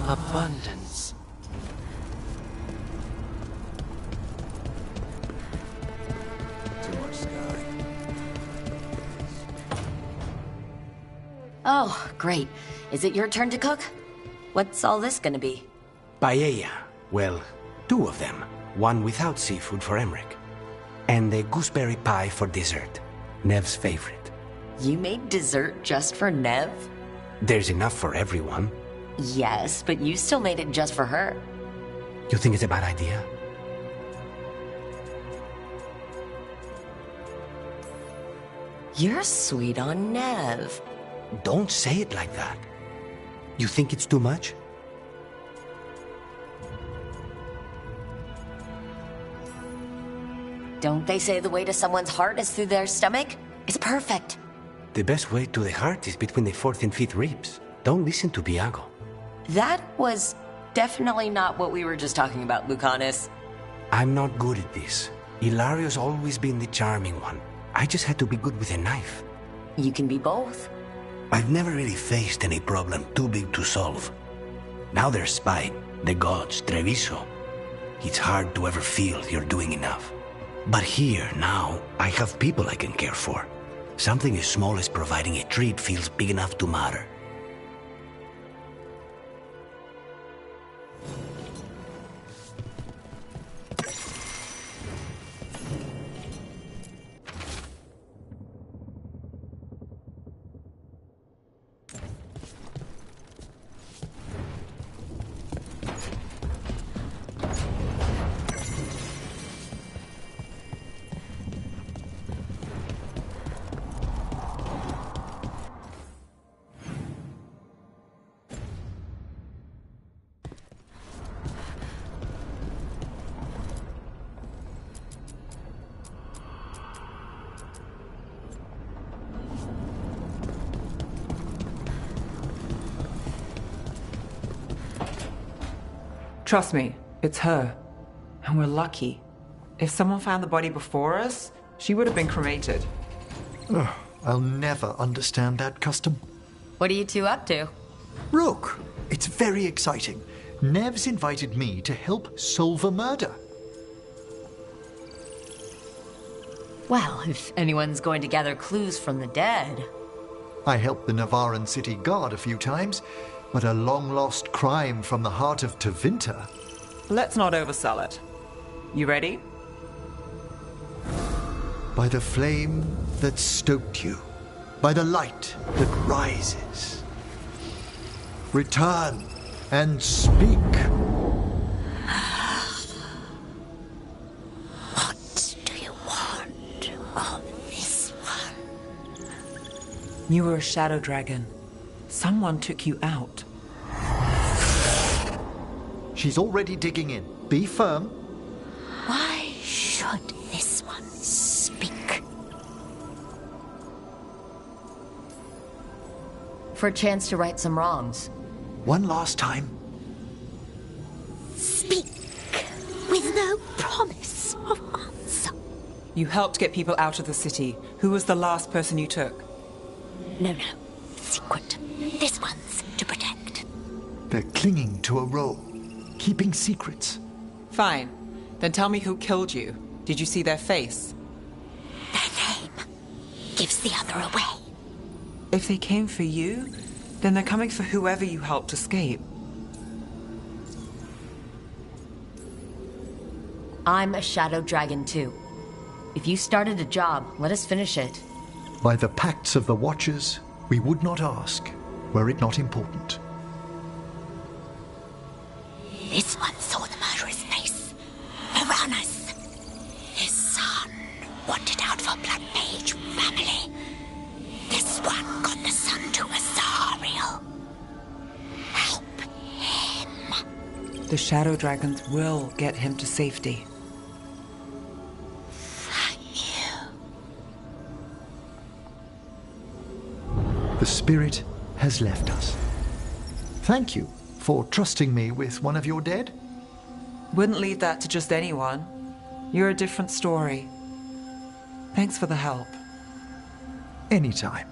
Abundance. Oh, great. Is it your turn to cook? What's all this gonna be? Paella. Well, 2 of them. One without seafood for Emmerich. And the gooseberry pie for dessert. Nev's favorite. You made dessert just for Nev? There's enough for everyone. Yes, but you still made it just for her. You think it's a bad idea? You're sweet on Nev. Don't say it like that. You think it's too much? Don't they say the way to someone's heart is through their stomach? It's perfect. The best way to the heart is between the 4th and 5th ribs. Don't listen to Biago. That was definitely not what we were just talking about, Lucanus. I'm not good at this. Hilario's always been the charming one. I just had to be good with a knife. You can be both. I've never really faced any problem too big to solve. Now there's Spite, the gods, Treviso. It's hard to ever feel you're doing enough. But here, now, I have people I can care for. Something as small as providing a treat feels big enough to matter. Trust me, it's her. And we're lucky. If someone found the body before us, she would have been cremated. Ugh, I'll never understand that custom. What are you two up to? Rook, it's very exciting. Nev's invited me to help solve a murder. Well, if anyone's going to gather clues from the dead. I helped the Navarran city guard a few times, but a long-lost crime from the heart of Tevinter. Let's not oversell it. You ready? By the flame that stoked you, by the light that rises. Return and speak. What do you want of this one? You were a shadow dragon. Someone took you out. She's already digging in. Be firm. Why should this one speak? For a chance to right some wrongs. One last time. Speak with no promise of answer. You helped get people out of the city. Who was the last person you took? No. Secret. This one's to protect. They're clinging to a role, keeping secrets. Fine. Then tell me who killed you. Did you see their face? Their name gives the other away. If they came for you, then they're coming for whoever you helped escape. I'm a shadow dragon too. If you started a job, let us finish it. By the pacts of the Watchers, we would not ask, were it not important. This one saw the murderer's face. Uranus. His son wanted out for Blood Mage family. This one got the son to Azariel. Help him. The shadow dragons will get him to safety. The spirit has left us. Thank you for trusting me with one of your dead. Wouldn't leave that to just anyone. You're a different story. Thanks for the help. Anytime.